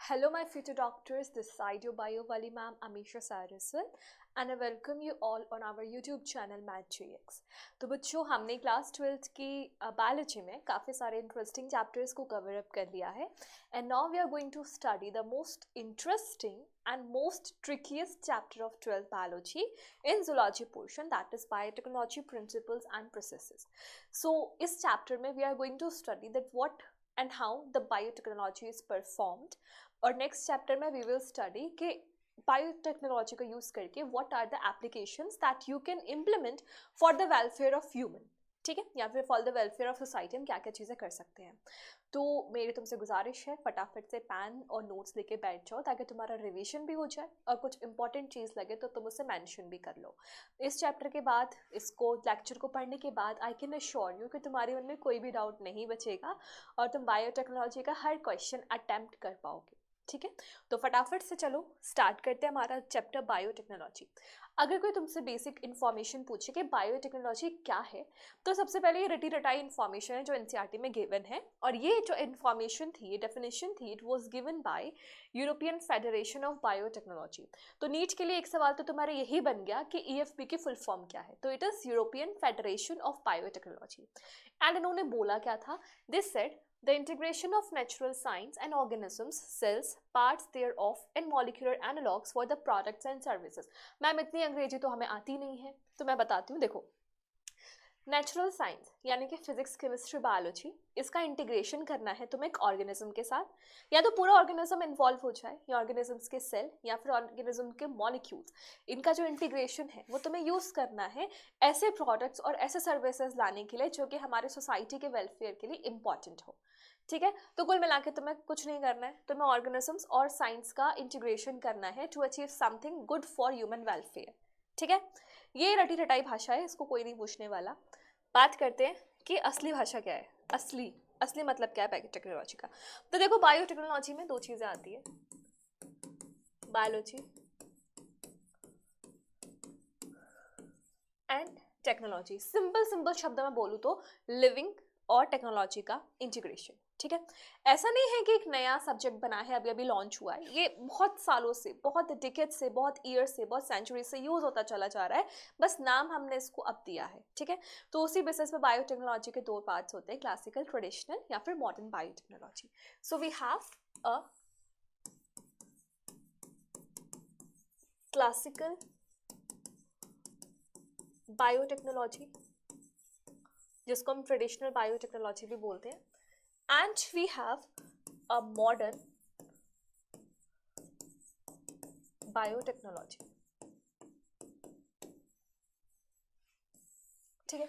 Hello, my future doctors. This side your bio wali ma'am Amisha Saraswat, and I welcome you all on our YouTube channel MathGX. तो बच्चों हमने class 12th की biology में काफ़ी सारे interesting chapters को cover up कर लिया है and now we are going to study the most interesting and most trickiest chapter of 12th biology in zoology portion, that is biotechnology principles and processes. So इस chapter में we are going to study that what and how the biotechnology is performed, और next chapter में we will study कि biotechnology का use करके what are the applications that you can implement for the welfare of human, ठीक है, या फिर for the welfare of society हम क्या क्या चीज़ें कर सकते हैं. तो मेरी तुमसे गुजारिश है फटाफट से पेन और नोट्स लेके बैठ जाओ ताकि तुम्हारा रिवीजन भी हो जाए और कुछ इंपॉर्टेंट चीज़ लगे तो तुम उसे मेंशन भी कर लो. इस चैप्टर के बाद, इसको लेक्चर को पढ़ने के बाद आई कैन अश्योर यू कि तुम्हारे मन में कोई भी डाउट नहीं बचेगा और तुम बायोटेक्नोलॉजी का हर क्वेश्चन अटेम्प्ट कर पाओगे. ठीक है, तो फटाफट से चलो स्टार्ट करते हैं हमारा चैप्टर बायोटेक्नोलॉजी. अगर कोई तुमसे बेसिक इन्फॉर्मेशन पूछे कि बायोटेक्नोलॉजी क्या है, तो सबसे पहले ये रटी रटाई इन्फॉर्मेशन है जो एनसीईआरटी में गिवन है, और ये जो इन्फॉर्मेशन थी, ये डेफिनेशन थी, it was given by European federation of biotechnology. तो नीट के लिए एक सवाल तो तुम्हारा यही बन गया कि ईएफबी की फुल फॉर्म क्या है. तो it is European federation of biotechnology. And इन्होंने बोला क्या था, this said the integration of natural science and organisms, cells, parts thereof and molecular analogues for the products and services. Ma'am इतनी अंग्रेजी तो हमें आती नहीं है, तो मैं बताती हूँ. देखो, नेचुरल साइंस यानी कि फिजिक्स, केमिस्ट्री, बायोलॉजी, इसका इंटीग्रेशन करना है तुम्हें एक ऑर्गेनिज्म के साथ, या तो पूरा ऑर्गेनिज्म इन्वॉल्व हो जाए या ऑर्गेनिजम्स के सेल या फिर ऑर्गेनिज्म के मॉलिक्यूल्स, इनका जो इंटीग्रेशन है वो तुम्हें यूज़ करना है ऐसे प्रोडक्ट्स और ऐसे सर्विसेज लाने के लिए जो कि हमारे सोसाइटी के वेलफेयर के लिए इंपॉर्टेंट हो. ठीक है, तो कुल मिला के तुम्हें कुछ नहीं करना है, तुम्हें ऑर्गेनिजम्स और साइंस का इंटीग्रेशन करना है to achieve something good for human welfare. ठीक है, ये रटी रटाई भाषा है, इसको कोई नहीं पूछने वाला. बात करते हैं कि असली भाषा क्या है. असली मतलब क्या है बायोटेक्नोलॉजी का. तो देखो, बायोटेक्नोलॉजी में दो चीज़ें आती है, बायोलॉजी एंड टेक्नोलॉजी. सिंपल शब्दों में बोलूँ तो लिविंग और टेक्नोलॉजी का इंटीग्रेशन. ठीक है, ऐसा नहीं है कि एक नया सब्जेक्ट बना है, अभी अभी लॉन्च हुआ है. ये बहुत सालों से, बहुत डिकेड से, बहुत ईयर से, बहुत सेंचुरी से यूज होता चला जा रहा है, बस नाम हमने इसको अब दिया है. ठीक है, तो उसी बेसिस पे बायोटेक्नोलॉजी के दो पार्ट्स होते हैं, क्लासिकल, ट्रेडिशनल या फिर modern biotechnology. So we have a classical biotechnology, जिसको हम ट्रेडिशनल बायोटेक्नोलॉजी भी बोलते हैं, and we have a modern biotechnology. ठीक है,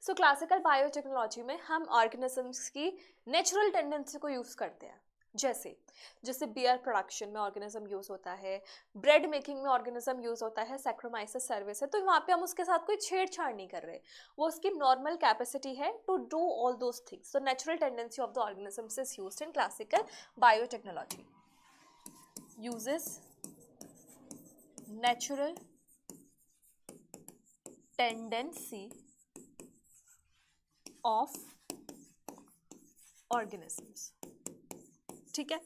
सो क्लासिकल बायोटेक्नोलॉजी में हम ऑर्गेनिजम्स की नेचुरल टेंडेंसी को यूज़ करते हैं. जैसे बियर प्रोडक्शन में ऑर्गेनिज्म यूज़ होता है, ब्रेड मेकिंग में ऑर्गेनिज्म यूज़ होता है, सैक्रोमाइसिस सर्विस है, तो वहाँ पे हम उसके साथ कोई छेड़छाड़ नहीं कर रहे, वो उसकी नॉर्मल कैपेसिटी है to do all those things. So natural tendency of the organisms is used in classical biotechnology. Uses natural tendency of organisms. ठीक है,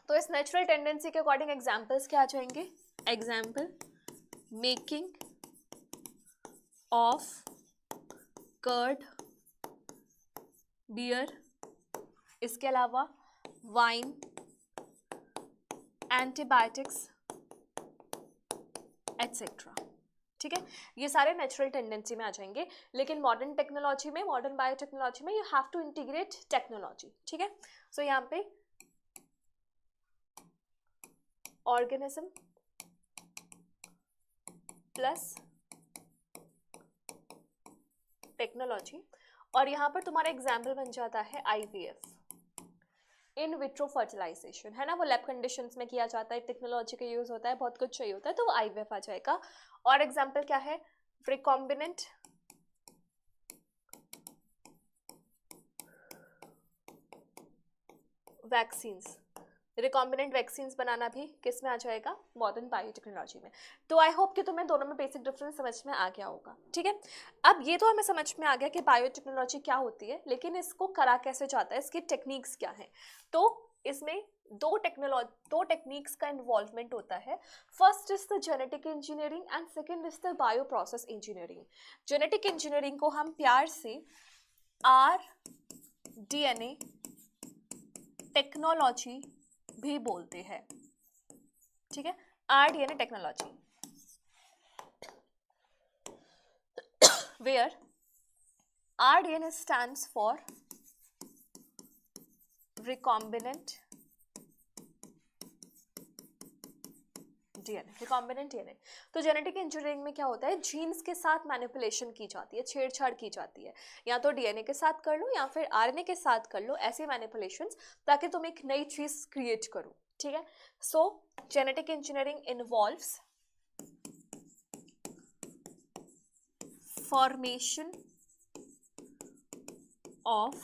तो इस नेचुरल टेंडेंसी के अकॉर्डिंग एग्जाम्पल्स क्या आ जाएंगे. Example, making of curd, beer, इसके अलावा वाइन, एंटीबायोटिक्स एटसेट्रा. ठीक है, ये सारे नेचुरल टेंडेंसी में आ जाएंगे. लेकिन मॉडर्न टेक्नोलॉजी में, मॉडर्न बायोटेक्नोलॉजी में you have to integrate technology. ठीक है, सो यहाँ पे ऑर्गेनिज्म प्लस टेक्नोलॉजी, और यहाँ पर तुम्हारा एग्जाम्पल बन जाता है आईवीएफ, इन विट्रो फर्टिलाइजेशन, है ना, वो लैब कंडीशंस में किया जाता है, टेक्नोलॉजी का यूज होता है, बहुत कुछ चाहिए होता है, तो वो आईवीएफ आ जाएगा. और एग्जाम्पल क्या है, रिकॉम्बिनेंट वैक्सीन्स. रिकॉम्बिनेंट वैक्सीन्स बनाना भी किस में आ जाएगा, मॉडर्न बायोटेक्नोलॉजी में. तो आई होप कि तुम्हें दोनों में बेसिक डिफरेंस समझ में आ गया होगा. ठीक है, अब ये तो हमें समझ में आ गया कि बायोटेक्नोलॉजी क्या होती है, लेकिन इसको करा कैसे जाता है, इसकी टेक्निक्स क्या हैं. तो इसमें दो टेक्निक्स का इन्वॉल्वमेंट होता है. First is the genetic engineering and second is the bio process engineering. Genetic engineering को हम प्यार से RDNA टेक्नोलॉजी भी बोलते हैं. ठीक है, RDNA technology, where RDNA stands for recombinant DNA. Recombinant DNA. तो जेनेटिक इंजीनियरिंग में क्या होता है, जीन्स के साथ मैनिपुलेशन की जाती है, छेड़छाड़ की जाती है. या तो DNA के साथ कर लो या फिर RNA के साथ कर लो, ऐसे मैनिपुलेशंस, ताकि तुम एक नई चीज क्रिएट करो. ठीक है, so genetic engineering involves formation of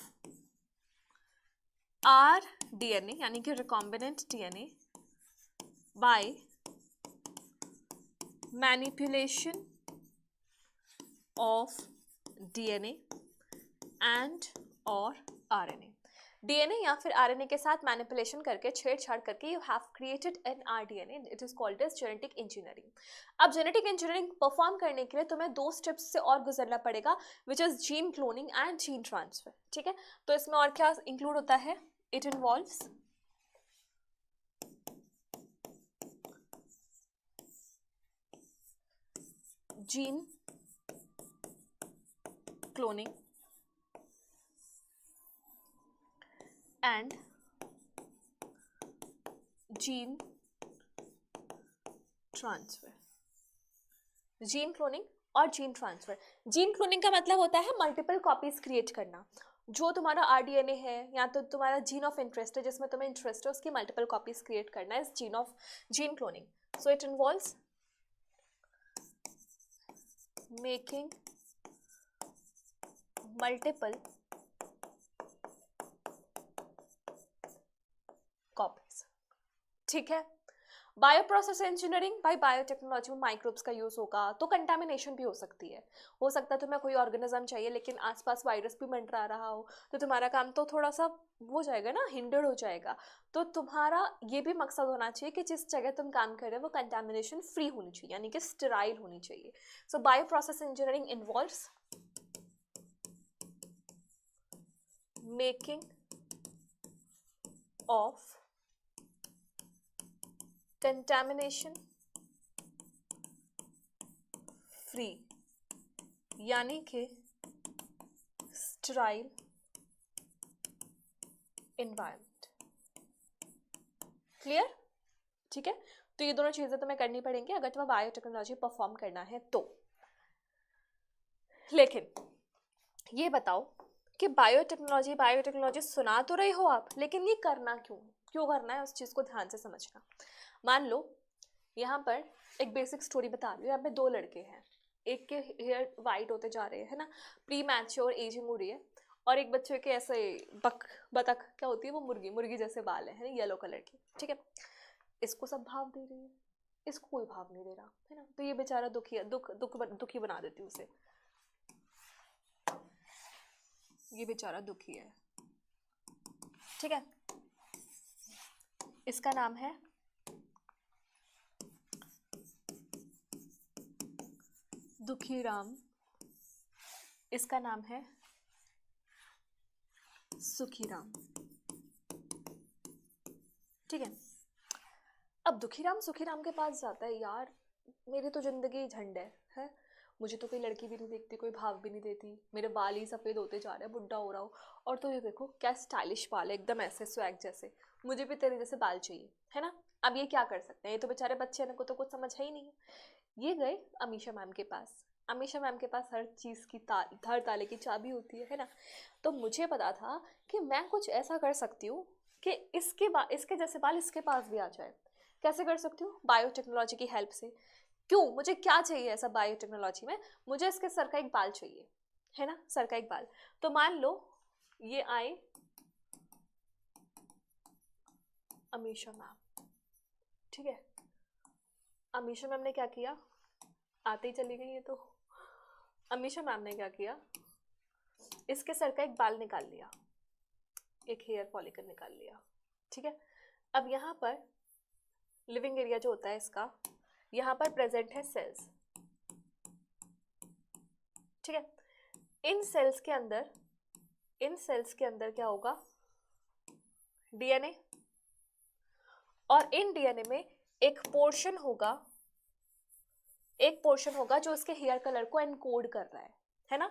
RDNA यानी कि recombinant DNA by manipulation of DNA and or RNA. DNA या फिर RNA के साथ मैनिपुलेशन करके, छेड़छाड़ करके, you have created an RDNA. It is called as genetic engineering. अब जेनेटिक इंजीनियरिंग परफॉर्म करने के लिए तुम्हें 2 स्टेप्स से और गुजरना पड़ेगा, which is gene cloning and gene transfer. ठीक है, तो इसमें और क्या इंक्लूड होता है, it involves gene cloning and gene transfer. Gene cloning और जीन ट्रांसफर. जीन क्लोनिंग का मतलब होता है मल्टीपल कॉपीज क्रिएट करना. जो तुम्हारा RDNA है या तो तुम्हारा जीन ऑफ इंटरेस्ट है, जिसमें तुम्हें इंटरेस्ट है, उसकी मल्टीपल कॉपीज क्रिएट करना है, gene cloning. So it involves making multiple copies. ठीक है, bio process engineering bye biotechnology में माइक्रोब्स का यूज होगा, तो कंटामिनेशन भी हो सकती है. हो सकता है तुम्हें कोई ऑर्गेनिज्म चाहिए लेकिन आसपास वायरस भी मंडरा रहा हो, तो तुम्हारा काम तो थोड़ा सा हो जाएगा ना, हिंडर्ड हो जाएगा. तो तुम्हारा ये भी मकसद होना चाहिए कि जिस जगह तुम काम कर रहे हो वो कंटामिनेशन फ्री होनी चाहिए, यानी कि स्टेराइल होनी चाहिए. So bio process engineering involves making of contamination free, यानी कि स्टेराइल एनवायरनमेंट. क्लियर? ठीक है, तो ये दोनों चीजें तुम्हें करनी पड़ेंगी अगर तुम्हें बायोटेक्नोलॉजी परफॉर्म करना है तो. लेकिन ये बताओ कि बायोटेक्नोलॉजी सुना तो रहे हो आप, लेकिन ये करना क्यों करना है, उस चीज को ध्यान से समझना. मान लो यहाँ पर एक बेसिक स्टोरी बता रही हूँ. यहाँ पे 2 लड़के हैं, एक के हेयर वाइट होते जा रहे हैं ना, प्री मैच्योर एजिंग हो रही है, और एक बच्चे के ऐसे बतख क्या होती है वो, मुर्गी जैसे बाल है ना, येलो कलर की. ठीक है, इसको सब भाव दे रही है, इसको कोई भाव नहीं दे रहा है ना, तो ये बेचारा दुखी बना देती है उसे. ये बेचारा दुखी है. ठीक है, इसका नाम है दुखी राम, इसका नाम है सुखी राम. ठीक है, अब दुखी राम सुखी राम के पास जाता है, यार मेरी तो जिंदगी झंड है, मुझे तो कोई लड़की भी नहीं देखती, कोई भाव भी नहीं देती, मेरे बाल ही सफ़ेद होते जा रहे हैं, बुढ़ा हो रहा हो, और तो ये देखो क्या स्टाइलिश बाल है, एकदम ऐसे स्वैग जैसे, मुझे भी तेरे जैसे बाल चाहिए, है ना. अब ये क्या कर सकते हैं, ये तो बेचारे बच्चे को तो कुछ समझ है ही नहीं है. ये गए अमीशा मैम के पास. अमीशा मैम के पास हर चीज़ की हर ताले की चाबी होती है ना. तो मुझे पता था कि मैं कुछ ऐसा कर सकती हूँ कि इसके जैसे बाल इसके पास भी आ जाए. कैसे कर सकती हूँ, बायोटेक्नोलॉजी की हेल्प से. क्यों, मुझे क्या चाहिए ऐसा बायोटेक्नोलॉजी में, मुझे इसके सर का एक बाल चाहिए, है ना, सर का एक बाल. तो मान लो ये आए अमीशा मैम. ठीक है, अमीशा मैम ने क्या किया, आते ही चली गई है. तो अमीशा मैम ने क्या किया, इसके सर का एक बाल निकाल लिया, एक हेयर फॉलिकल निकाल लिया. ठीक है। अब यहाँ पर लिविंग एरिया जो होता है इसका, यहाँ पर प्रेजेंट है सेल्स, ठीक है। इन सेल्स के अंदर क्या होगा, डीएनए, और इन डीएनए में एक पोर्शन होगा जो उसके हेयर कलर को एनकोड कर रहा है ना।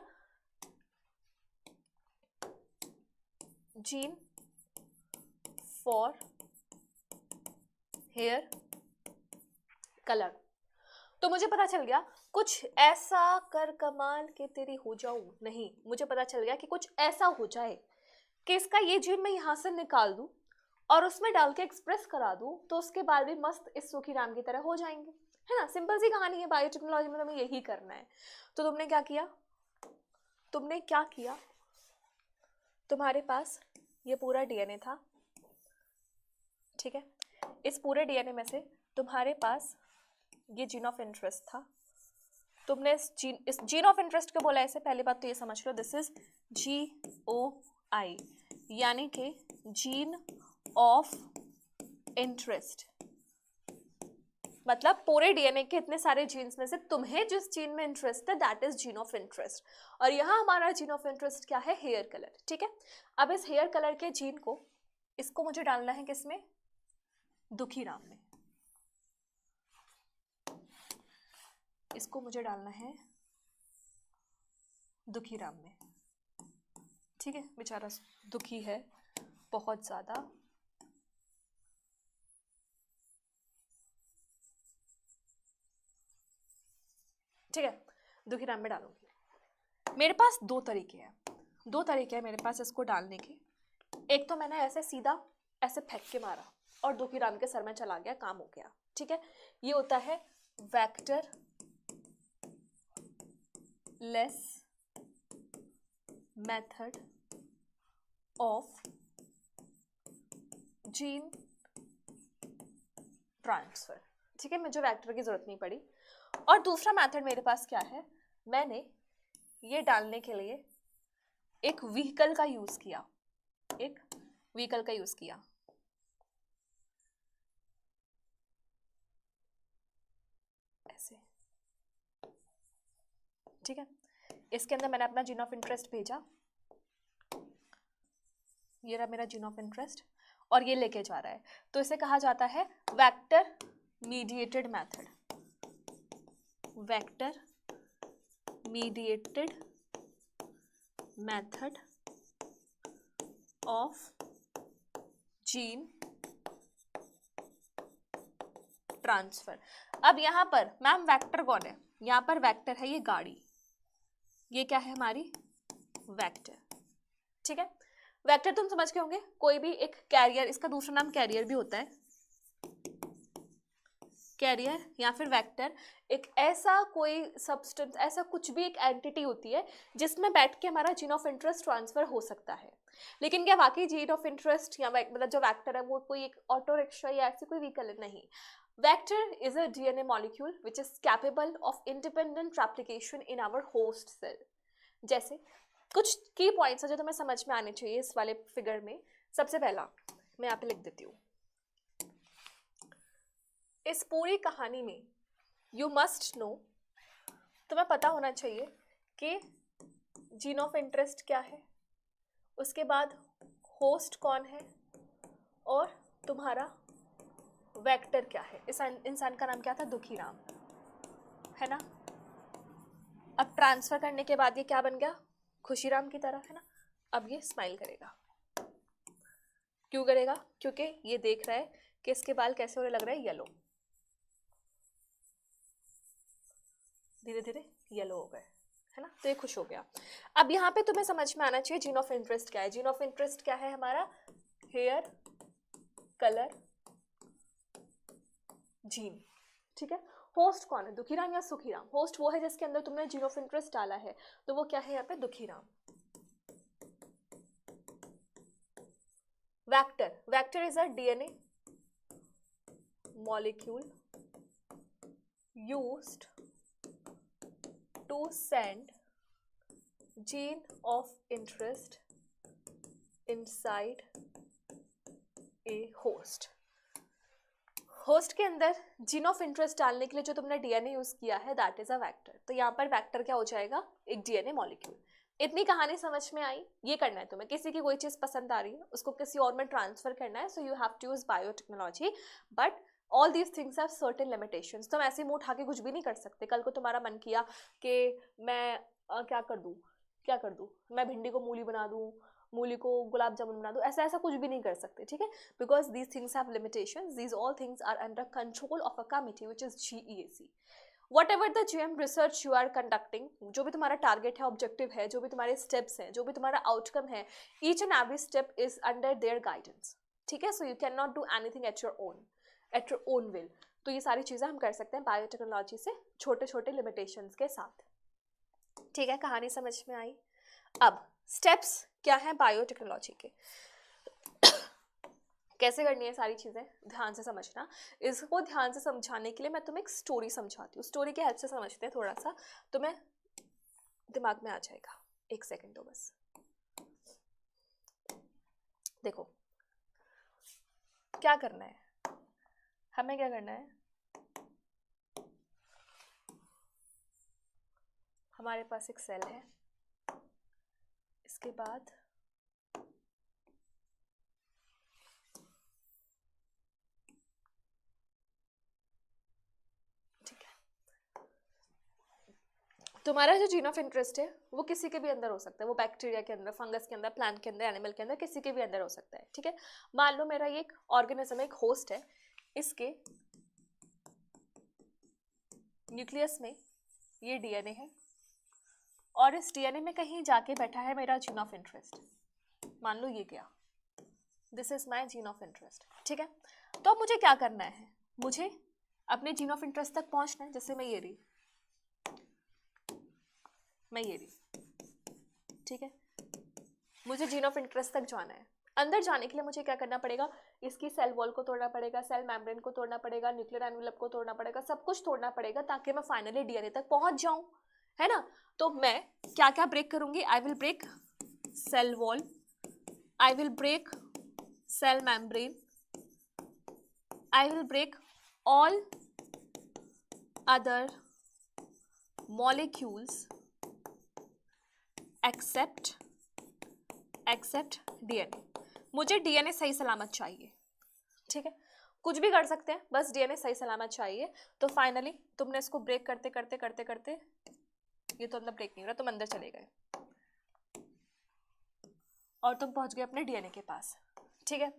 Gene for hair colour. तो मुझे पता चल गया कुछ ऐसा कर कमाल के तेरी हो जाऊं, नहीं, मुझे पता चल गया कि कुछ ऐसा हो जाए कि इसका ये जीन मैं यहां से निकाल दूं और उसमें डाल के एक्सप्रेस करा दूं, तो उसके बाल भी मस्त इस सुखी राम की तरह हो जाएंगे, है ना। सिंपल सी कहानी है, बायोटेक्नोलॉजी में तुम्हें यही करना है। तो तुमने क्या किया, तुम्हारे पास ये पूरा डीएनए था, ठीक है। इस पूरे डीएनए में से तुम्हारे पास ये जीन ऑफ इंटरेस्ट था। तुमने इस जीन ऑफ इंटरेस्ट को बोला ऐसे, पहली बात तो ये समझ लो, दिस इज GOI, यानी कि जीन ऑफ इंटरेस्ट। मतलब पूरे डीएनए के इतने सारे जीन्स में से तुम्हें जिस जीन में इंटरेस्ट है that is gene of interest. और यहाँ हमारा जीन ऑफ इंटरेस्ट क्या है, हेयर कलर, ठीक है। अब इस हेयर कलर के जीन को, इसको मुझे डालना है किसमें, दुखी राम में। इसको मुझे डालना है दुखी राम में, ठीक है। बेचारा दुखी है बहुत ज्यादा, ठीक है, दुखी राम में डालूंगी। मेरे पास दो तरीके हैं मेरे पास इसको डालने के। एक तो मैंने ऐसे सीधा ऐसे फेंक के मारा और दुखी राम के सर में चला गया, काम हो गया, ठीक है। ये होता है vector less method of gene transfer, ठीक है। मुझे वेक्टर की जरूरत नहीं पड़ी। और दूसरा मेथड मेरे पास क्या है, मैंने ये डालने के लिए एक व्हीकल का यूज किया, ऐसे, ठीक है। इसके अंदर मैंने अपना जीन ऑफ इंटरेस्ट भेजा, ये रहा मेरा जीन ऑफ इंटरेस्ट, और ये लेके जा रहा है। तो इसे कहा जाता है vector mediated method, vector mediated method of gene transfer. अब यहां पर मैम वेक्टर कौन है, यहां पर वेक्टर है ये गाड़ी, ये क्या है हमारी वेक्टर, ठीक है। वेक्टर तुम समझ के होंगे, कोई भी एक कैरियर, इसका दूसरा नाम कैरियर भी होता है, कैरियर या फिर वेक्टर, एक ऐसा कोई सब्सटेंस, ऐसा कुछ भी एक एंटिटी होती है जिसमें बैठ के हमारा जीन ऑफ इंटरेस्ट ट्रांसफर हो सकता है। लेकिन क्या वाकई जीन ऑफ इंटरेस्ट या मतलब जो वेक्टर है वो कोई एक ऑटो रिक्शा या ऐसी कोई व्हीकल है, नहीं। Vector is a DNA molecule which is capable of independent replication in our host cell. जैसे कुछ की पॉइंट्स है जो तुम्हें समझ में आने चाहिए इस वाले फिगर में। सबसे पहला मैं यहाँ पे लिख देती हूँ, इस पूरी कहानी में यू मस्ट नो, तुम्हें पता होना चाहिए कि जीन ऑफ इंटरेस्ट क्या है, उसके बाद होस्ट कौन है, और तुम्हारा वेक्टर क्या है। इस इंसान का नाम क्या था, दुखी राम, है ना। अब ट्रांसफर करने के बाद ये क्या बन गया, खुशीराम की तरह, है ना। अब ये स्माइल करेगा, क्यों करेगा, क्योंकि ये देख रहा है कि इसके बाल कैसे होने लग रहे हैं, येलो, धीरे धीरे येलो हो गए, है ना। तो ये खुश हो गया। अब यहाँ पे तुम्हें समझ में आना चाहिए जीन ऑफ इंटरेस्ट क्या है। जीन ऑफ इंटरेस्ट क्या है हमारा, हेयर कलर जीन, ठीक है। होस्ट कौन है, दुखीराम या सुखीराम, होस्ट वो है जिसके अंदर तुमने जीन ऑफ इंटरेस्ट डाला है, तो वो क्या है यहाँ पे, Dukhiram. Vector is a DNA molecule used to send gene of interest inside A host. Host के अंदर जीन ऑफ इंटरेस्ट डालने के लिए जो तुमने डीएनए यूज किया है दैट इज अ वेक्टर। तो यहाँ पर वेक्टर क्या हो जाएगा, एक डीएनए मॉलिक्यूल। इतनी कहानी समझ में आई। ये करना है तुम्हें, किसी की कोई चीज पसंद आ रही है उसको किसी और में ट्रांसफर करना है, so you have to use biotechnology, but all these things have certain limitations. तुम ऐसे मुंह उठा के कुछ भी नहीं कर सकते। कल को तुम्हारा मन किया कि मैं क्या कर दूं, मैं भिंडी को मूली बना दूं, मूली को गुलाब जामुन बना दो, ऐसा कुछ भी नहीं कर सकते, ठीक है, because these things have limitations. These all things are under control of a committee which is GEAC। Whatever the GM research you are conducting, जो भी तुम्हारा टारगेट है, ऑब्जेक्टिव है, जो भी तुम्हारे स्टेप्स हैं, जो भी तुम्हारा आउटकम है, each and every step is under their guidance, ठीक है। So you can not do anything at your own will. तो ये सारी चीज़ें हम कर सकते हैं बायोटेक्नोलॉजी से, छोटे छोटे लिमिटेशंस के साथ, ठीक है। कहानी समझ में आई। अब स्टेप्स क्या है बायोटेक्नोलॉजी के, कैसे करनी है सारी चीज़ें, ध्यान से समझना। इसको ध्यान से समझाने के लिए मैं तुम्हें एक स्टोरी समझाती हूँ। स्टोरी के हेल्प से समझते हैं थोड़ा सा, तुम्हें दिमाग में आ जाएगा। एक सेकंड दो बस। देखो क्या करना है, हमें क्या करना है, हमारे पास एक सेल है, इसके बाद तुम्हारा जो जीन ऑफ इंटरेस्ट है वो किसी के भी अंदर हो सकता है, वो बैक्टीरिया के अंदर, फंगस के अंदर, प्लांट के अंदर, एनिमल के अंदर, किसी के भी अंदर हो सकता है, ठीक है। मान लो मेरा ये एक ऑर्गेनिज्म, एक होस्ट है, इसके न्यूक्लियस में ये डीएनए है और इस डीएनए में कहीं जाके बैठा है मेरा जीन ऑफ इंटरेस्ट। मान लो ये गया, this is my gene of interest, ठीक है। तो अब मुझे क्या करना है, मुझे अपने जीन ऑफ इंटरेस्ट तक पहुंचना है। जैसे मैं ये रही, ठीक है, मुझे जीन ऑफ इंटरेस्ट तक जाना है। अंदर जाने के लिए मुझे क्या करना पड़ेगा, इसकी सेल वॉल को तोड़ना पड़ेगा, सेल मेम्ब्रेन को तोड़ना पड़ेगा, न्यूक्लियर एनवेलप को तोड़ना पड़ेगा, सब कुछ तोड़ना पड़ेगा ताकि मैं फाइनली डीएनए तक पहुंच जाऊं, है ना। तो मैं क्या क्या ब्रेक करूंगी, I will break cell wall, I will break cell membrane, I will break all other molecules except DNA. मुझे डीएनए सही सलामत चाहिए, ठीक है, कुछ भी कर सकते हैं, बस डीएनए सही सलामत चाहिए। तो फाइनली तुमने इसको ब्रेक करते करते करते करते, ये तो अंदर ब्रेक नहीं हो रहा, तुम अंदर चले गए और तुम पहुंच गए अपने डीएनए के पास, ठीक है।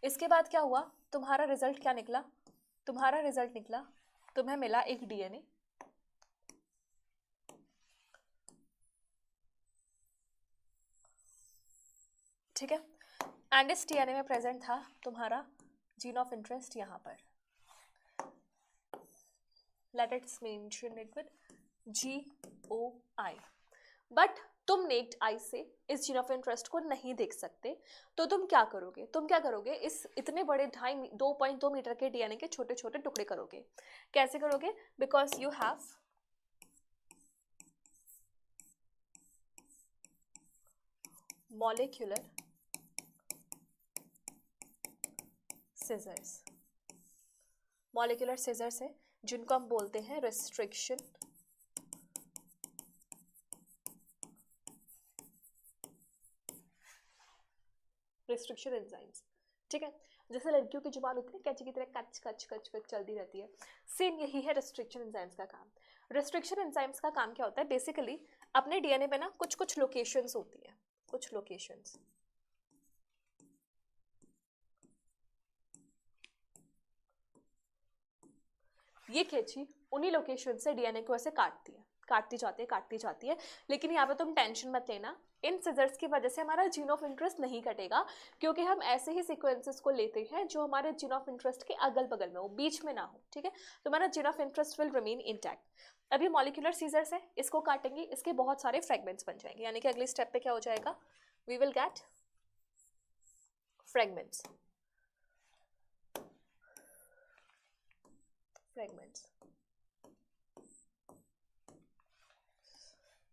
इसके बाद क्या हुआ, तुम्हारा रिजल्ट क्या निकला, तुम्हारा रिजल्ट निकला, तुम्हें मिला एक डीएनए, ठीक है, एंड इस डीएनए में प्रेजेंट था तुम्हारा जीन ऑफ इंटरेस्ट यहाँ पर, let its mention it with GOI। But तुम नेक्ड आई से इस जीन ऑफ इंटरेस्ट को नहीं देख सकते, तो तुम क्या करोगे, इस इतने बड़े 2.2 मीटर के डीएनए के छोटे छोटे टुकड़े करोगे। कैसे करोगे, because you have molecular scissors, molecular scissors है जिनको हम बोलते हैं रिस्ट्रिक्शन एंजाइम्स, ठीक है। जैसे लड़कियों की जुबान उतनी कैंची की तरह कच कच कच कच चलती रहती है, सेम यही है रिस्ट्रिक्शन एंजाइम्स का काम। रिस्ट्रिक्शन एंजाइम्स का काम क्या होता है, बेसिकली अपने डीएनए पे ना कुछ कुछ लोकेशंस होती है, कुछ लोकेशंस, ये कैंची उन्हीं लोकेशन से डीएनए को ऐसे काटती जाती है। लेकिन यहाँ पे तुम टेंशन मत लेना, इन सिजर्स की वजह से हमारा जीन ऑफ इंटरेस्ट नहीं कटेगा, क्योंकि हम ऐसे ही सीक्वेंसेस को लेते हैं जो हमारे जीन ऑफ इंटरेस्ट के अगल बगल में हो, बीच में ना हो, ठीक है। तो हमारा gene of interest will remain intact. अभी मॉलिक्यूलर सीजर्स है, इसको काटेंगे, इसके बहुत सारे फ्रेगमेंट्स बन जाएंगे, यानी कि अगले स्टेप पे क्या हो जाएगा, वी विल गेट फ्रेगमेंट्स।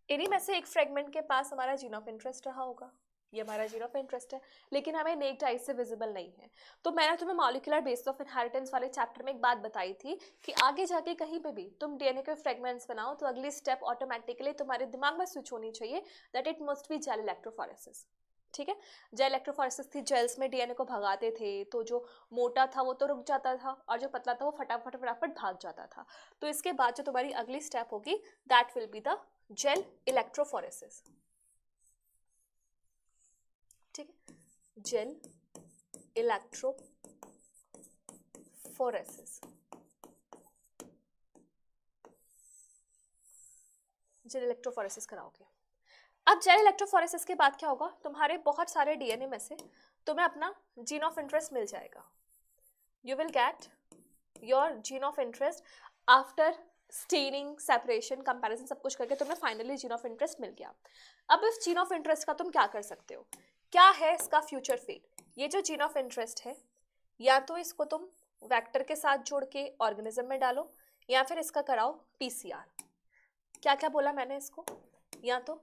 इन्हीं में से एक फ्रेगमेंट के पास हमारा जीन ऑफ इंटरेस्ट रहा होगा, ये हमारा जीन ऑफ इंटरेस्ट है, लेकिन हमें नेक्ड आई से विजिबल नहीं है। तो मैंने तुम्हें मॉलिक्यूलर बेसिस ऑफ इनहेरिटेंस वाले चैप्टर में एक बात बताई थी कि आगे जाके कहीं पे भी तुम डीएनए के फ्रेगमेंट्स बनाओ तो अगली स्टेप ऑटोमेटिकली तुम्हारे दिमाग में स्विच होनी चाहिए that it must be gel electrophoresis. ठीक है, जेल इलेक्ट्रोफोरेसिस थी, जेल्स में डीएनए को भगाते थे, तो जो मोटा था वो तो रुक जाता था और जो पतला था वो फटाफट फटाफट भाग जाता था। तो इसके बाद जो तुम्हारी अगली स्टेप होगी that will be the gel electrophoresis. ठीक है, जेल इलेक्ट्रोफोरेसिस, जेल इलेक्ट्रोफोरेसिस कराओगे। अब जेल इलेक्ट्रोफोरेसिस के बाद क्या होगा, तुम्हारे बहुत सारे डीएनए में से तुम्हें अपना जीन ऑफ इंटरेस्ट मिल जाएगा। You will get your gene of interest after staining, separation, comparison, सब कुछ करके तुम्हें फाइनली जीन ऑफ इंटरेस्ट मिल गया। अब इस जीन ऑफ इंटरेस्ट का तुम क्या कर सकते हो, क्या है इसका फ्यूचर फेट। ये जो जीन ऑफ इंटरेस्ट है, या तो इसको तुम वेक्टर के साथ जोड़ के ऑर्गेनिज्म में डालो, या फिर इसका कराओ पीसीआर। क्या क्या बोला मैंने इसको, या तो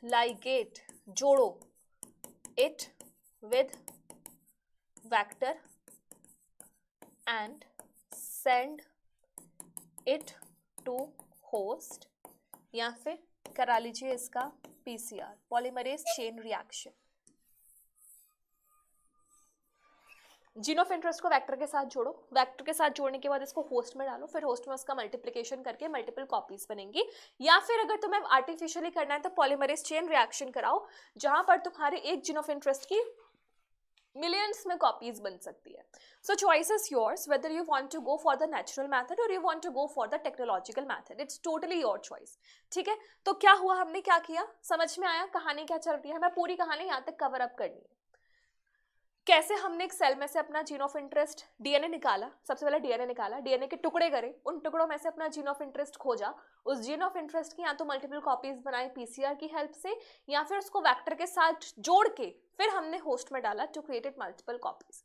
लाइगेट जोड़ो it with vector and send it to host, या फिर करा लीजिए इसका PCR, polymerase chain reaction. Gene of interest को वेक्टर के साथ जोड़ो, वेक्टर के साथ जोड़ने के बाद इसको होस्ट में डालो, फिर होस्ट में उसका मल्टीप्लिकेशन करके मल्टीपल कॉपीज बनेंगी, या फिर अगर तुम्हें आर्टिफिशियली करना है तो पॉलीमरेज चेन रिएक्शन कराओ, जहां पर तुम्हारे एक जीन ऑफ इंटरेस्ट की मिलियंस में कॉपीज बन सकती है। So choice is yours whether you want to go for the natural method और you want to go for the technological method, it's totally your choice. ठीक है, तो क्या हुआ, हमने क्या किया, समझ में आया कहानी क्या चल रही है। हमें पूरी कहानी यहाँ तक कवर अप करनी है। कैसे हमने एक सेल में से अपना जीन ऑफ इंटरेस्ट डीएनए निकाला, सबसे पहले डीएनए निकाला, डीएनए के टुकड़े करे, उन टुकड़ों में से अपना जीन ऑफ इंटरेस्ट खोजा, उस जीन ऑफ इंटरेस्ट की या तो मल्टीपल कॉपीज बनाई पीसीआर की हेल्प से, या फिर उसको वेक्टर के साथ जोड़ के फिर हमने होस्ट में डाला टू क्रिएट मल्टीपल कॉपीज।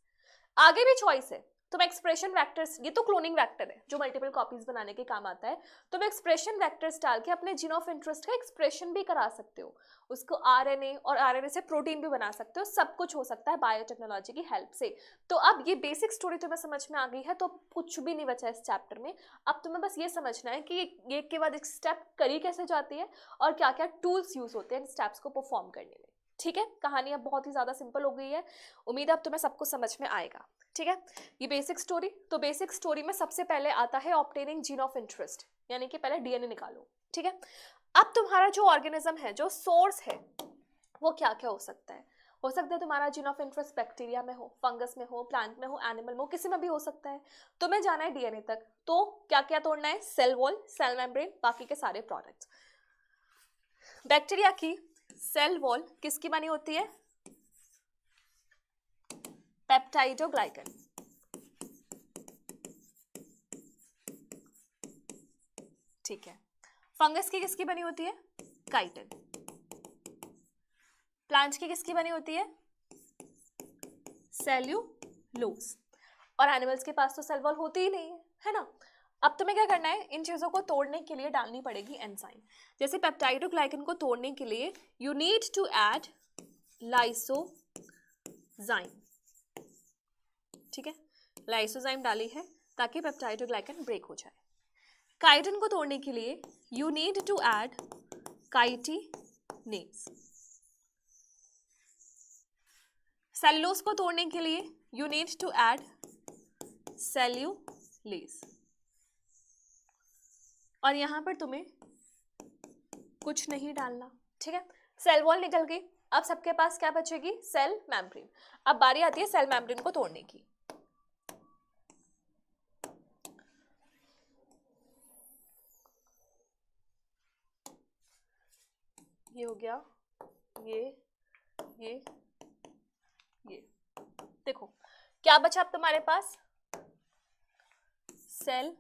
आगे भी चॉइस है, तुम एक्सप्रेशन वेक्टर्स, ये तो क्लोनिंग वेक्टर है जो मल्टीपल कॉपीज बनाने के काम आता है, तुम एक्सप्रेशन वेक्टर्स डाल के अपने जीन ऑफ इंटरेस्ट का एक्सप्रेशन भी करा सकते हो, उसको आरएनए और आरएनए से प्रोटीन भी बना सकते हो, सब कुछ हो सकता है बायोटेक्नोलॉजी की हेल्प से। तो अब ये बेसिक स्टोरी तुम्हें समझ में आ गई है, तो कुछ भी नहीं बचा इस चैप्टर में। अब तुम्हें बस ये समझना है कि ये एक के बाद एक स्टेप करी कैसे जाती है और क्या क्या टूल्स यूज होते हैं इन स्टेप्स को परफॉर्म करने में। ठीक है, कहानी अब बहुत ही ज्यादा सिंपल हो गई है, उम्मीद है अब तुम्हें सब कुछ समझ में आएगा। ठीक है, ये बेसिक स्टोरी, तो बेसिक स्टोरी में सबसे पहले आता है ऑब्टेनिंग जीन ऑफ इंटरेस्ट, यानी कि पहले डीएनए निकालो। ठीक है, अब तुम्हारा जो ऑर्गेनिज्म है, जो सोर्स है, वो क्या क्या हो सकता है। हो सकता है तुम्हारा जीन ऑफ इंटरेस्ट बैक्टीरिया में हो, फंगस में हो, प्लांट में हो, एनिमल में हो, किसी में भी हो सकता है। तुम्हें जाना है डीएनए तक, तो क्या क्या तोड़ना है, सेल वॉल, सेल मेम्ब्रेन, बाकी के सारे प्रोडक्ट्स। बैक्टीरिया की सेल वॉल किसकी बनी होती है, पेप्टाइडोग्लाइकन। ठीक है, फंगस की किसकी बनी होती है, काइटिन। प्लांट्स की किसकी बनी होती है, सेल्यूलोज। और एनिमल्स के पास तो सेल वॉल होती ही नहीं है ना। अब तुम्हें क्या करना है, इन चीजों को तोड़ने के लिए डालनी पड़ेगी एंजाइम। जैसे पेप्टाइडोग्लाइकन को तोड़ने के लिए you need to add lysozyme. ठीक है, लाइसोजाइम डाली है ताकि पेप्टाइडोग्लाइकन ब्रेक हो जाए। काइटिन को तोड़ने के लिए you need to add chitinase. Cellulose को तोड़ने के लिए you need to add cellulase. और यहां पर तुम्हें कुछ नहीं डालना। ठीक है, सेल वॉल निकल गई, अब सबके पास क्या बचेगी, सेल मेम्ब्रेन। अब बारी आती है सेल मेम्ब्रेन को तोड़ने की। ये हो गया, ये देखो क्या बचा अब तुम्हारे पास, सेल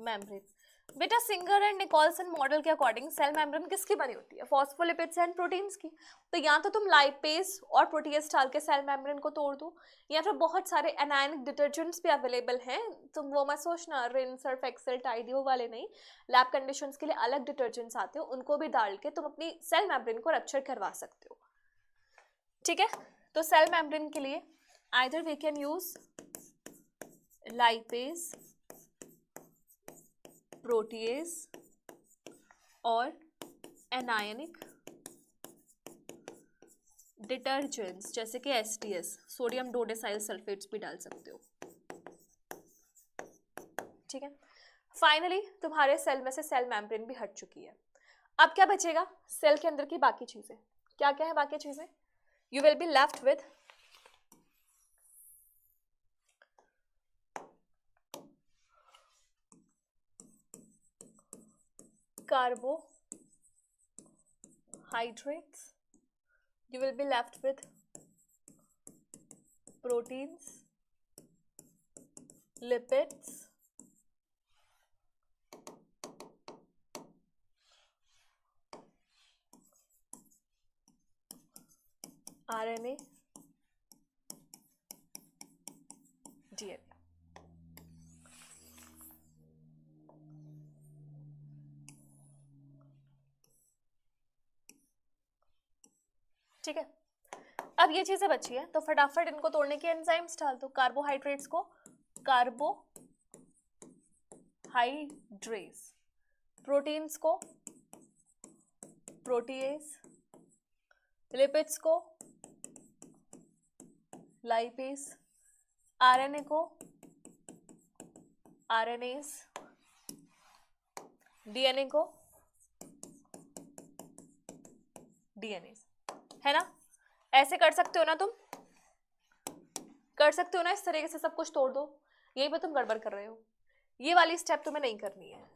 मेम्ब्रेन। बेटा सिंगर एंड निकोल्सन मॉडल के अकॉर्डिंग सेल मेम्ब्रेन किसकी बनी होती है, फॉस्फोलिपिड्स एंड प्रोटीन्स की। तो या तो तुम लाइपेज और प्रोटीएज डाल के सेल मेम्ब्रेन को तोड़ दो, या फिर बहुत सारे एनायनिक डिटर्जेंट्स भी अवेलेबल हैं, तुम वो मत सोचना रिन, सर्फ एक्सेल, टाइडी, वो वाले नहीं, लैब कंडीशंस के लिए अलग डिटर्जेंट्स आते हो, उनको भी डाल के तुम अपनी सेल मेम्ब्रेन को रप्चर करवा सकते हो। ठीक है, तो सेल मेम्ब्रेन के लिए either we can use lipase, protease और एनायनिक डिटर्जेंट्स जैसे कि एसटीएस, सोडियम डोडेसाइल सल्फेट्स भी डाल सकते हो। ठीक है, फाइनली तुम्हारे सेल में से सेल मेम्ब्रेन भी हट चुकी है। अब क्या बचेगा? सेल के अंदर की बाकी चीजें। क्या क्या है बाकी चीजें? You will be left with carbohydrates, you will be left with proteins, lipids, RNA, DNA। ठीक है, अब ये चीजें बची है तो फटाफट इनको तोड़ने के एंजाइम्स डाल दो। कार्बोहाइड्रेट्स को कार्बोहाइड्रेस, प्रोटीन्स को प्रोटीएज, लिपिड्स को लाइपेज, आरएनए को आरएनएज, डीएनए को डीएनएज। है ना? ऐसे कर सकते हो ना? तुम कर सकते हो ना? इस तरीके से सब कुछ तोड़ दो। यही पे तुम गड़बड़ कर रहे हो। ये वाली स्टेप तुम्हें नहीं करनी है।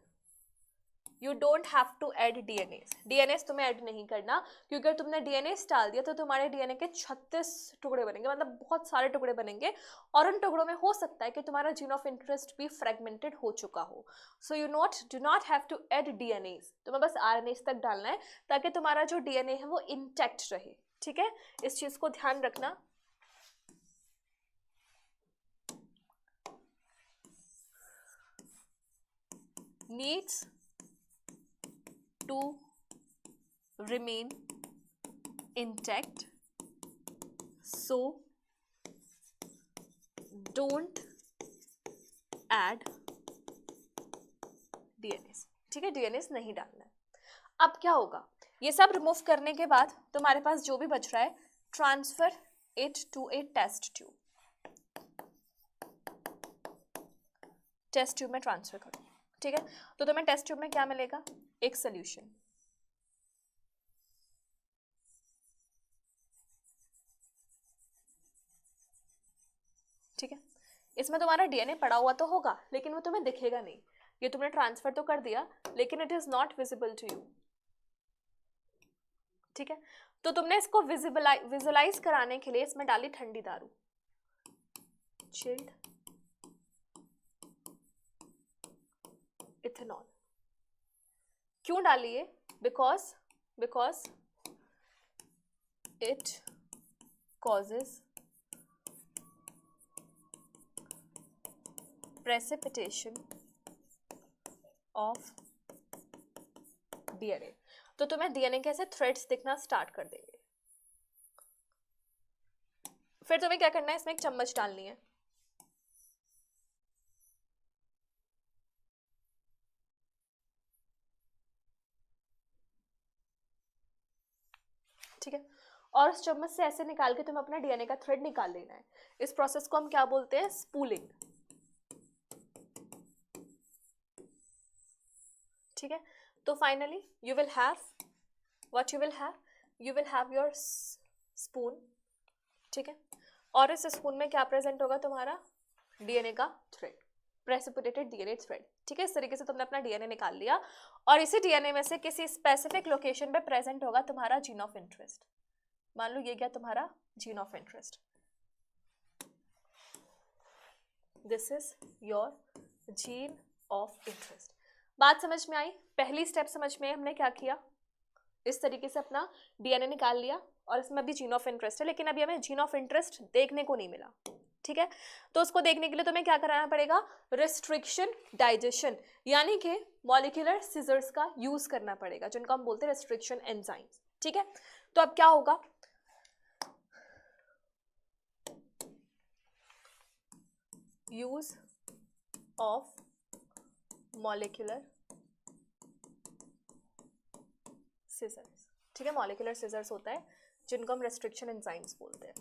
You don't have to add DNase. DNase तुम्हें ऐड नहीं करना, क्योंकि अगर तुमने डीएनएस डाल दिया तो तुम्हारे डीएनए के 36 टुकड़े बनेंगे, मतलब बहुत सारे टुकड़े बनेंगे, और उन टुकड़ों में हो सकता है कि तुम्हारा जीन ऑफ इंटरेस्ट भी फ्रेगमेंटेड हो चुका हो। So you do not have to add DNase. तुम्हें बस आरएनएस तक डालना है ताकि तुम्हारा जो डीएनए है वो इंटैक्ट रहे। ठीक है, इस चीज को ध्यान रखना। needs to remain intact, so don't add DNase। ठीक है, DNase नहीं डालना है। अब क्या होगा? ये सब रिमूव करने के बाद तुम्हारे पास जो भी बच रहा है, transfer it to a test tube. Test tube में ट्रांसफर करो। ठीक है, तो तुम्हें टेस्ट ट्यूब में क्या मिलेगा? एक सोल्यूशन। ठीक है, इसमें तुम्हारा डीएनए पड़ा हुआ तो होगा, लेकिन वो तुम्हें दिखेगा नहीं। ये तुमने ट्रांसफर तो कर दिया, लेकिन it is not visible to you. ठीक है, तो तुमने इसको विजुलाइज कराने के लिए इसमें डाली ठंडी दारू, चिल्ड इथेनॉल। क्यों डाली है? Because it causes precipitation of DNA. तो तुम्हें डीएनए के ऐसे थ्रेड्स दिखना स्टार्ट कर देंगे। फिर तुम्हें क्या करना है? इसमें एक चम्मच डालनी है। ठीक है, और उस चम्मच से ऐसे निकाल के तुम्हें अपना डीएनए का थ्रेड निकाल लेना है। इस प्रोसेस को हम क्या बोलते हैं? स्पूलिंग। ठीक है, तो finally you will have what you will have your spoon. ठीक है, और इस स्पून में क्या प्रेजेंट होगा? तुम्हारा डीएनए का थ्रेड, प्रेसिपिटेटेड डीएनए थ्रेड। ठीक है, इस तरीके से तुमने अपना डीएनए निकाल लिया, और इसी डीएनए में से किसी स्पेसिफिक लोकेशन पे प्रेजेंट होगा तुम्हारा जीन ऑफ इंटरेस्ट। मान लो ये क्या तुम्हारा gene of interest. This is your gene of interest. बात समझ में आई? पहली स्टेप समझ में आई हमने क्या किया? इस तरीके से अपना डीएनए निकाल लिया, और इसमें अभी जीन ऑफ इंटरेस्ट है, लेकिन अभी हमें जीन ऑफ इंटरेस्ट देखने को नहीं मिला। ठीक है, तो उसको देखने के लिए तुम्हें क्या कराना पड़ेगा? रिस्ट्रिक्शन डाइजेशन, यानी कि मॉलिक्यूलर सीजर्स का यूज करना पड़ेगा, जिनको हम बोलते हैं रिस्ट्रिक्शन एंजाइम्स। ठीक है, तो अब क्या होगा? Use of molecular scissors. ठीक है, मॉलिक्यूलर सिजर्स होता है जिनको हम रेस्ट्रिक्शन एंजाइम्स बोलते हैं।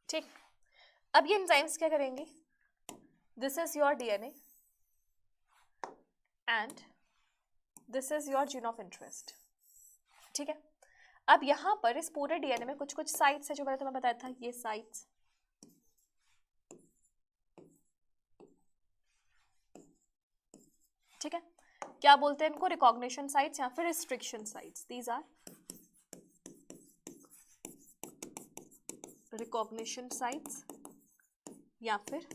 ठीक, अब ये एंजाइम्स क्या करेंगे, this is your DNA and this is your gene of interest. ठीक है, अब यहां पर इस पूरे डीएनए में कुछ कुछ साइट्स है जो मैंने तुम्हें बताया था, ये साइट्स, ठीक है, क्या बोलते हैं इनको, रिकॉग्निशन साइट्स या फिर restriction sites. These are recognition sites या फिर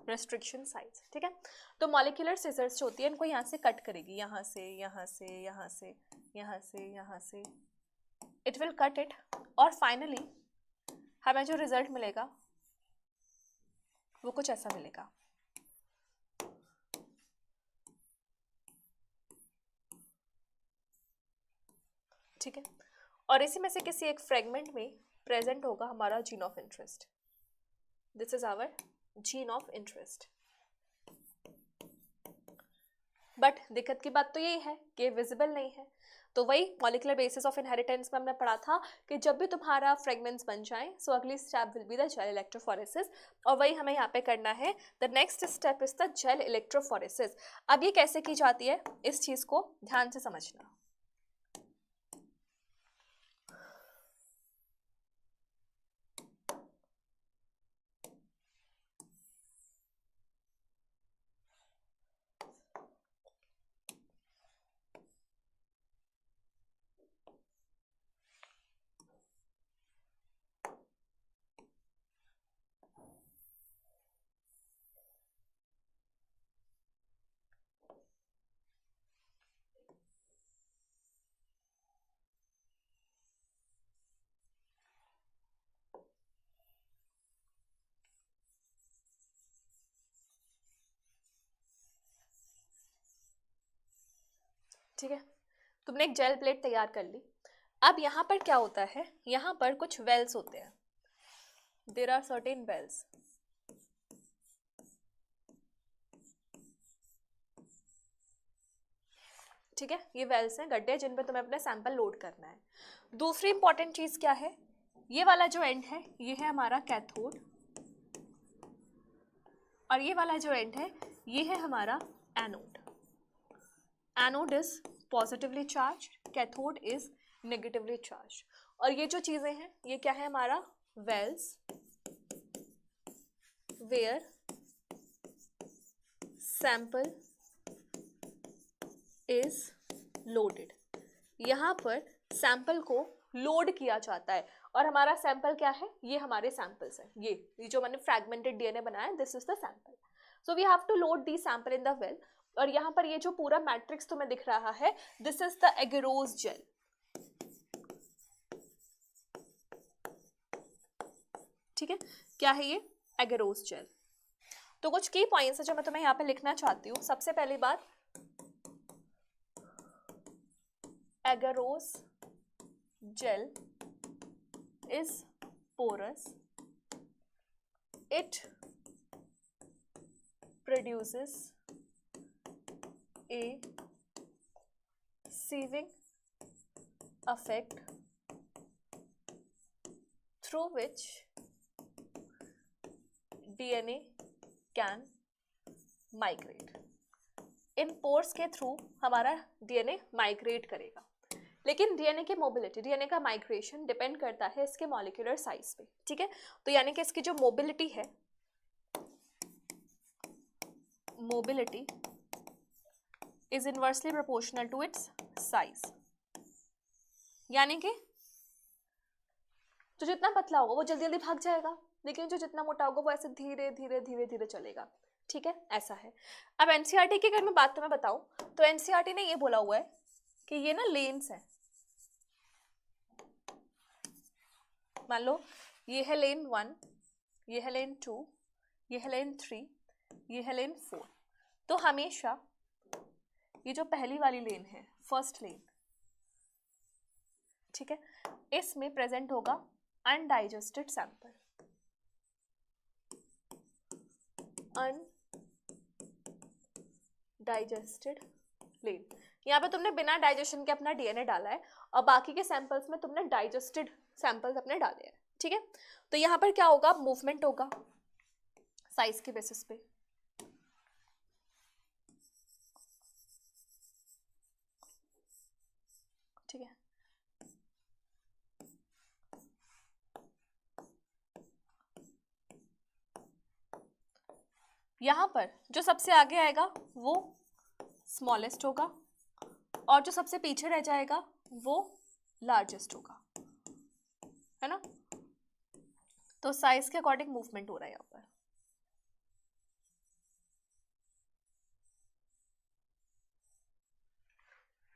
रेस्ट्रिक्शन साइट्स। ठीक है, तो मॉलिक्यूलर सिजर्स जो होती है इनको यहाँ से कट करेगी, यहाँ से, यहाँ से, यहाँ से, यहाँ से, यहाँ से, इट विल कट इट, और फाइनली हमें जो रिजल्ट मिलेगा वो कुछ ऐसा मिलेगा। ठीक है, और इसी में से किसी एक फ्रेगमेंट में प्रेजेंट होगा हमारा gene of interest. This is our gene of interest. But दिक्कत की बात तो यही है कि विजिबल नहीं है। तो वही मॉलिक्यूलर बेसिस ऑफ इनहेरिटेंस में हमने पढ़ा था कि जब भी तुम्हारा फ्रेगमेंट्स बन जाएं, सो अगली step will be the gel electrophoresis, और वही हमें यहाँ पे करना है। The next step is the gel electrophoresis. अब ये कैसे की जाती है, इस चीज को ध्यान से समझना। ठीक है, तुमने एक जेल प्लेट तैयार कर ली। अब यहाँ पर क्या होता है, यहाँ पर कुछ वेल्स होते हैं, देयर आर सर्टेन वेल्स। ठीक है, ये वेल्स हैं, गड्ढे जिन पे तुम्हें अपना सैंपल लोड करना है। दूसरी इंपॉर्टेंट चीज क्या है, ये वाला जो एंड है ये है हमारा कैथोड, और ये वाला जो एंड है ये है हमारा anode. Anode is positively charge, cathode is negatively charge. और ये जो चीजें हैं ये क्या है हमारा wells where sample is loaded. यहाँ पर सैंपल को लोड किया जाता है, और हमारा सैंपल क्या है, ये हमारे सैंपल्स हैं, ये जो मैंने फ्रैगमेंटेड डीएनए बनाया, this is the sample. So we have to load the sample in the well. और यहाँ पर ये जो पूरा मैट्रिक्स तुम्हें दिख रहा है, this is the agarose gel. ठीक है, क्या है ये, एगेरोस जेल। तो कुछ की पॉइंट्स है जो मैं तुम्हें यहाँ पे लिखना चाहती हूँ। सबसे पहली बात, agarose gel is porous, it produces a sieving effect through which DNA can migrate। In pores के थ्रू हमारा डीएनए माइग्रेट करेगा, लेकिन डीएनए की मोबिलिटी, डीएनए का माइग्रेशन डिपेंड करता है इसके मॉलिक्यूलर साइज पे। ठीक है, तो यानी कि इसकी जो मोबिलिटी है, mobility is inversely proportional to its size. यानी कि जो जितना पतला होगा वो जल्दी जल्दी भाग जाएगा, लेकिन जो जितना मोटा होगा वो ऐसे धीरे धीरे धीरे धीरे चलेगा। ठीक है, ऐसा है। अब एनसीईआरटी की अगर मैं बात तुम्हें बताऊं, तो एनसीईआरटी ने ये बोला हुआ है कि ये ना लेन्स है। मान लो ये है लेन 1, ये है लेन 2, ये है लेन 3, ये है लेन 4। तो हमेशा ये जो पहली वाली लेन है, फर्स्ट लेन, ठीक है, इसमें प्रेजेंट होगा अनडाइजेस्टेड सैंपल, अनडाइजेस्टेड लेन। यहाँ पे तुमने बिना डाइजेशन के अपना डीएनए डाला है और बाकी के सैंपल्स में तुमने डाइजेस्टेड सैंपल्स अपने डाले हैं, ठीक है। तो यहाँ पर क्या होगा, मूवमेंट होगा साइज के बेसिस पे, ठीक है। यहाँ पर जो सबसे आगे आएगा वो स्मॉलेस्ट होगा और जो सबसे पीछे रह जाएगा वो लार्जेस्ट होगा, है ना। तो साइज के अकॉर्डिंग मूवमेंट हो रहा है यहाँ पर।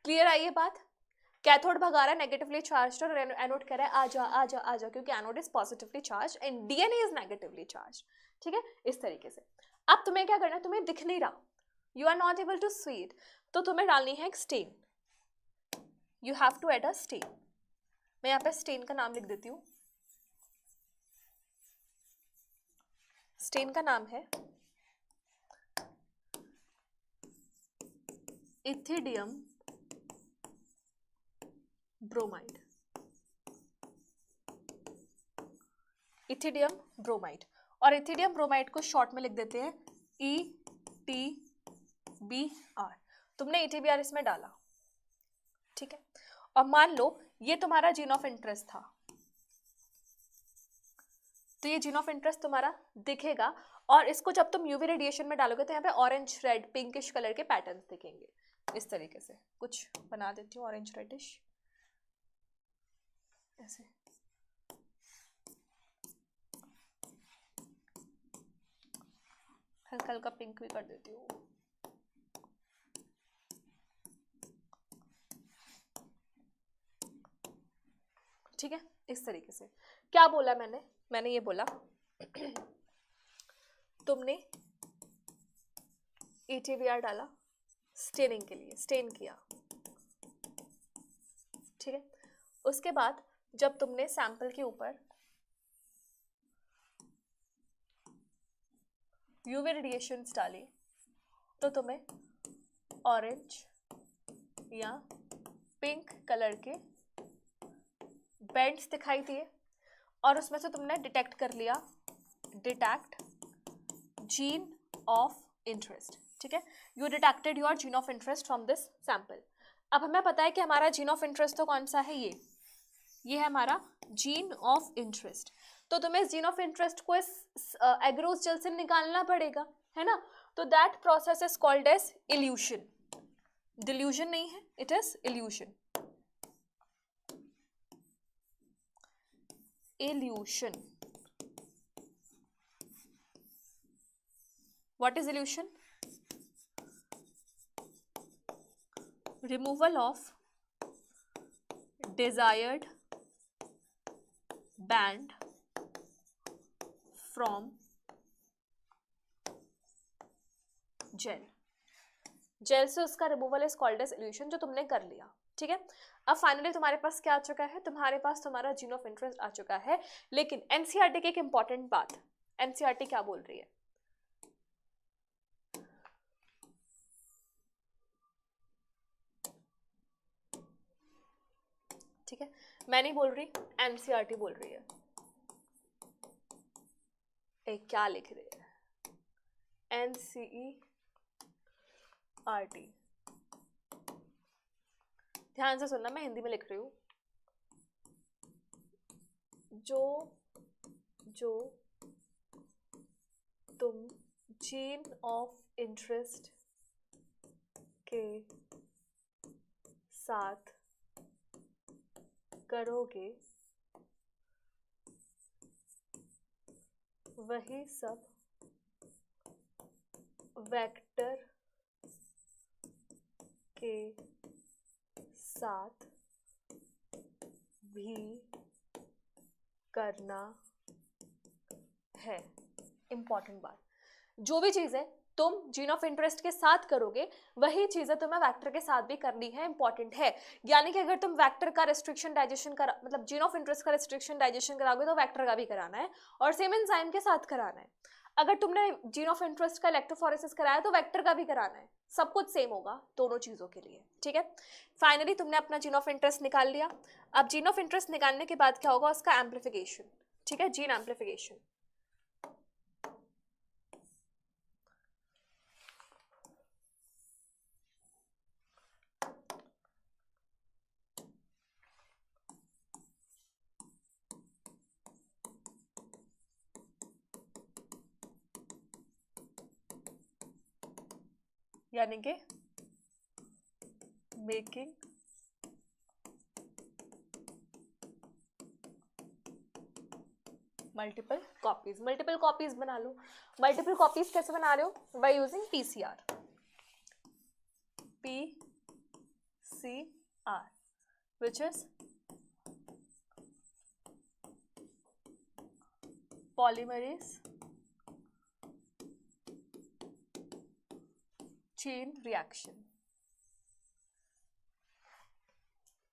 क्लियर आई ये बात? कैथोड भगा रहा है नेगेटिवली चार्ज और एनोड कह रहा है आजा आजा आजा, क्योंकि anode is positively charge and DNA is negatively charge, ठीक है, इस तरीके से। अब तुम्हें क्या करना है, तुम्हें दिख नहीं रहा, you are not able to see it, तो तुम्हें डालनी है एक stain, you have to add a stain. मैं यहाँ पे स्टेन का नाम लिख देती हूँ। स्टेन का नाम है इथिडियम ब्रोमाइड, इथिडियम ब्रोमाइड। और इथिडियम ब्रोमाइड को शॉर्ट में लिख देते हैं ETBr। तुमने ETBr इसमें डाला, ठीक है। और मान लो ये तुम्हारा जीन ऑफ इंटरेस्ट था, तो ये जीन ऑफ इंटरेस्ट तुम्हारा दिखेगा और इसको जब तुम यूवी रेडिएशन में डालोगे तो यहाँ पे ऑरेंज रेड पिंकिश कलर के पैटर्न्स दिखेंगे। इस तरीके से कुछ बना देती हूँ, ऑरेंज रेडिश ऐसे, हल्का हल्का पिंक भी कर देती हूँ। ठीक है, इस तरीके से। क्या बोला मैंने ये बोला तुमने ETBr डाला स्टेनिंग के लिए, स्टेन किया, ठीक है। उसके बाद जब तुमने सैंपल के ऊपर यूवी रेडिएशंस डाली तो तुम्हें ऑरेंज या पिंक कलर के बैंड्स दिखाई दिए और उसमें से तुमने डिटेक्ट कर लिया, डिटेक्ट जीन ऑफ इंटरेस्ट, ठीक है। You detected your gene of interest from this sample. अब हमें पता है कि हमारा जीन ऑफ इंटरेस्ट तो कौन सा है, ये है हमारा जीन ऑफ इंटरेस्ट। तो तुम्हें इस जीन ऑफ इंटरेस्ट को इस एग्रोस जेल से निकालना पड़ेगा, है ना। तो that process is called as illusion. Delusion नहीं है, it is illusion. Illusion, what is illusion? Removal of desired band from gel. Gel से उसका removal is called as illusion, जो तुमने कर लिया, ठीक है। अब फाइनली तुम्हारे पास क्या आ चुका है, तुम्हारे पास तुम्हारा जीन ऑफ इंटरेस्ट आ चुका है। लेकिन एनसीईआरटी की एक इंपॉर्टेंट बात, एनसीईआरटी क्या बोल रही है, ठीक है, मैं नहीं बोल रही, एनसीईआरटी बोल रही है। एक क्या लिख रही है, एनसीईआरटी, ध्यान से सुनना, मैं हिंदी में लिख रही हूँ। जो तुम जीन ऑफ इंटरेस्ट के साथ करोगे वही सब वेक्टर के साथ भी करना है। इंपॉर्टेंट बात, जो भी चीज़ है तुम जीन ऑफ इंटरेस्ट के साथ करोगे वही चीजें तुम्हें वेक्टर के साथ भी करनी है, इंपॉर्टेंट है। यानी कि अगर तुम वेक्टर का रेस्ट्रिक्शन डाइजेशन करा, मतलब जीन ऑफ इंटरेस्ट का रेस्ट्रिक्शन डाइजेशन कराओगे तो वेक्टर का भी कराना है और सेम एंजाइम के साथ कराना है। अगर तुमने जीन ऑफ इंटरेस्ट का इलेक्ट्रोफोरेसिस कराया तो वेक्टर का भी कराना है, सब कुछ सेम होगा दोनों चीजों के लिए, ठीक है। फाइनली तुमने अपना जीन ऑफ इंटरेस्ट निकाल लिया। अब जीन ऑफ इंटरेस्ट निकालने के बाद क्या होगा, उसका एम्प्लीफिकेशन, ठीक है, जीन एम्प्लीफिकेशन। यानी कि मेकिंग मल्टीपल कॉपीज बना लो। मल्टीपल कॉपीज कैसे बना रहे हो, by using PCR, which is polymerase chain reaction।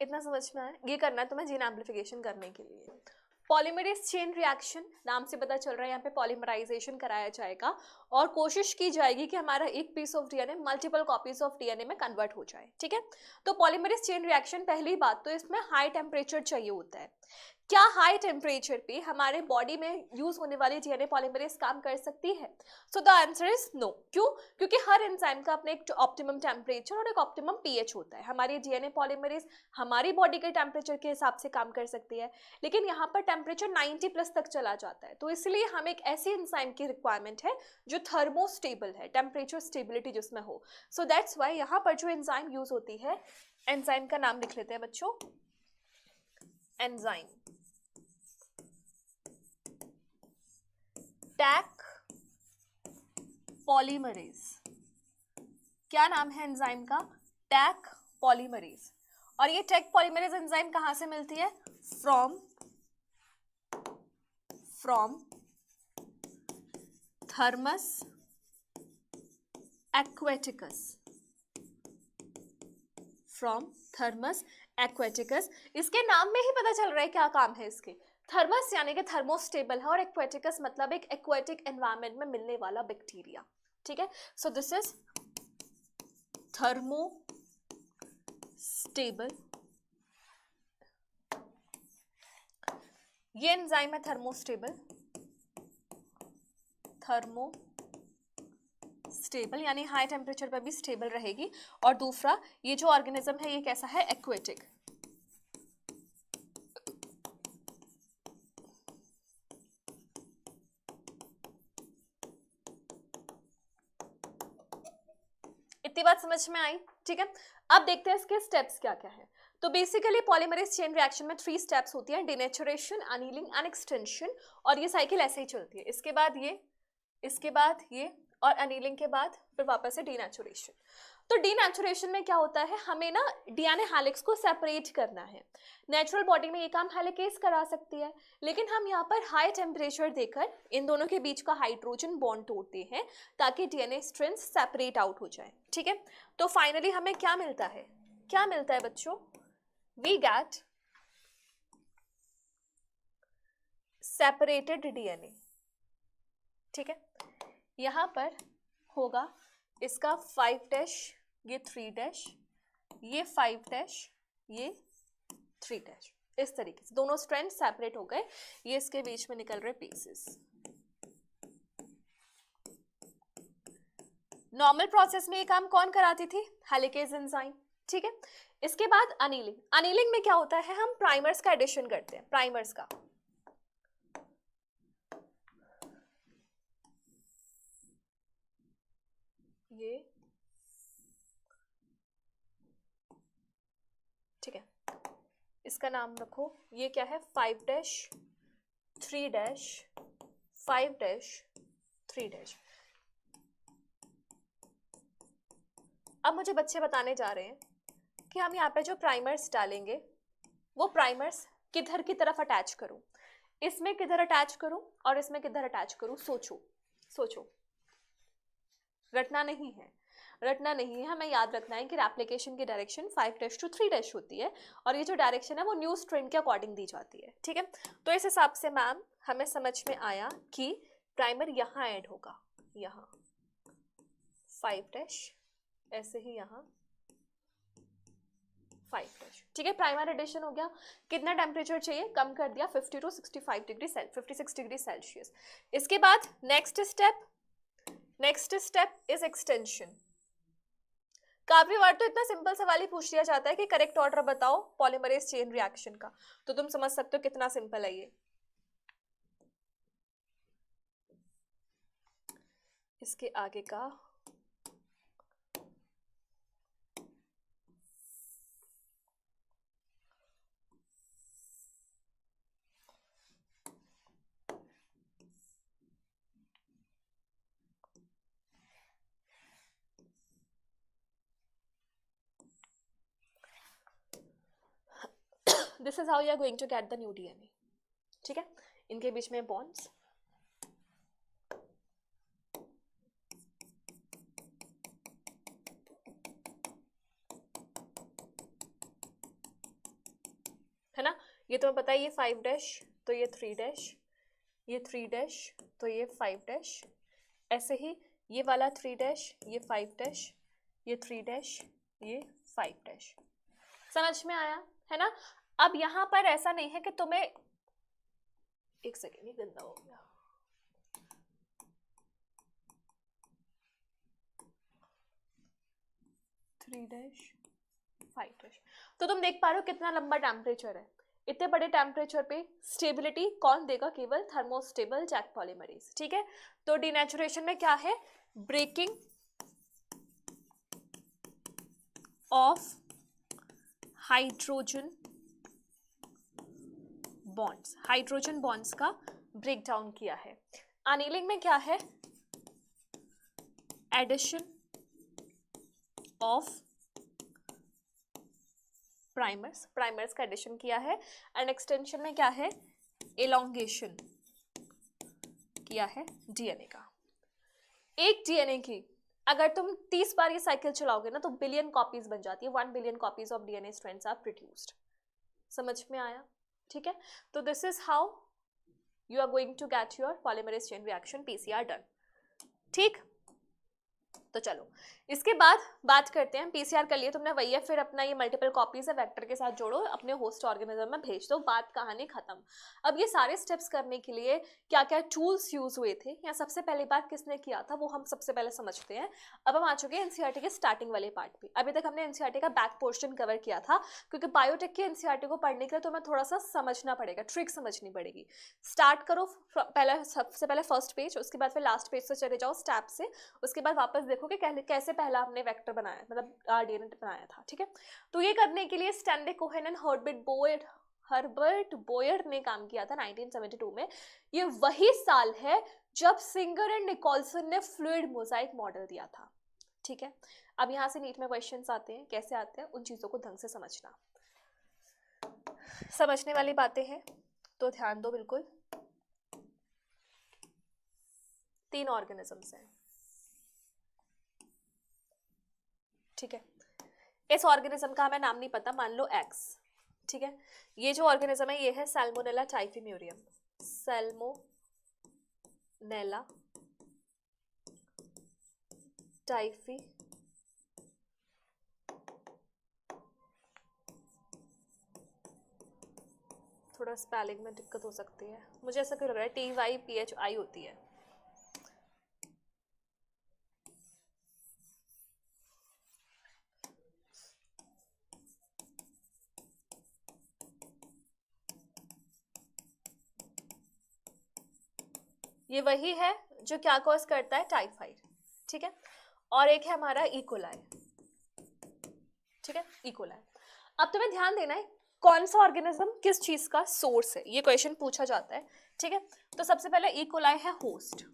इतना समझ में आया, ये करना है तुम्हें जीन एम्प्लीफिकेशन करने के लिए। पॉलीमरेज चेन रिएक्शन, नाम से पता चल रहा है यहाँ पे पॉलीमराइजेशन कराया जाएगा और कोशिश की जाएगी कि हमारा एक piece of DNA multiple copies of DNA में कन्वर्ट हो जाए, ठीक है। तो पॉलीमरेज चेन रिएक्शन, पहली बात तो इसमें हाई टेम्परेचर चाहिए होता है। क्या हाई टेम्परेचर पे हमारे बॉडी में यूज होने वाली डीएनए पॉलीमरेज काम कर सकती है? So the answer is no. क्यों? क्योंकि हर एंजाइम का अपने एक ऑप्टिमम टेम्परेचर और एक ऑप्टिमम पीएच होता है। हमारी डीएनए पॉलीमरेज हमारी बॉडी के टेम्परेचर के हिसाब से काम कर सकती है, लेकिन यहाँ पर टेम्परेचर 90+ तक चला जाता है। तो इसलिए हमें एक ऐसी एंजाइम की रिक्वायरमेंट है जो थर्मोस्टेबल है, टेम्परेचर स्टेबिलिटी जिसमें हो। सो दैट्स वाई यहाँ पर जो एंजाइम यूज होती है, एंजाइम का नाम लिख लेते हैं बच्चों, एंजाइम टैक पॉलीमरेज। क्या नाम है एंजाइम का? Taq polymerase. और ये टैक पॉलीमरेज एंजाइम कहां से मिलती है? From Thermus aquaticus, from Thermus aquaticus. इसके नाम में ही पता चल रहा है क्या काम है इसके। थर्मस यानी कि थर्मोस्टेबल है और एक्वेटिकस मतलब एक एक्वेटिक एनवायरनमेंट में मिलने वाला बैक्टीरिया, ठीक है। So this is thermostable. ये एंजाइम है थर्मोस्टेबल, थर्मोस्टेबल यानी हाई टेम्परेचर पर भी स्टेबल रहेगी। और दूसरा ये जो ऑर्गेनिज्म है ये कैसा है? एक्वेटिक। इतनी बात समझ में आई, ठीक है। अब देखते हैं इसके स्टेप्स क्या क्या है। तो बेसिकली पॉलीमरेज चेन रिएक्शन में 3 स्टेप्स होती हैं, डिनेचुरेशन, अनीलिंग एंड एक्सटेंशन। और ये साइकिल ऐसे ही चलती है, इसके बाद ये, इसके बाद ये, और अनीलिंग के बाद फिर वापस से डीनेचुरेशन। तो डीनेचुरेशन में क्या होता है, हमें ना डीएनए हेलिक्स को सेपरेट करना है। नेचुरल बॉडी में ये काम हेलिकेज करा सकती है, लेकिन हम यहाँ पर हाई टेम्परेचर देकर इन दोनों के बीच का हाइड्रोजन बॉन्ड तोड़ते हैं ताकि डीएनए स्ट्रैंड्स सेपरेट आउट हो जाए, ठीक है। तो फाइनली हमें क्या मिलता है? क्या मिलता है बच्चों? वी गेट सेपरेटेड डीएनए, ठीक है। यहां पर होगा इसका 5' ये 3', ये 5', ये 3'। इस तरीके से दोनों स्ट्रैंड सेपरेट हो गए, ये इसके बीच में निकल रहे पीसेस। नॉर्मल प्रोसेस में ये काम कौन कराती थी? हेलिकेज एंजाइम, ठीक है। इसके बाद अनीलिंग। अनीलिंग में क्या होता है, हम प्राइमर्स का एडिशन करते हैं, प्राइमर्स का। ये ठीक है, इसका नाम रखो, ये क्या है? 5', 3', 5', 3'। अब मुझे बच्चे बताने जा रहे हैं कि हम यहाँ पे जो प्राइमर्स डालेंगे वो प्राइमर्स किधर की तरफ अटैच करूं, इसमें किधर अटैच करूं और इसमें किधर अटैच करूं। सोचो सोचो। रटना नहीं है, रटना नहीं है, हमें याद रखना है कि रेप्लिकेशन की डायरेक्शन 5' to 3' होती है और ये जो डायरेक्शन है वो न्यूज़ ट्रेंड के अकॉर्डिंग दी जाती है, ठीक है। तो इस हिसाब से मैम हमें समझ में आया कि प्राइमर यहाँ ऐड होगा, यहाँ 5', ऐसे ही यहाँ 5', ठीक है। प्राइमर एडिशन हो गया। कितना टेम्परेचर चाहिए, कम कर दिया, 50 to 65 डिग्री 56 डिग्री सेल्सियस। इसके बाद नेक्स्ट स्टेप इज एक्सटेंशन। काफी बार तो इतना सिंपल सवाल ही पूछ लिया जाता है कि करेक्ट ऑर्डर बताओ पॉलीमरेज चेन रिएक्शन का, तो तुम समझ सकते हो कितना सिंपल है ये। इसके आगे का this is how you are going to get the new DNA, ठीक है। इनके बीच में बॉन्ड्स, है ना। ये तुम्हें पता है, ये 5' तो ये 3', ये 3' तो ये 5', ऐसे ही ये वाला 3', ये 5', ये 3', ये 5'। समझ में आया है ना। अब यहां पर ऐसा नहीं है कि तुम्हें, एक सेकेंड, ये गंदा हो गया, थ्री डैश 5'। तो तुम देख पा रहे हो कितना लंबा टेम्परेचर है। इतने बड़े टेम्परेचर पे स्टेबिलिटी कौन देगा, केवल थर्मोस्टेबल जैक पॉलीमरेज, ठीक है। तो डिनेचुरेशन में क्या है, breaking of hydrogen bonds, hydrogen bonds का ब्रेक डाउन किया है। अनीलिंग में क्या है, एडिशन ऑफ प्राइमर्स का एडिशन किया है। एंड एक्सटेंशन में क्या है, एलोंगेशन किया है डीएनए का। एक डीएनए की अगर तुम 30 बार ये साइकिल चलाओगे ना तो बिलियन कॉपीज बन जाती है, 1 billion copies of DNA strands are produced. समझ में आया, ठीक है। तो this is how you are going to get your polymerase chain reaction PCR done, ठीक। तो चलो इसके बाद बात करते हैं, पीसीआर कर लिए तुमने, वही है, फिर अपना ये मल्टीपल कॉपीज है वेक्टर के साथ जोड़ो, अपने होस्ट ऑर्गेनिज्म में भेज दो, बात कहानी खत्म। अब ये सारे स्टेप्स करने के लिए क्या क्या टूल्स यूज हुए थे या सबसे पहली बात किसने किया था वो हम सबसे पहले समझते हैं। अब हम आ चुके हैं एनसीईआरटी के स्टार्टिंग वाले पार्ट पे। अभी तक हमने एनसीईआरटी का बैक पोर्शन कवर किया था, क्योंकि बायोटेक के एनसीईआरटी को पढ़ने के लिए तुम्हें थोड़ा सा समझना पड़ेगा, ट्रिक समझनी पड़ेगी। स्टार्ट करो पहले, सबसे पहले फर्स्ट पेज, उसके बाद फिर लास्ट पेज से चले जाओ स्टेप से, उसके बाद वापस देखो कि कैसे पहला हमने वेक्टर बनाया, मतलब डीएनए बनाया था, ठीक है। तो ये करने के लिए Stanley Cohen and Herbert Boyer ने काम किया था 1972 में। ये वही साल है जब सिंगर एंड निकोलसन ने फ्लूइड मोजाइक मॉडल दिया था, ठीक है। अब यहां से नीट में क्वेश्चंस आते हैं, कैसे आते हैं उन चीजों को ढंग से समझना, समझने वाली बातें हैं तो ध्यान दो बिल्कुल। 3 ऑर्गेनिजम्स हैं, ठीक है। इस ऑर्गेनिज्म का हमें नाम नहीं पता, मान लो एक्स, ठीक है। ये जो ऑर्गेनिज्म है ये है सैल्मोनेला टाइफीम्यूरियम, सैल्मोनेला टाइफी थोड़ा स्पेलिंग में दिक्कत हो सकती है, मुझे ऐसा क्यों लग रहा है TYPHI होती है। ये वही है जो क्या कॉज करता है, टाइफाइड, ठीक है। और एक है हमारा इकोलाई, ठीक है, इकोलाई। अब तुम्हें ध्यान देना है कौन सा ऑर्गेनिज्म किस चीज का सोर्स है, ये क्वेश्चन पूछा जाता है, ठीक है। तो सबसे पहले इकोलाई है होस्ट,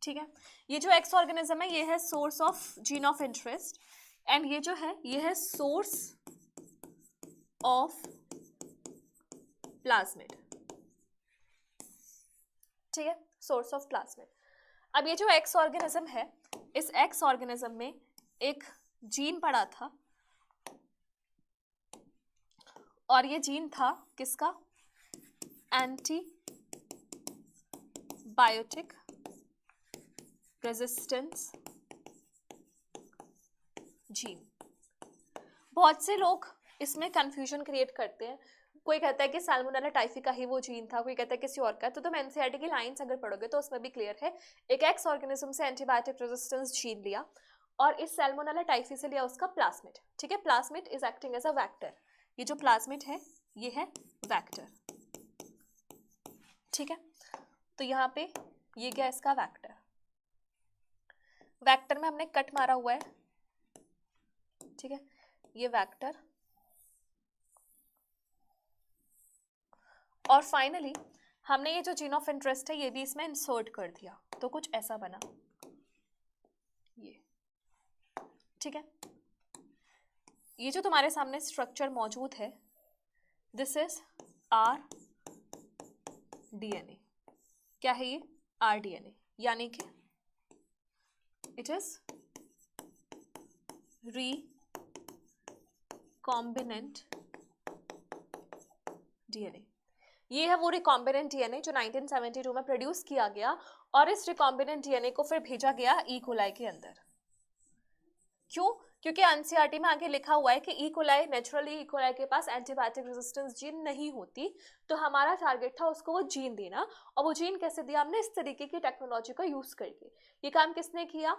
ठीक है। ये जो एक्स ऑर्गेनिज्म है ये है source of gene of interest, and ये जो है ये है सोर्स ऑफ प्लाज्मिड, ठीक है, सोर्स ऑफ प्लाज्मिड। अब ये जो एक्स ऑर्गेनिज्म है, इस एक्स ऑर्गेनिज्म में एक जीन पड़ा था और ये जीन था किसका? Antibiotic resistance gene. बहुत से लोग इसमें कंफ्यूजन क्रिएट करते हैं, कोई कहता है कि सैल्मोनेला टाइफी का ही वो जीन था, कोई कहता है किसी और का। तो तुम एनसीईआरटी की लाइंस अगर पढ़ोगे तो उसमें भी क्लियर है, एक एक्स ऑर्गेनिज्म से एंटीबायोटिक रेजिस्टेंस जीन लिया और इस सैल्मोनेला टाइफी से लिया उसका प्लाज्मिड। ठीक है, plasmid is acting as a vector. ये जो प्लाज्मिड है ये है वेक्टर। ठीक है, तो यहाँ पे ये क्या इसका वेक्टर, वेक्टर में हमने कट मारा हुआ है। ठीक है, ये वेक्टर, और फाइनली हमने ये जो जीन ऑफ इंटरेस्ट है ये भी इसमें इंसर्ट कर दिया, तो कुछ ऐसा बना ये। ठीक है, ये जो तुम्हारे सामने स्ट्रक्चर मौजूद है, दिस इज आर डीएनए। क्या है ये? आर डीएनए, यानी कि इट इज रिकॉम्बिनेंट डीएनए। ये है वो रिकॉम्बिनेंट डीएनए जो 1972 में प्रोड्यूस किया गया और इस रिकॉम्बिनेंट डीएनए को फिर भेजा गया ई कोलाई के अंदर। क्यों? क्योंकि एनसीईआरटी में आगे लिखा हुआ है कि E coli, naturally E coli के पास एंटीबायोटिक रेजिस्टेंस जीन नहीं होती, तो हमारा टारगेट था उसको वो जीन देना। और वो जीन कैसे दिया हमने? इस तरीके की टेक्नोलॉजी का यूज करके। ये काम किसने किया?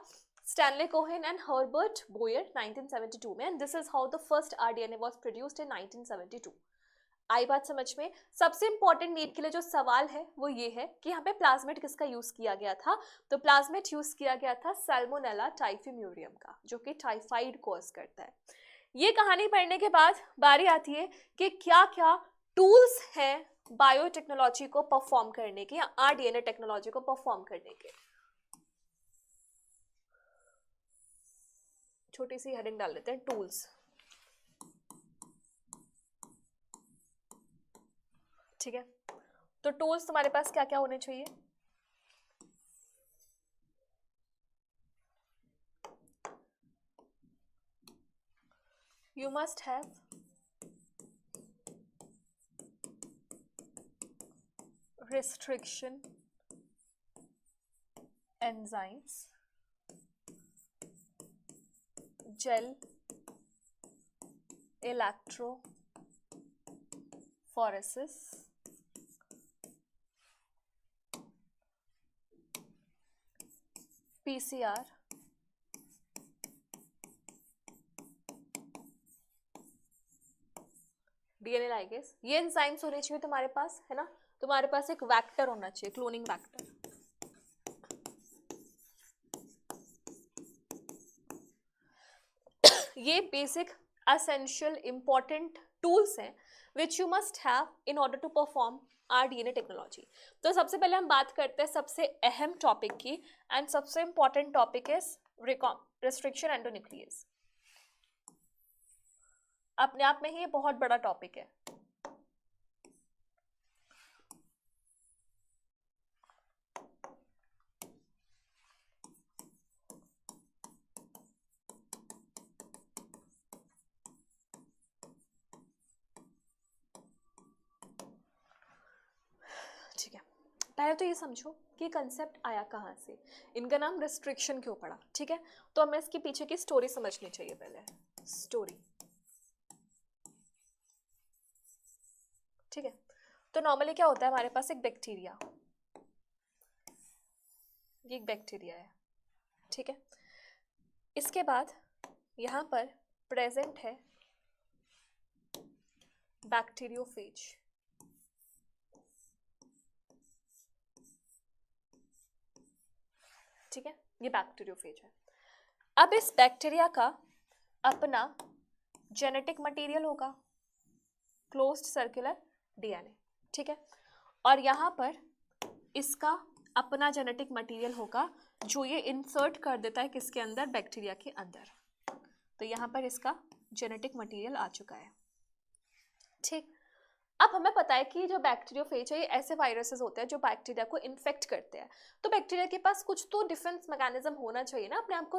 Stanley Cohen and Herbert Boyer 1972 में, and this is how the first rDNA was produced in 1972। आई बात समझ में? सबसे इंपॉर्टेंट नीड के लिए जो सवाल है वो ये है कि यहाँ पे प्लाज्मिड किसका यूज किया गया था? तो प्लाज्मिड यूज किया गया था सैल्मोनेला टाइफीम्यूरियम का, जो कि टाइफाइड कॉज करता है। ये कहानी पढ़ने के बाद बारी आती है कि क्या क्या टूल्स हैं बायोटेक्नोलॉजी को परफॉर्म करने के, या आरडीएनए टेक्नोलॉजी को परफॉर्म करने के। छोटी सी हेडिंग डाल देते हैं, टूल्स। ठीक है, तो टूल्स तुम्हारे पास क्या क्या होने चाहिए? You must have restriction enzymes, gel electrophoresis, PCR, DNA ligase. ये एंजाइम्स होने चाहिए तुम्हारे पास, है ना? तुम्हारे पास एक वेक्टर होना चाहिए, क्लोनिंग वेक्टर। ये बेसिक एसेंशियल इंपॉर्टेंट टूल्स हैं which you must have in order to perform rDNA technology. तो सबसे पहले हम बात करते हैं सबसे अहम टॉपिक की, एंड सबसे important topic is restriction endonuclease. अपने आप में ही ये बहुत बड़ा टॉपिक है। ठीक है, पहले तो ये समझो कि कंसेप्ट आया कहाँ से, इनका नाम रिस्ट्रिक्शन क्यों पड़ा। ठीक है, तो हमें इसके पीछे की स्टोरी समझनी चाहिए पहले। स्टोरी, ठीक है। तो नॉर्मली क्या होता है, हमारे पास एक बैक्टीरिया, ये एक बैक्टीरिया है। ठीक है, इसके बाद यहाँ पर प्रेजेंट है बैक्टीरियोफेज। ठीक है, ये बैक्टीरियोफेज है। अब इस बैक्टीरिया का अपना जेनेटिक मटेरियल होगा, क्लोज्ड सर्कुलर डीएनए। ठीक है, और यहाँ पर इसका अपना जेनेटिक मटेरियल होगा जो ये इंसर्ट कर देता है किसके अंदर? बैक्टीरिया के अंदर। तो यहाँ पर इसका जेनेटिक मटेरियल आ चुका है। ठीक, अब हमें पता है कि जो बैक्टीरियोफेज है ये ऐसे वायरसेस होते हैं जो बैक्टीरिया को इन्फेक्ट करते हैं, तो बैक्टीरिया के पास कुछ तो डिफेंस मैकेनिज्म होना चाहिए ना अपने आप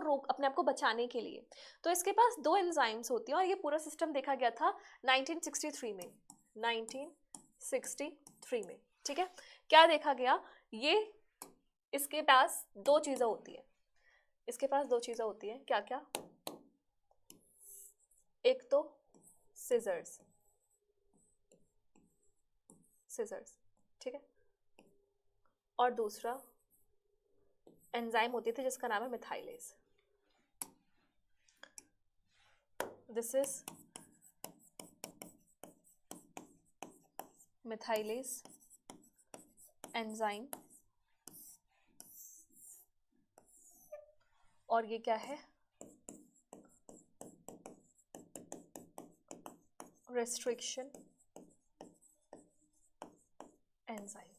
को बचाने के लिए। तो इसके पास दो एंजाइम्स होती हैं और ये पूरा सिस्टम देखा गया था 1963 में, 1963 में। ठीक है, क्या देखा गया, ये इसके पास दो चीजें होती है, इसके पास दो चीजें होती हैं, क्या क्या, एक तो सिजर्स, सिजर्स, ठीक है, और दूसरा एंजाइम होती थी जिसका नाम है methylase. This is methylase enzyme, और ये क्या है, रेस्ट्रिक्शन एंजाइम।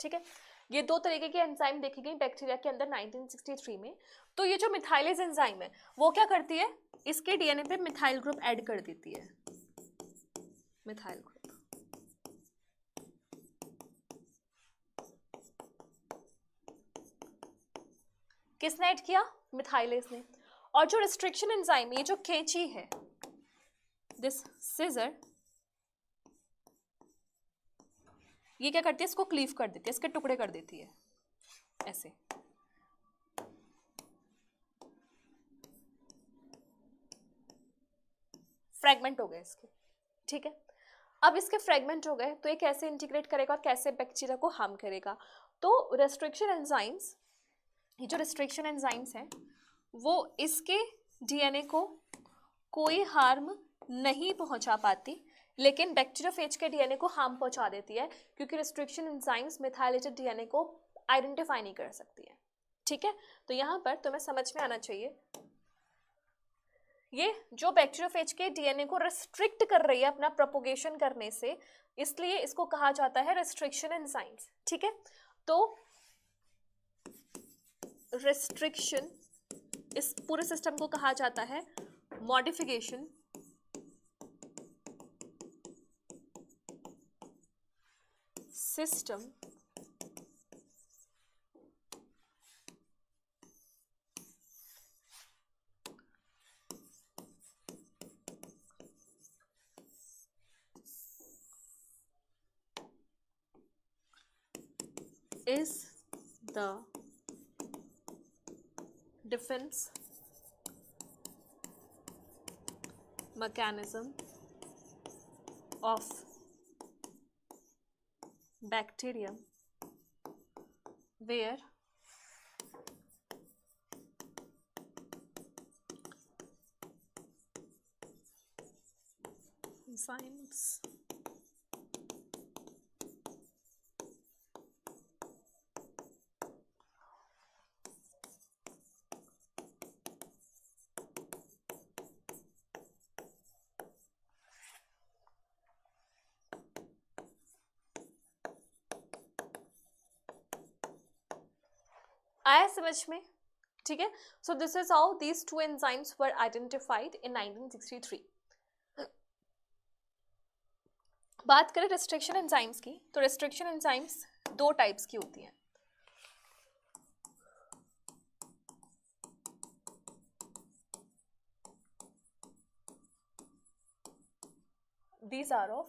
ठीक है, ये दो तरीके की एंजाइम देखी गई बैक्टीरिया के अंदर 1963 में। तो ये जो मिथाइलेज एंजाइम है वो क्या करती है, इसके डीएनए पे मिथाइल ग्रुप ऐड कर देती है, मिथाइल ग्रुप। किसने ऐड किया, मिथाइलेज ने। और जो रिस्ट्रिक्शन एंजाइम, ये जो कैंची है, दिस सीजर, ये क्या करती है, इसको क्लीव कर देती है, इसके टुकड़े कर देती है, ऐसे। फ्रैगमेंट हो गए इसके। ठीक है, अब इसके फ्रैगमेंट हो गए तो ये कैसे इंटीग्रेट करेगा और कैसे बैक्टीरिया को हार्म करेगा। तो रेस्ट्रिक्शन एंजाइम्स, ये जो रेस्ट्रिक्शन एंजाइम्स हैं वो इसके डीएनए को कोई हार्म नहीं पहुंचा पाती, लेकिन बैक्टीरियोफेज के डीएनए को हार्म पहुंचा देती है, क्योंकि रेस्ट्रिक्शन एंजाइम्स मिथाइलेटेड डीएनए को आइडेंटिफाई नहीं कर सकती है। ठीक है, तो यहाँ पर तुम्हें समझ में आना चाहिए, ये जो बैक्टीरियोफेज के डीएनए को रिस्ट्रिक्ट कर रही है अपना प्रोपोगेशन करने से, इसलिए इसको कहा जाता है रेस्ट्रिक्शन एंजाइम्स। ठीक है, तो रेस्ट्रिक्शन, इस पूरे सिस्टम को कहा जाता है modification system is the defense mechanism of bacterium where enzymes आया समझ में। ठीक है, so this is how these two enzymes were identified in 1963। बात करें रेस्ट्रिक्शन एंजाइम्स की, तो रेस्ट्रिक्शन एंजाइम्स दो टाइप्स की होती हैं। These are of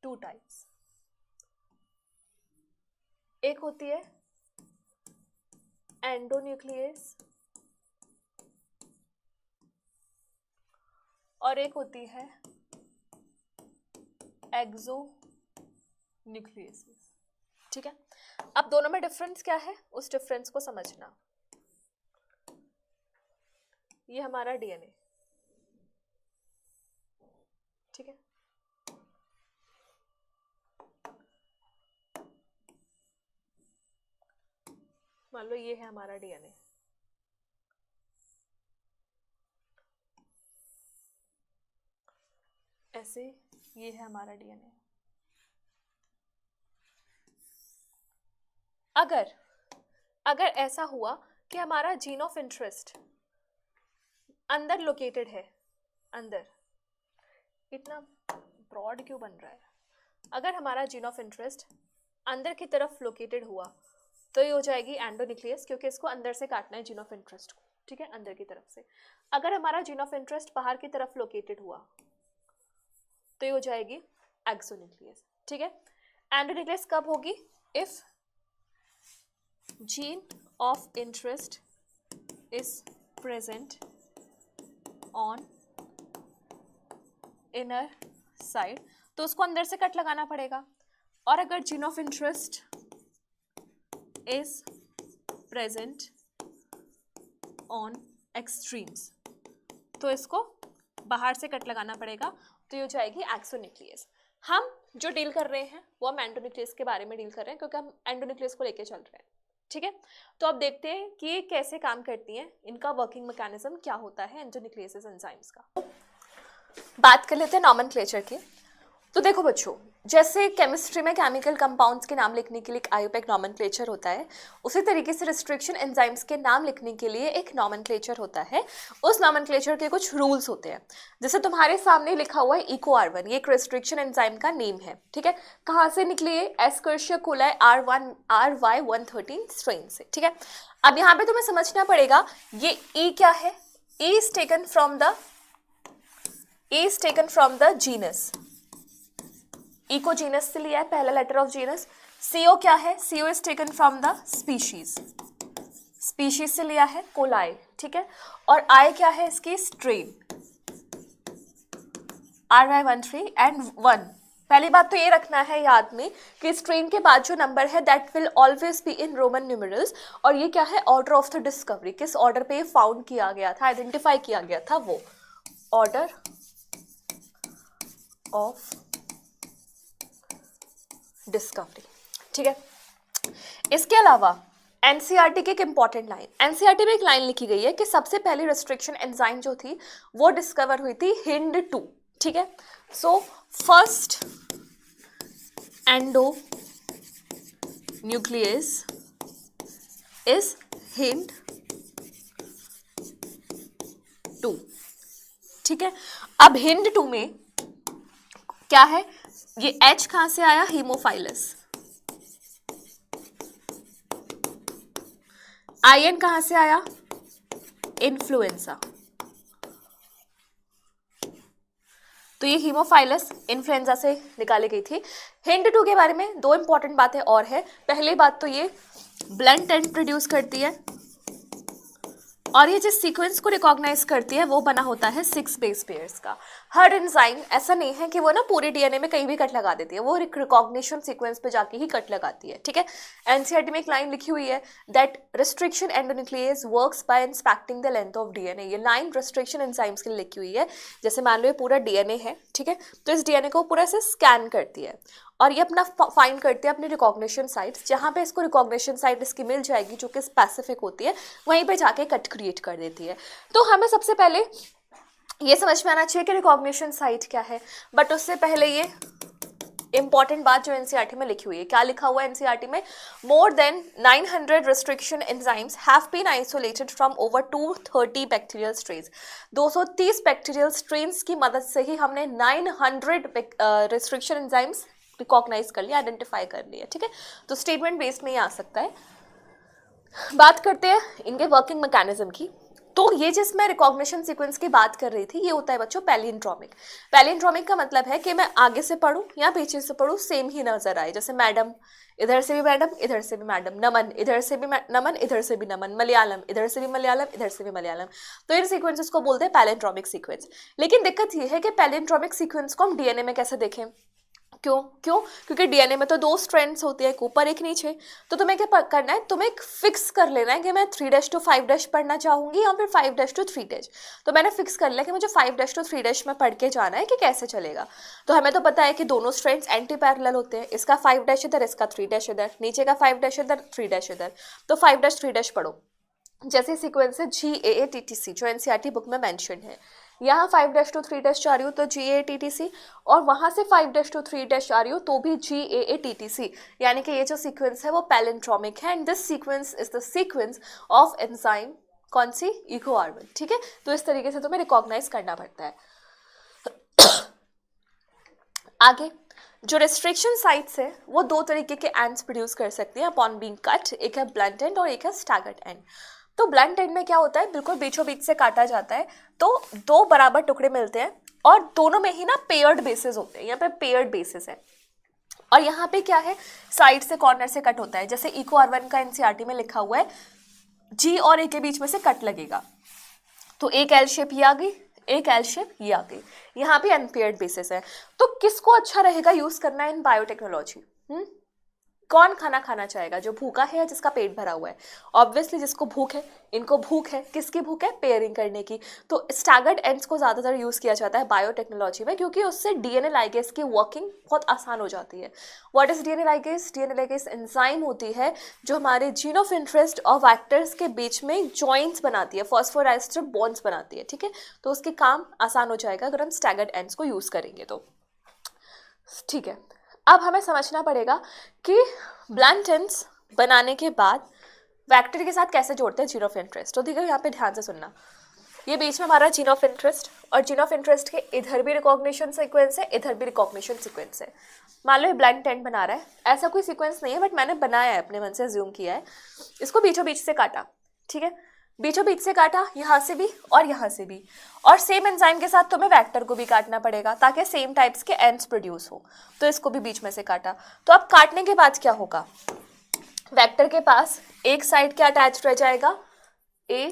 two types। एक होती है एंडोन्यूक्लियस और एक होती है एक्सोन्यूक्लियस। ठीक है, अब दोनों में डिफरेंस क्या है, उस डिफरेंस को समझना। ये हमारा डीएनए, ठीक है, मान लो ये है हमारा डीएनए। ऐसे ये है हमारा डीएनए। अगर ऐसा हुआ कि हमारा जीन ऑफ इंटरेस्ट अंदर लोकेटेड है, अंदर, इतना ब्रॉड क्यों बन रहा है? अगर हमारा जीन ऑफ इंटरेस्ट अंदर की तरफ लोकेटेड हुआ तो ये हो जाएगी एंडोन्यूक्लियस, क्योंकि इसको अंदर से काटना है जीन ऑफ इंटरेस्ट को, ठीक है, अंदर की तरफ से। अगर हमारा जीन ऑफ इंटरेस्ट बाहर की तरफ लोकेटेड हुआ तो ये हो जाएगी एक्सोन्यूक्लियस, ठीक है। एंडोन्यूक्लियस कब होगी? If gene of interest is present on inner side, तो उसको अंदर से कट लगाना पड़ेगा। और अगर gene of interest is present on extremes, तो इसको बाहर से कट लगाना पड़ेगा, तो ये हो जाएगी एक्सोन्यूक्लियस। हम जो डील कर रहे हैं वो हम एंडोन्यूक्लियस के बारे में डील कर रहे हैं, क्योंकि हम एंडोन्यूक्लियस को लेके चल रहे हैं, ठीक है। तो अब देखते हैं कि ये कैसे काम करती हैं, इनका वर्किंग मैकेनिज्म क्या होता है एंडोन्यूक्लियस एंजाइम्स का। बात कर लेते हैं नॉमेनक्लेचर की। तो देखो बच्चों, जैसे केमिस्ट्री में केमिकल कंपाउंड्स के नाम लिखने के लिए एक आईयूपैक नॉमेनक्लेचर होता है, उसी तरीके से रिस्ट्रिक्शन एंजाइम्स के नाम लिखने के लिए एक नॉमेनक्लेचर होता है। उस नॉमेनक्लेचर के कुछ रूल्स होते हैं। जैसे तुम्हारे सामने लिखा हुआ है EcoR1, ये एक रिस्ट्रिक्शन एंजाइम का नेम है, ठीक है। कहाँ से निकली है? एस्कर्शिया कोलाई RY113 स्ट्रेन से, ठीक है। अब यहाँ पे तुम्हें समझना पड़ेगा ये E क्या है? E is taken from the genus। Eco genus से लिया है, पहला लेटर ऑफ जीनस। CO क्या है? CO is taken from the species से लिया है, कोलाई, ठीक है। और I क्या है इसकी? Strain, RY13 and 1। पहली बात तो ये रखना है याद में कि स्ट्रेन के बाद जो नंबर है that will always be in Roman numerals. और ये क्या है? ऑर्डर ऑफ द डिस्कवरी, किस ऑर्डर पे फाउंड किया गया था, आइडेंटिफाई किया गया था, वो ऑर्डर ऑफ डिस्कवरी, ठीक है। इसके अलावा एनसीईआरटी की एक इंपॉर्टेंट लाइन, एनसीईआरटी में एक लाइन लिखी गई है कि सबसे पहली रिस्ट्रिक्शन एंजाइम जो थी वो डिस्कवर हुई थी HIND2, ठीक है। So first endo nucleus is HIND2, ठीक है। अब HIND2 में क्या है? ये H कहां से आया? हीमोफाइलस। IN कहां से आया? इन्फ्लुएंजा। तो ये हीमोफाइलस इन्फ्लुएंजा से निकाली गई थी। HIND2 के बारे में दो इंपॉर्टेंट बातें और है। पहली बात तो ये ब्लंट एंड प्रोड्यूस करती है, और ये जिस सीक्वेंस को रिकॉग्नाइज करती है वो बना होता है 6 बेस पेयर्स का। हर एंजाइम ऐसा नहीं है कि वो ना पूरे DNA में कहीं भी कट लगा देती है, वो रिकॉग्निशन सीक्वेंस पे जाके ही कट लगाती है, ठीक है। एनसीईआरटी में एक लाइन लिखी हुई है that restriction endonuclease works by inspecting the length of DNA। ये लाइन रिस्ट्रिक्शन एंजाइम्स के लिए लिखी हुई है। जैसे मान लो ये पूरा DNA है, ठीक है, तो इस DNA को पूरा से स्कैन करती है और ये अपना फाइंड करते हैं अपने रिकॉग्निशन साइट्स, जहाँ पे इसको रिकॉग्निशन साइट इसकी मिल जाएगी जो कि स्पेसिफिक होती है, वहीं पे जाके कट क्रिएट कर देती है। तो हमें सबसे पहले ये समझ में आना चाहिए कि रिकॉग्निशन साइट क्या है। बट उससे पहले ये इंपॉर्टेंट बात जो एनसीईआरटी में लिखी हुई है, क्या लिखा हुआ है एनसीईआरटी में? More than 900 restriction enzymes have been isolated from over 230 bacterial strains. 230 bacterial strains की मदद से ही हमने 900 रिस्ट्रिक्शन एंजाइम्स रिकॉग्नाइज कर लिया, आइडेंटिफाई कर लिया, ठीक है। तो स्टेटमेंट बेस्ड में ये आ सकता है। बात करते हैं इनके वर्किंग मैकेनिज्म की। तो ये जिस मैं रिकॉग्निशन सीक्वेंस की बात कर रही थी, ये होता है बच्चों पैलिंड्रोमिक। पैलिंड्रोमिक का मतलब है कि मैं आगे से पढ़ूं या पीछे से पढ़ूं सेम ही नजर आए। जैसे मैडम, इधर से भी मैडम, इधर से भी मैडम, नमन, इधर से भी नमन, इधर से भी नमन, मलयालम, इधर से भी मलयालम, इधर से भी मलयालम। तो इन सीक्वेंसेस को बोलते हैं पैलिंड्रोमिक सीक्वेंस। लेकिन दिक्कत ये है कि पैलिंड्रोमिक सीक्वेंस को हम DNA में कैसे देखें? क्योंकि DNA में तो 2 स्ट्रैंड्स होती है, एक ऊपर एक नीचे। तो तुम्हें क्या करना है? तुम्हें एक फिक्स कर लेना है कि मैं 3' to 5' पढ़ना चाहूंगी या फिर 5' to 3'। तो मैंने फिक्स कर लिया कि मुझे 5' to 3' में पढ़ के जाना है कि कैसे चलेगा। तो हमें तो पता है कि दोनों स्ट्रैंड्स एंटी पैरेलल होते हैं, इसका 5' इधर, इसका 3' इधर, नीचे का 5' इधर, 3' इधर। तो 5' 3' पढ़ो। जैसे सीक्वेंस है GAATTC जो एनसीईआरटी बुक में मेंशन है। यहाँ 5' to 3' जा रही हो तो GAATTC, और वहाँ से 5' to 3' जा रही हो तो भी GAATTC। यानी कि ये जो सीक्वेंस है वो पैलिंड्रोमिक है, and this sequence is the sequence of enzyme कौन सी? EcoR1, ठीक है। तो इस तरीके से तुम्हें रिकॉग्नाइज करना पड़ता है। आगे जो रिस्ट्रिक्शन साइट्स है वो दो तरीके के एंड्स प्रोड्यूस कर सकती हैं अपॉन बीइंग कट, एक है ब्लंट एंड और एक है स्टैगर्ड एंड। तो ब्लंट एंड में क्या होता है, बिल्कुल बीचों बीच से काटा जाता है, तो दो बराबर टुकड़े मिलते हैं और दोनों में ही ना पेयर्ड बेसिस होते हैं, यहाँ पे पेयर्ड बेसिस है। और यहाँ पे क्या है, साइड से कॉर्नर से कट होता है, जैसे इको R1 का एनसीईआरटी में लिखा हुआ है जी और ए के बीच में से कट लगेगा, तो एक एल शेप ये आ गई, एक एल शेप ये आ गई, यहाँ पे अनपेयर्ड बेसिस है। तो किसको अच्छा रहेगा यूज करना इन बायोटेक्नोलॉजी? कौन खाना खाना चाहेगा, जो भूखा है या जिसका पेट भरा हुआ है? ऑब्वियसली जिसको भूख है, इनको भूख है, किसकी भूख है? पेयरिंग करने की। तो स्टैगर्ड एंड्स को ज़्यादातर यूज़ किया जाता है बायोटेक्नोलॉजी में, क्योंकि उससे डीएनए लाइगेज की वर्किंग बहुत आसान हो जाती है। What is DNA ligase? DNA ligase enzyme होती है जो हमारे जीन ऑफ इंटरेस्ट और वेक्टर्स के बीच में जॉइंट्स बनाती है, फॉस्फोराइस्टर बॉन्ड्स बनाती है, ठीक है। तो उसके काम आसान हो जाएगा अगर हम स्टैगर्ड एंड्स को यूज़ करेंगे तो, ठीक है। अब हमें समझना पड़ेगा कि ब्लंट एंड्स बनाने के बाद वेक्टर के साथ कैसे जोड़ते हैं जीन ऑफ इंटरेस्ट। तो देखो यहाँ पे ध्यान से सुनना, ये बीच में हमारा जीन ऑफ इंटरेस्ट, और जीन ऑफ इंटरेस्ट के इधर भी रिकॉग्निशन सीक्वेंस है, इधर भी रिकॉग्निशन सीक्वेंस है। मान लो ये ब्लंट एंड बना रहा है, ऐसा कोई सीक्वेंस नहीं है बट मैंने बनाया है, अपने मन से अज्यूम किया है। इसको बीचों बीच से काटा, ठीक है, बीचों बीच से काटा, यहाँ से भी और यहाँ से भी, और सेम एंजाइम के साथ तुम्हें वेक्टर को भी काटना पड़ेगा ताकि सेम टाइप्स के एंड्स प्रोड्यूस हो। तो इसको भी बीच में से काटा। तो अब काटने के बाद क्या होगा, वेक्टर के पास एक साइड क्या अटैच रह जाएगा, ए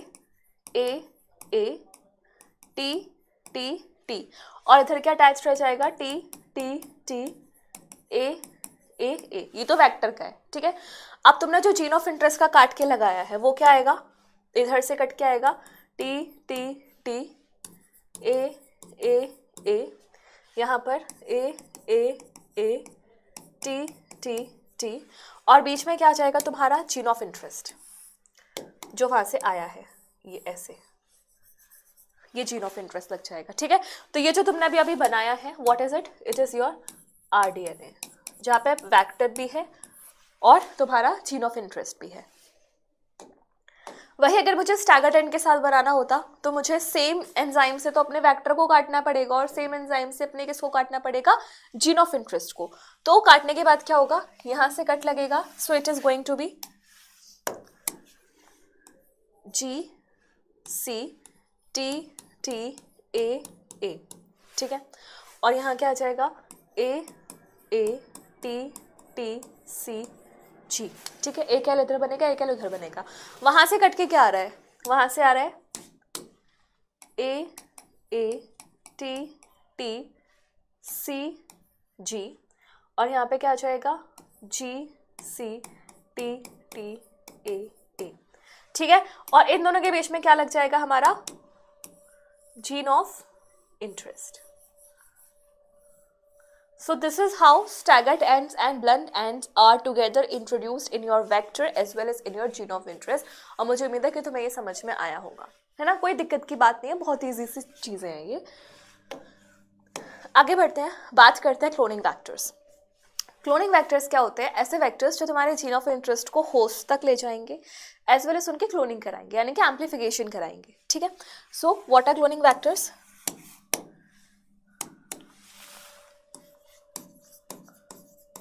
ए ए टी टी टी, और इधर क्या अटैच रह जाएगा, टी टी टी ए ए ए। ये तो वेक्टर का है, ठीक है। अब तुमने जो जीन ऑफ इंटरेस्ट का काट के लगाया है वो क्या आएगा, इधर से कट के आएगा, टी टी टी ए ए ए, यहाँ पर ए ए ए टी टी टी, और बीच में क्या आ जाएगा तुम्हारा जीन ऑफ इंटरेस्ट जो वहाँ से आया है, ये ऐसे, ये जीन ऑफ इंटरेस्ट लग जाएगा, ठीक है। तो ये जो तुमने अभी अभी बनाया है, what is it, it is your rDNA, जहाँ पे वेक्टर भी है और तुम्हारा जीन ऑफ इंटरेस्ट भी है। वही अगर मुझे स्टैगर्ड एंड के साथ बनाना होता तो मुझे सेम एंजाइम से तो अपने वेक्टर को काटना पड़ेगा और सेम एंजाइम से अपने किसको काटना पड़ेगा, जीन ऑफ इंटरेस्ट को। तो काटने के बाद क्या होगा, यहाँ से कट लगेगा, so it is going to be G C T T A A, ठीक है। और यहाँ क्या आ जाएगा, ए ए टी टी सी जी, ठीक है। एक एल इधर बनेगा, एक एल उधर बनेगा। वहां से कट के क्या आ रहा है, वहां से आ रहा है ए ए टी टी सी जी, और यहाँ पे क्या आ जाएगा, जी C T T A A, ठीक है। और इन दोनों के बीच में क्या लग जाएगा, हमारा gene of interest. So this is how staggered ends and blunt ends are together introduced in your vector as well as in your gene of interest। और मुझे उम्मीद है कि तुम्हें ये समझ में आया होगा, है ना, कोई दिक्कत की बात नहीं है, बहुत ईजी सी चीज़ें हैं ये। आगे बढ़ते हैं, बात करते हैं क्लोनिंग वैक्टर्स। क्लोनिंग वैक्टर्स क्या होते हैं, ऐसे वैक्टर्स जो तुम्हारे जीन ऑफ इंटरेस्ट को होस्ट तक ले जाएंगे एज वेल एज उनकी क्लोनिंग कराएंगे, यानी कि एम्प्लीफिकेशन कराएंगे, ठीक है। So what are cloning vectors?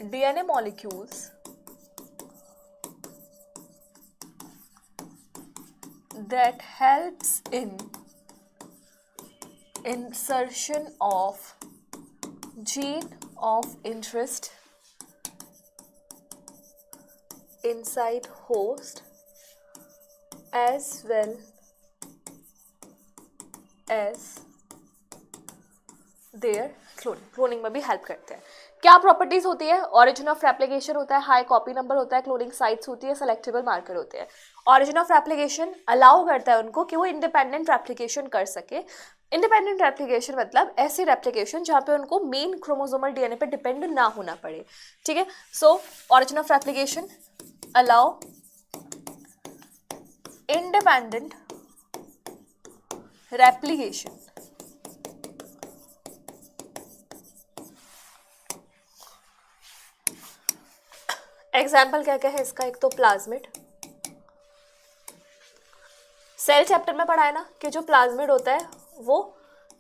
DNA molecules that helps in insertion of gene of interest inside host as well as their cloning में भी हेल्प करते हैं। क्या प्रॉपर्टीज होती है, ऑरिजिन ऑफ रेप्लिकेशन होता है, हाई कॉपी नंबर होता है, क्लोनिंग साइट्स होती है, सेलेक्टेबल मार्कर होते हैं। ऑरिजिन ऑफ रेप्लिकेशन अलाउ करता है उनको कि वो इंडिपेंडेंट रेप्लिकेशन कर सके। इंडिपेंडेंट रेप्लिकेशन मतलब ऐसी रेप्लिकेशन जहाँ पे उनको मेन क्रोमोसोमल डीएनए पे डिपेंड ना होना पड़े, ठीक है। So origin of replication allow independent replication. Example क्या क्या है इसका, एक तो प्लाज्मिड, सेल चैप्टर में पढ़ा है ना कि जो प्लाज्मिड होता है वो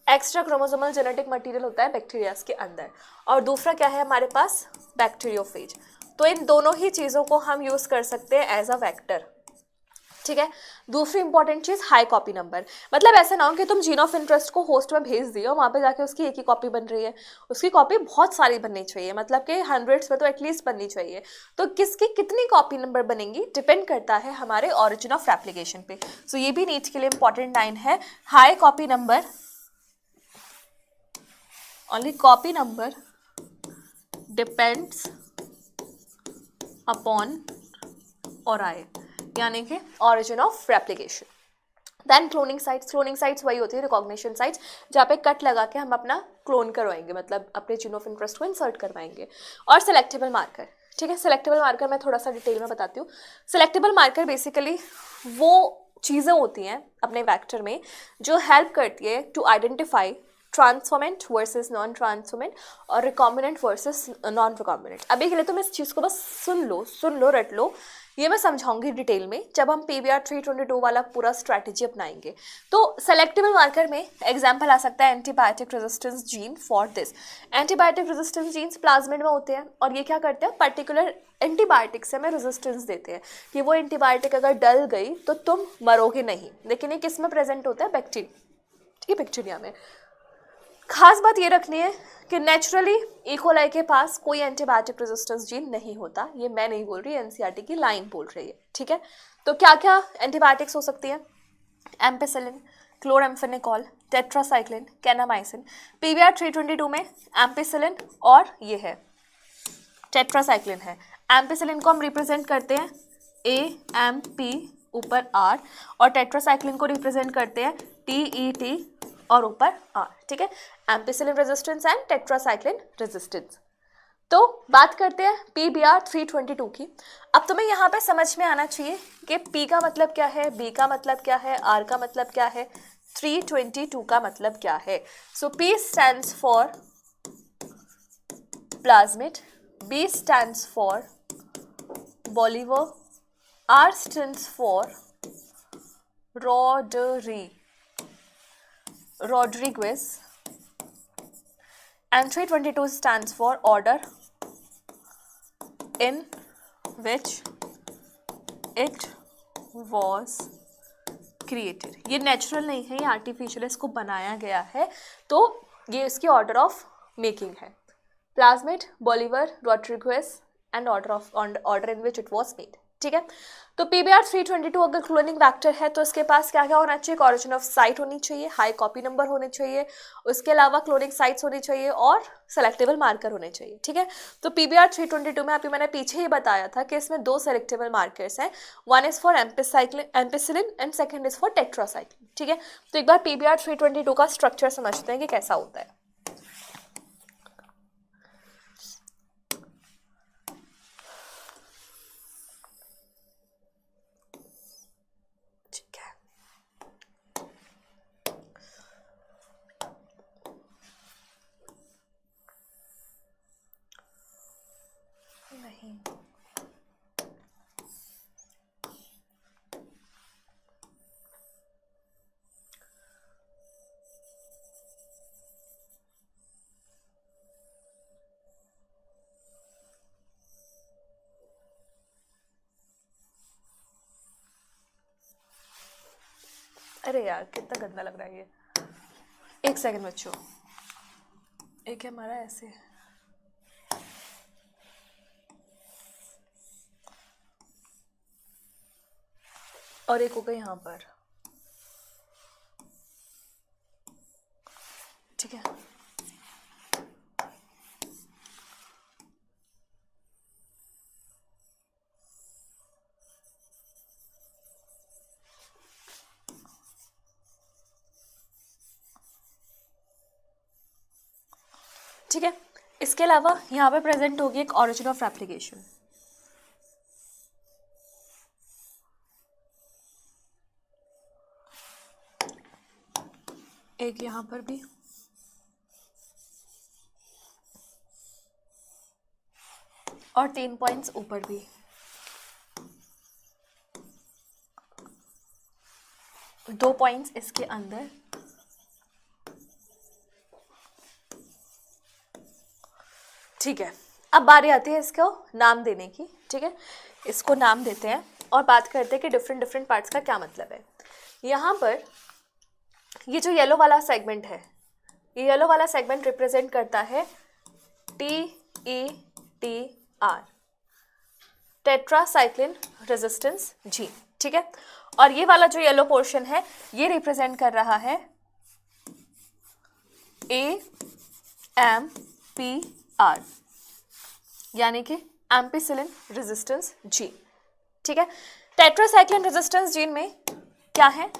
एक्स्ट्रा क्रोमोसोमल जेनेटिक मटेरियल होता है बैक्टीरियाज के अंदर, और दूसरा क्या है हमारे पास, बैक्टीरियोफेज। तो इन दोनों ही चीज़ों को हम यूज़ कर सकते हैं एज अ वेक्टर, ठीक है। दूसरी इंपॉर्टेंट चीज हाई कॉपी नंबर, मतलब ऐसा ना हो कि तुम जीन ऑफ इंटरेस्ट को होस्ट में भेज दियो, वहां पे जाके उसकी एक ही कॉपी बन रही है, उसकी कॉपी बहुत सारी बननी चाहिए, मतलब कि हंड्रेड्स में तो एटलीस्ट बननी चाहिए। तो किसकी कितनी कॉपी नंबर बनेंगी डिपेंड करता है हमारे ऑरिजिन ऑफ रेप्लिकेशन पे। सो ये भी नीट के लिए इंपॉर्टेंट लाइन है, high copy number, only copy number depends upon और आए, यानी कि origin of replication. Then cloning sites, cloning sites वही होती है रिकॉग्निशन साइट्स, जहाँ पे कट लगा के हम अपना क्लोन करवाएंगे, मतलब अपने जीन ऑफ इंटरेस्ट को इंसर्ट करवाएंगे। और सेलेक्टेबल मार्कर, ठीक है। सेलेक्टेबल मार्कर मैं थोड़ा सा डिटेल में बताती हूँ। सेलेक्टेबल मार्कर बेसिकली वो चीज़ें होती हैं अपने वैक्टर में जो हेल्प करती है to identify transformant versus non transformant और रिकॉम्बिनेंट वर्सेस नॉन रिकॉम्बिनेंट। अभी के लिए तुम इस चीज़ को बस सुन लो, रट लो, ये मैं समझाऊंगी डिटेल में जब हम PBR 322 वाला पूरा स्ट्रैटेजी अपनाएंगे। तो सेलेक्टेबल मार्कर में एग्जांपल आ सकता है antibiotic resistance gene for this. Antibiotic resistance genes plasmid में होते हैं और ये क्या करते हैं, पर्टिकुलर एंटीबायोटिक से हमें रेजिस्टेंस देते हैं कि वो एंटीबायोटिक अगर डल गई तो तुम मरोगे नहीं। लेकिन ये किस में प्रेजेंट होता है, बैक्टीरिया, ठीक है, बैक्टीरिया में। खास बात ये रखनी है कि नेचुरली इकोलाई के पास कोई एंटीबायोटिक रेजिस्टेंस जीन नहीं होता, ये मैं नहीं बोल रही, एनसीईआरटी की लाइन बोल रही है, ठीक है। तो क्या क्या एंटीबायोटिक्स हो सकती है, ampicillin, chloramphenicol, tetracycline, kanamycin. PBR 322 में एम्पेसिलिन और ये है टेट्रासाइक्लिन है। एम्पेसिलिन को हम रिप्रेजेंट करते हैं AMP ऊपर R, और टेट्रासाइक्लिन को रिप्रेजेंट करते हैं TET और ऊपर R, ठीक है। Ampicillin resistance and tetracycline resistance. तो बात करते हैं PBR 322 की। अब तुम्हें यहाँ पे समझ में आना चाहिए कि P का मतलब क्या है, B का मतलब क्या है, R का मतलब क्या है, 322 का मतलब क्या है। सो P stands for plasmid, B stands for Bolivar, R stands for Rodriguez, and 322 stands for order in which it was created। ये नेचुरल नहीं है, ये आर्टिफिशियल, इसको बनाया गया है, तो ये इसकी ऑर्डर ऑफ मेकिंग है, plasmid, Bolivar, Rodriguez and order in which it was made, ठीक है। तो PBR 322 अगर क्लोनिंग वैक्टर है तो इसके पास क्या क्या होना चाहिए, ऑरिजिन ऑफ साइट होनी चाहिए, हाई कॉपी नंबर होने चाहिए, उसके अलावा क्लोनिंग साइट्स होनी चाहिए और सेलेक्टेबल मार्कर होने चाहिए, ठीक है। तो PBR 322 में अभी मैंने पीछे ही बताया था कि इसमें दो सेलेक्टेबल मार्कर्स हैं, one is for ampicillin and second is for tetracycline, ठीक है। तो एक बार PBR 322 का स्ट्रक्चर समझते हैं कि कैसा होता है। नहीं, अरे यार कितना गंदा लग रहा है ये। एक सेकंड बच्चों, एक है हमारा ऐसे, और एक होगा यहाँ पर, ठीक है। ठीक है, इसके अलावा यहाँ पे प्रेजेंट होगी एक ऑरिजिन ऑफ रेप्लिकेशन, एक यहाँ पर भी, और 3 पॉइंट्स ऊपर भी। दो पॉइंट्स इसके अंदर ठीक है, अब बारी आती है इसको नाम देने की। ठीक है, इसको नाम देते हैं और बात करते हैं कि डिफरेंट डिफरेंट पार्ट्स का क्या मतलब है। यहाँ पर ये जो येलो वाला सेगमेंट है, ये येलो वाला सेगमेंट रिप्रेजेंट करता है TETR, टेट्रासाइक्लिन रेजिस्टेंस जीन। ठीक है, और ये वाला जो येलो पोर्शन है ये रिप्रेजेंट कर रहा है AMPR, यानी कि एम्पिसिलिन रेजिस्टेंस जीन। ठीक है, टेट्रासाइक्लिन रेजिस्टेंस जीन में क्या है,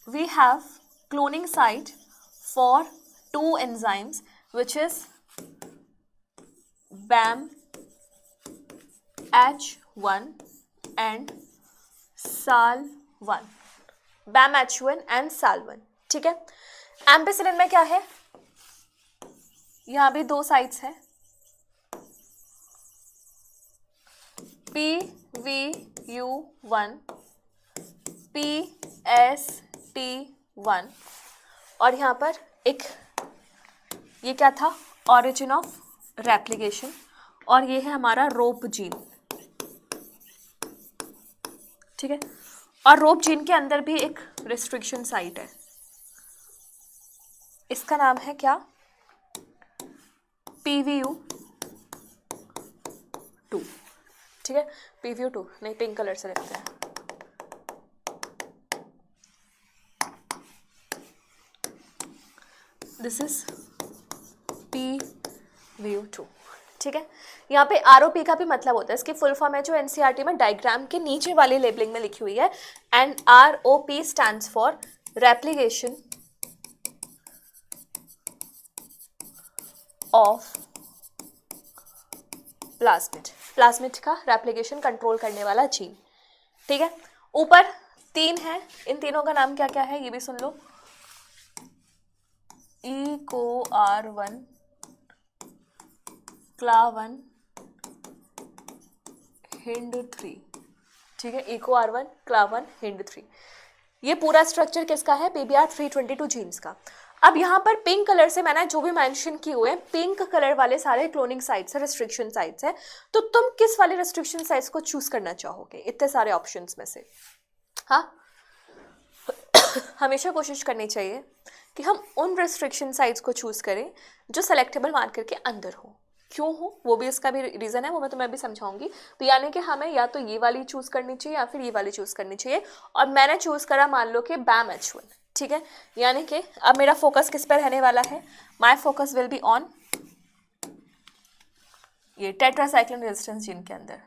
we have cloning site for 2 enzymes which is BAMH1 and SAL1, BAMH1 and SAL1। ठीक है, एम्पिसिलिन में क्या है, यहां भी 2 साइट्स हैं, PVU1 PST1, और यहाँ पर एक ये क्या था, ऑरिजिन ऑफ रेप्लिकेशन, और ये है हमारा रोप जीन। ठीक है, और रोप जीन के अंदर भी एक रिस्ट्रिक्शन साइट है, इसका नाम है क्या, PVU2। ठीक है, PVU2 नहीं, पिंक कलर से लिखते हैं। This is PVU2। ठीक है, यहाँ पे ROP का भी मतलब होता है, इसकी फुल फॉर्म है जो NCERT में डायग्राम के नीचे वाली लेबलिंग में लिखी हुई है, and ROP stands for replication of plasmid, plasmid का रेप्लिकेशन कंट्रोल करने वाला जीन। ठीक है, ऊपर 3 है, इन तीनों का नाम क्या क्या है ये भी सुन लो, EcoR1, CLA1, HIND3। ठीक है, EcoR1, CLA1, HIND3, ये पूरा स्ट्रक्चर किसका है, PBR322 जीन्स का। अब यहाँ पर पिंक कलर से मैंने जो भी मेंशन किए हुए हैं, पिंक कलर वाले सारे क्लोनिंग साइट्स है, रिस्ट्रिक्शन साइट्स है, तो तुम किस वाले रिस्ट्रिक्शन साइट्स को चूज करना चाहोगे इतने सारे ऑप्शंस में से। हाँ, हमेशा कोशिश करनी चाहिए कि हम उन रिस्ट्रिक्शन साइट्स को चूज करें जो सेलेक्टेबल मार्कर के अंदर हो। क्यों हो, वो भी इसका भी रीज़न है, वो मैं तुम्हें अभी समझाऊंगी। तो यानी कि हमें या तो ये वाली चूज़ करनी चाहिए या फिर ये वाली चूज़ करनी चाहिए, और मैंने चूज़ करा मान लो कि BAMH1। ठीक है, यानी कि अब मेरा फोकस किस पर रहने वाला है, my focus will be on ये टेट्रासाइक्लिन रेजिस्टेंस जीन के अंदर।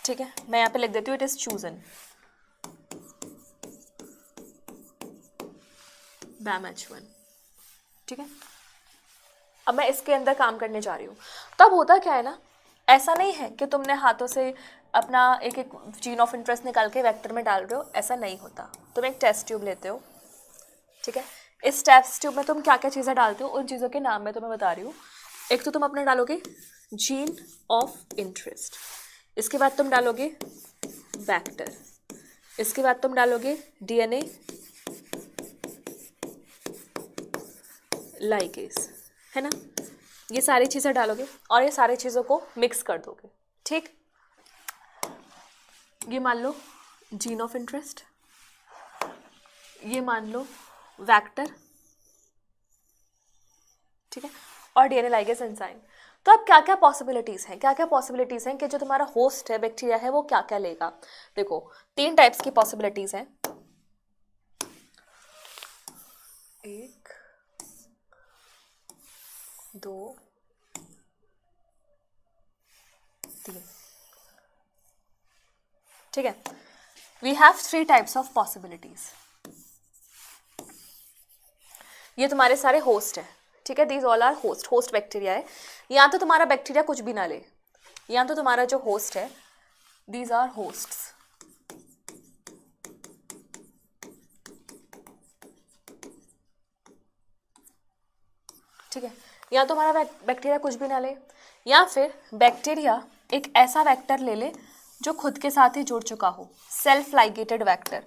ठीक है, मैं यहाँ पे लिख देती हूँ, इट इज चूजन BAMH1। ठीक है, अब मैं इसके अंदर काम करने जा रही हूँ। तब होता क्या है ना, ऐसा नहीं है कि तुमने हाथों से अपना एक एक जीन ऑफ इंटरेस्ट निकाल के वेक्टर में डाल रहे हो, ऐसा नहीं होता। तुम एक टेस्ट ट्यूब लेते हो, ठीक है, इस टेस्ट ट्यूब में तुम क्या क्या चीज़ें डालते हो, उन चीज़ों के नाम मैं तुम्हें बता रही हूँ। एक तो तुम अपने डालोगे जीन ऑफ इंटरेस्ट, इसके बाद तुम डालोगे वेक्टर, इसके बाद तुम डालोगे DNA लाइगेज, है ना, ये सारी चीज़ें डालोगे और ये सारी चीज़ों को मिक्स कर दोगे। ठीक, ये मान लो जीन ऑफ इंटरेस्ट, ये मान लो वेक्टर, ठीक है, और DNA लाइगेज एंजाइम। तो अब क्या क्या पॉसिबिलिटीज़ हैं, क्या क्या पॉसिबिलिटीज़ हैं कि जो तुम्हारा होस्ट है, बैक्टीरिया है, वो क्या क्या लेगा। देखो 3 टाइप्स की पॉसिबिलिटीज़ हैं, 1 2 3। ठीक है, we have 3 types of possibilities. ये तुम्हारे सारे होस्ट है, ठीक है, these all are host, host bacteria है। यहाँ तो तुम्हारा बैक्टीरिया कुछ भी ना ले, यहाँ तो तुम्हारा जो होस्ट है, दीज आर होस्ट्स। ठीक है, या तो हमारा बैक्टीरिया कुछ भी ना ले, या फिर बैक्टीरिया एक ऐसा वेक्टर ले ले जो खुद के साथ ही जुड़ चुका हो, सेल्फ लाइगेटेड वेक्टर।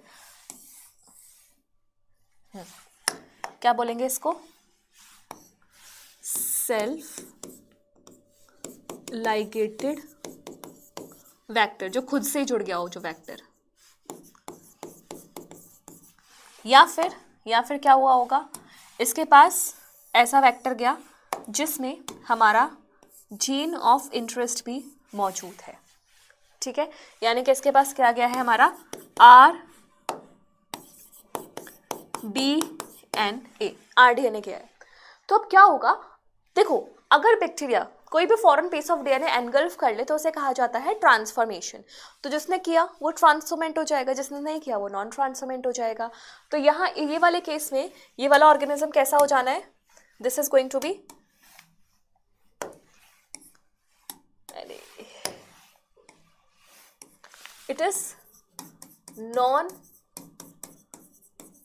क्या बोलेंगे इसको, सेल्फ लाइगेटेड वेक्टर, जो खुद से ही जुड़ गया हो जो वेक्टर, या फिर क्या हुआ होगा, इसके पास ऐसा वेक्टर गया जिसमें हमारा जीन ऑफ इंटरेस्ट भी मौजूद है, ठीक है, यानी कि इसके पास क्या गया है हमारा RDNA गया है। तो अब क्या होगा, देखो अगर बैक्टीरिया कोई भी foreign piece of DNA engulf कर ले तो उसे कहा जाता है ट्रांसफॉर्मेशन। तो जिसने किया वो ट्रांसफॉर्मेंट हो जाएगा, जिसने नहीं किया वो नॉन ट्रांसफॉर्मेंट हो जाएगा। तो यहाँ ये वाले केस में ये वाला ऑर्गेनिज्म कैसा हो जाना है, this is going to be it is non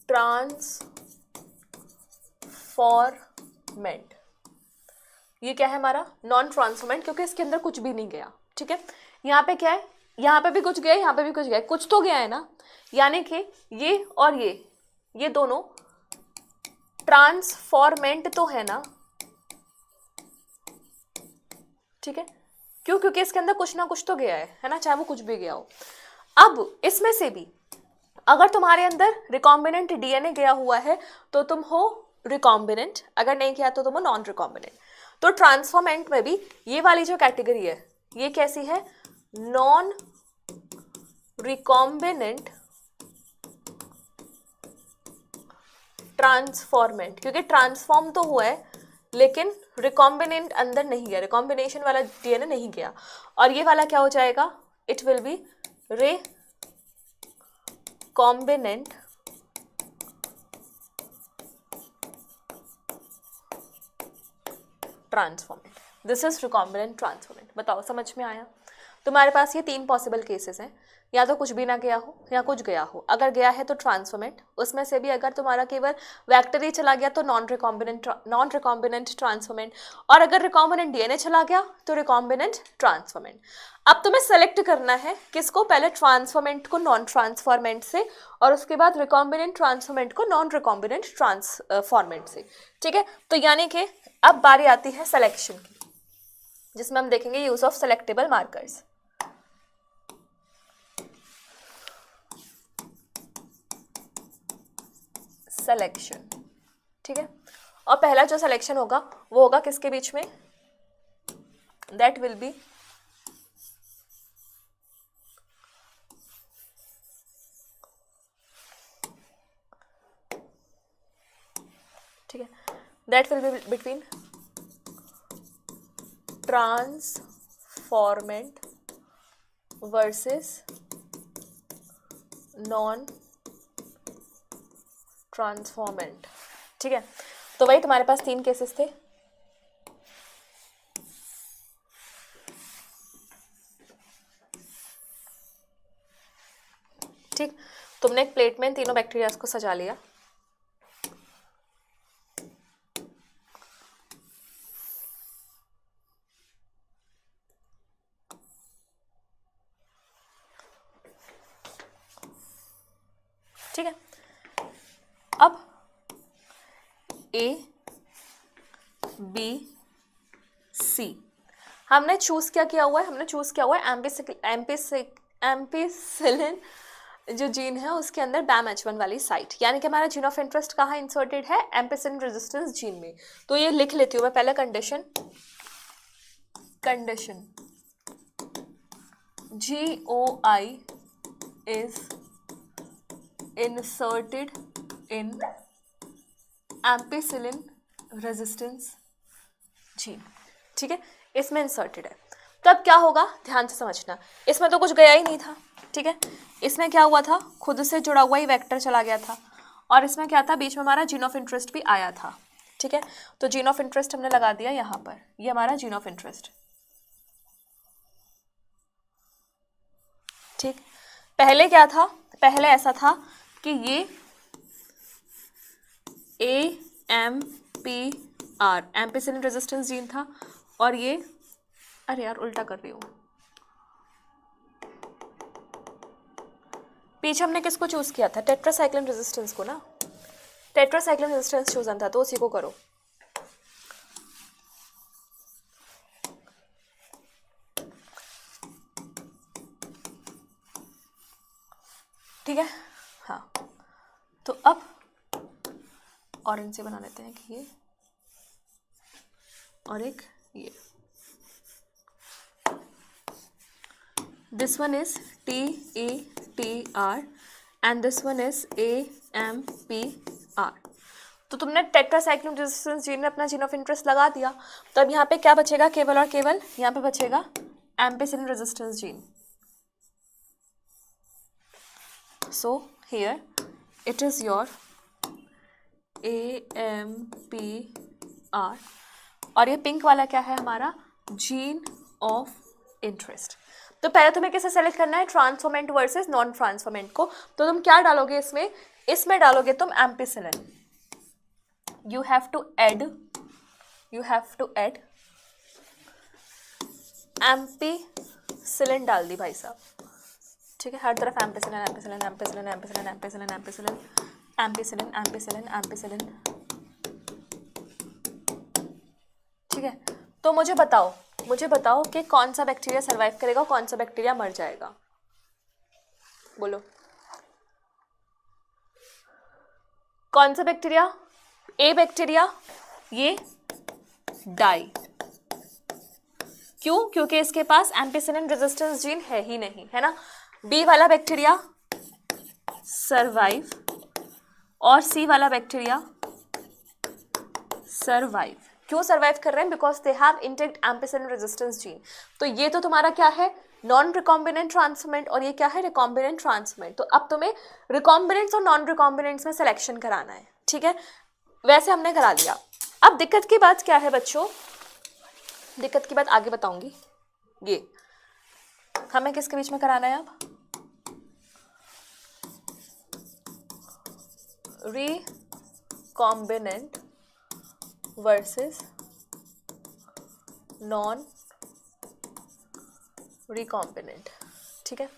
transformant. ये क्या है हमारा नॉन ट्रांसफॉर्मेंट, क्योंकि इसके अंदर कुछ भी नहीं गया, ठीक है। यहाँ पे क्या है, यहाँ पे भी कुछ गया, यहाँ पे भी कुछ गया, कुछ तो गया है ना, यानी कि ये और ये दोनों ट्रांसफॉर्मेंट तो है ना, ठीक है, क्यों, क्योंकि इसके अंदर कुछ ना कुछ तो गया है ना, चाहे वो कुछ भी गया हो। अब इसमें से भी अगर तुम्हारे अंदर रिकॉम्बिनेंट डीएनए गया हुआ है तो तुम हो रिकॉम्बिनेंट, अगर नहीं किया तो तुम हो नॉन रिकॉम्बिनेंट। तो ट्रांसफॉर्मेंट में भी ये वाली जो कैटेगरी है ये कैसी है, नॉन रिकॉम्बिनेंट ट्रांसफॉर्मेंट, क्योंकि ट्रांसफॉर्म तो हुआ है लेकिन रिकॉम्बिनेंट अंदर नहीं गया, रिकॉम्बिनेशन वाला डीएनए नहीं गया। और ये वाला क्या हो जाएगा, it will be recombinant transformant. This is recombinant transformant. बताओ समझ में आया। तुम्हारे पास ये 3 पॉसिबल केसेस हैं, या तो कुछ भी ना गया हो या कुछ गया हो। अगर गया है तो ट्रांसफॉर्मेंट, उसमें से भी अगर तुम्हारा केवल वेक्टर ही चला गया तो नॉन रिकॉम्बिनेंट ट्रांसफॉर्मेंट, और अगर रिकॉम्बिनेंट डीएनए चला गया तो रिकॉम्बिनेंट ट्रांसफॉर्मेंट। अब तुम्हें सेलेक्ट करना है किसको, पहले ट्रांसफॉर्मेंट को नॉन ट्रांसफॉर्मेंट से, और उसके बाद रिकॉम्बिनेंट ट्रांसफॉर्मेंट को नॉन रिकॉम्बिनेंट ट्रांसफॉर्मेंट से, ठीक है। तो यानी कि अब बारी आती है सिलेक्शन की, जिसमें हम देखेंगे use of selectable markers. Selection, ठीक है। और पहला जो सिलेक्शन होगा वो होगा किसके बीच में, दैट विल बी ठीक है, that will be between transformant versus non transformant, ठीक है। तो वही तुम्हारे पास 3 केसेस थे। ठीक, तुमने एक प्लेट में तीनों बैक्टीरियाज को सजा लिया, ठीक है। अब A B C हमने चूज क्या किया हुआ है, हमने चूज किया हुआ है एम्पिसिलिन जो जीन है उसके अंदर BAM-H1 वाली साइट, यानी कि हमारा जीन ऑफ इंटरेस्ट कहाँ इंसर्टेड है, एम्पिसिलिन रेजिस्टेंस जीन में। तो ये लिख लेती हूँ मैं पहले, condition GOI is inserted in ampicillin resistance gene, ठीक है, इसमें इंसर्टेड है। तो अब क्या होगा, ध्यान से समझना, इसमें तो कुछ गया ही नहीं था, ठीक है। इसमें क्या हुआ था, खुद से जुड़ा हुआ ही वेक्टर चला गया था, और इसमें क्या था, बीच में हमारा जीन ऑफ इंटरेस्ट भी आया था, ठीक है। तो जीन ऑफ इंटरेस्ट हमने लगा दिया यहाँ पर, ये हमारा जीन ऑफ इंटरेस्ट, ठीक। पहले क्या था, पहले ऐसा था कि ये AMPR एम्पिसिलिन रेजिस्टेंस जीन था, और ये, अरे यार उल्टा कर रही हूँ, पीछे हमने किसको चूज किया था, टेट्रासाइक्लिन रेजिस्टेंस को ना, टेट्रासाइक्लिन रेजिस्टेंस चूजन था, तो उसी को करो। हाँ, तो अब ऑरेंज से बना लेते हैं कि ये और एक ये. This one is TETR and this one is AMPR. तो तुमने टेट्रासाइक्लिन रेजिस्टेंस जीन में अपना जीन ऑफ इंटरेस्ट लगा दिया. तो अब यहाँ पे क्या बचेगा? केवल और केवल यहाँ पे बचेगा ampicillin resistance gene. So here it is your AMPR और ये पिंक वाला क्या है हमारा? Gene of interest. तो पहले तुम्हें किसे सेलेक्ट करना है? ट्रांसफॉर्मेंट वर्सेस नॉन ट्रांसफॉर्मेंट को. तो तुम क्या डालोगे इसमें? इसमें डालोगे तुम ampicillin. You have to add ampicillin डाल दी भाई साहब. ठीक है, हर तरफ ampicillin ampicillin ampicillin ampicillin ampicillin ampicillin ampicillin ampicillin ampicillin. ठीक है, तो मुझे बताओ कि कौन सा बैक्टीरिया सर्वाइव करेगा, कौन सा बैक्टीरिया मर जाएगा? बोलो कौन सा बैक्टीरिया? ए बैक्टीरिया ये डाई. क्यों? क्योंकि इसके पास एम्पिसिलिन रेजिस्टेंस जीन है ही नहीं, है ना. बी वाला बैक्टीरिया सर्वाइव और सी वाला बैक्टीरिया सर्वाइव. क्यों सर्वाइव कर रहे हैं? Because they have intact ampicillin resistance gene. तो ये तो तुम्हारा क्या है? नॉन रिकॉम्बिनेंट ट्रांसफॉर्मेंट और ये क्या है? Recombinant transformant. तो अब तुम्हें रिकॉम्बिनेंट्स और नॉन रिकॉम्बिनेंट्स में सिलेक्शन कराना है. ठीक है, वैसे हमने करा लिया. अब दिक्कत की बात क्या है बच्चों? दिक्कत की बात आगे बताऊंगी. ये हमें किसके बीच में कराना है? अब रिकॉम्बिनेंट वर्सेस नॉन रिकॉम्बिनेंट. ठीक है,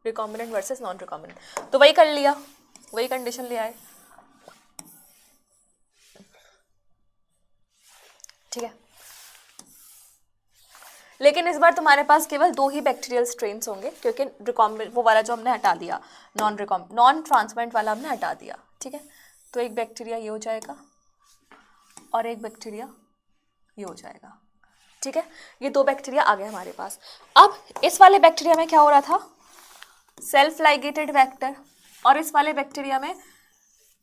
रिकॉम्बिनेंट वर्सेस नॉन रिकॉम्बिनेंट. तो वही कर लिया, वही कंडीशन ले आए. ठीक है, लेकिन इस बार तुम्हारे पास केवल 2 ही बैक्टीरियल स्ट्रेन्स होंगे क्योंकि रिकॉम्बिनेंट वो वाला जो हमने हटा दिया, नॉन ट्रांसमेंट वाला हमने हटा दिया. ठीक है, तो एक बैक्टीरिया ये हो जाएगा और एक बैक्टीरिया ये हो जाएगा. ठीक है, ये 2 बैक्टीरिया आ गए हमारे पास. अब इस वाले बैक्टीरिया में क्या हो रहा था? Self ligated vector. और इस वाले बैक्टीरिया में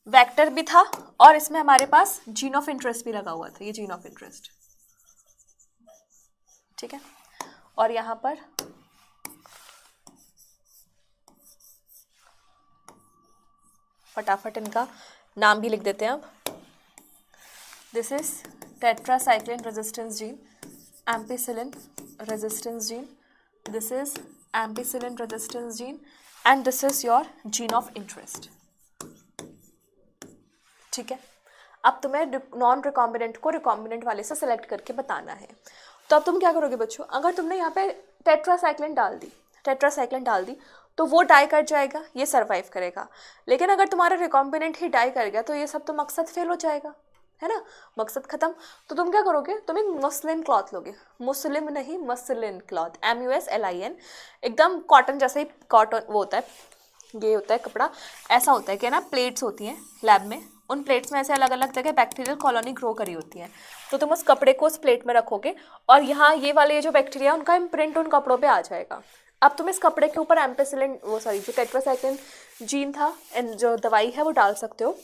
वेक्टर भी था और इसमें हमारे पास जीन ऑफ इंटरेस्ट भी लगा हुआ था. ये जीन ऑफ इंटरेस्ट. ठीक है, और यहां पर फटाफट इनका नाम भी लिख देते हैं. अब this is tetracycline resistance gene, ampicillin resistance gene, this is ampicillin resistance gene and this is your gene of interest. ठीक है, अब तुम्हें नॉन रिकॉम्बिनेंट को रिकॉम्बिनेंट वाले से सेलेक्ट करके बताना है. तो अब तुम क्या करोगे बच्चों? अगर तुमने यहाँ पे टेट्रासाइक्लिन डाल दी तो वो डाई कर जाएगा, ये सर्वाइव करेगा. लेकिन अगर तुम्हारा रिकॉम्बिनेंट ही डाई कर गया तो ये सब तो मकसद फेल हो जाएगा, है ना, मकसद खत्म. तो तुम क्या करोगे? तुम एक मसलिन क्लॉथ लोगे. मुस्लिम नहीं, मसलिन क्लॉथ, MUSLIN. एकदम कॉटन जैसा ही कॉटन वो होता है, ये होता है कपड़ा. ऐसा होता है कि ना प्लेट्स होती हैं लैब में, उन प्लेट्स में ऐसे अलग अलग जगह बैक्टीरियल कॉलोनी ग्रो करी होती है. तो तुम उस कपड़े को उस प्लेट में रखोगे और यहाँ ये वाले जो बैक्टीरिया उनका इम्प्रिंट उन कपड़ों पे आ जाएगा. अब तुम इस कपड़े के ऊपर एम्पिसिलिन जो टेट्रासाइक्लिन जीन था जो दवाई है वो डाल सकते हो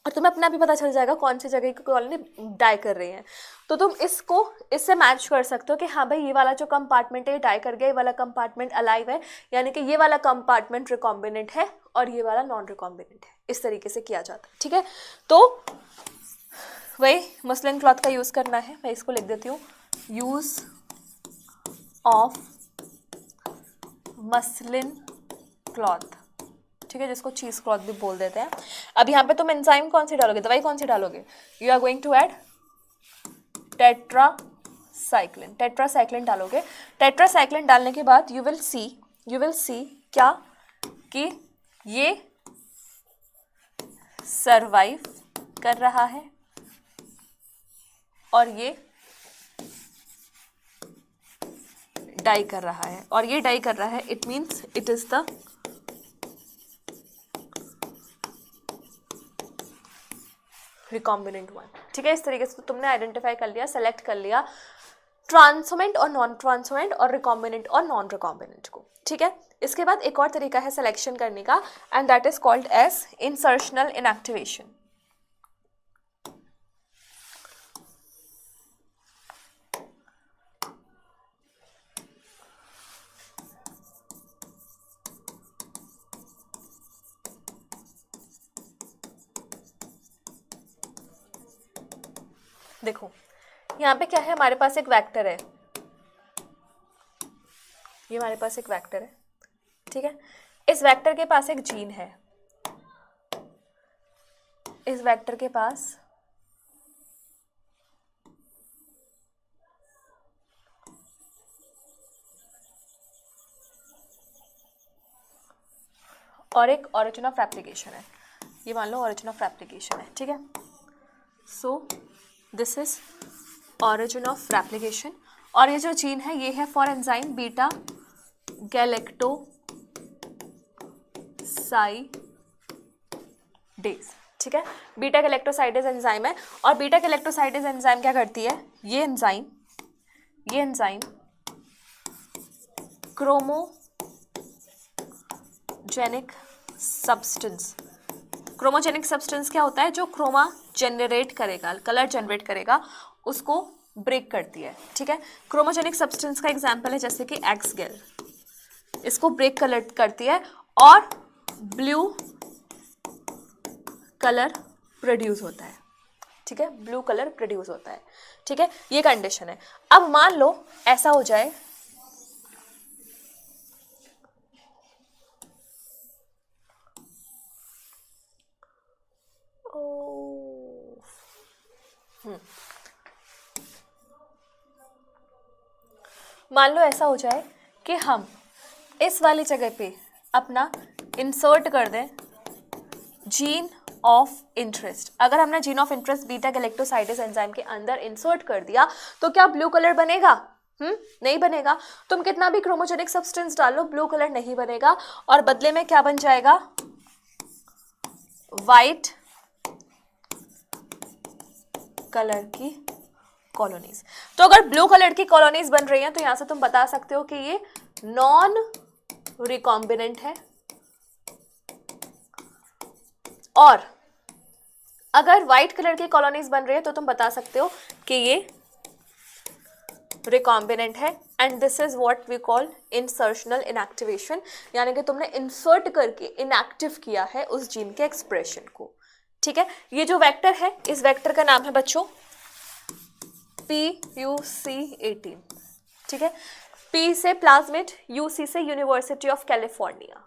और तुम्हें अपना भी पता चल जाएगा कौन सी जगह की कॉलोनी डाई कर रही है. तो तुम इससे मैच कर सकते हो कि हाँ भाई ये वाला जो कंपार्टमेंट है ये डाई कर गया, ये वाला कंपार्टमेंट अलाइव है, यानी कि ये वाला कंपार्टमेंट रिकॉम्बिनेंट है और ये वाला नॉन रिकॉम्बिनेंट है. इस तरीके से किया जाता है. ठीक है, तो वही मसलिन क्लॉथ का यूज़ करना है. मैं इसको लिख देती हूँ, यूज़ ऑफ मसलिन क्लॉथ. ठीक है, जिसको चीज़ क्लॉथ भी बोल देते हैं. अब यहाँ पे तुम एंजाइम कौन सी डालोगे, दवाई कौन सी डालोगे? You are going to add tetracycline डालोगे. टेट्रासाइक्लिन डालने के बाद यू विल सी क्या कि ये सरवाइव कर रहा है और ये डाई कर रहा है, और ये डाई कर रहा है, it means it is the recombinant one. ठीक है, इस तरीके से तुमने आइडेंटिफाई कर लिया, सेलेक्ट कर लिया ट्रांसोमेंट और नॉन ट्रांसोमेंट और रिकॉम्बिनेंट और नॉन रिकॉम्बिनेंट को। ठीक है, इसके बाद एक और तरीका है सिलेक्शन करने का, and that is called as insertional inactivation. देखो यहाँ पे क्या है, हमारे पास एक वेक्टर है, ये हमारे पास एक वेक्टर है। ठीक है, इस वेक्टर के पास एक जीन है, इस वेक्टर के पास और एक ऑरिजिन ऑफ रेप्लिकेशन है, ये मान लो ऑरिजिन ऑफ रेप्लिकेशन है। ठीक है, so this is origin of replication, और ये जो जीन है ये है फॉर एंजाइम बीटा गैलेक्टोसाइडेज। ठीक है, बीटा गैलेक्टोसाइडेज एंजाइम है, और बीटा गैलेक्टोसाइडेज एंजाइम क्या करती है, ये एंजाइम क्रोमोजेनिक सब्सटेंस क्या होता है, जो क्रोमा जनरेट करेगा, कलर जनरेट करेगा, उसको ब्रेक करती है। ठीक है, क्रोमोजेनिक सब्सटेंस का एग्जांपल है जैसे कि एक्सगेल, इसको ब्रेक कलर करती है और ब्लू कलर प्रोड्यूस होता है। ठीक है, ब्लू कलर प्रोड्यूस होता है। ठीक है, ये कंडीशन है। अब मान लो ऐसा हो जाए, मान लो ऐसा हो जाए कि हम इस वाली जगह पे अपना इंसर्ट कर दें जीन ऑफ इंटरेस्ट। अगर हमने gene of interest beta galactosidase enzyme के अंदर इंसर्ट कर दिया तो क्या ब्लू कलर बनेगा? नहीं बनेगा। तुम कितना भी क्रोमोजेनिक सब्सटेंस डालो, ब्लू कलर नहीं बनेगा, और बदले में क्या बन जाएगा, वाइट कलर की कॉलोनीज। तो अगर ब्लू कलर की कॉलोनीज बन रही हैं तो यहां से तुम बता सकते हो कि ये नॉन रिकॉम्बिनेंट है, और अगर व्हाइट कलर की कॉलोनीज बन रही है तो तुम बता सकते हो कि ये रिकॉम्बिनेंट है। And this is what we call insertional inactivation, यानी कि तुमने इंसर्ट करके इनएक्टिव किया है उस जीन के एक्सप्रेशन को। ठीक है, ये जो वेक्टर है, इस वेक्टर का नाम है बच्चों PUC18। ठीक है, P से प्लाज्मिड, UC से यूनिवर्सिटी ऑफ कैलिफोर्निया।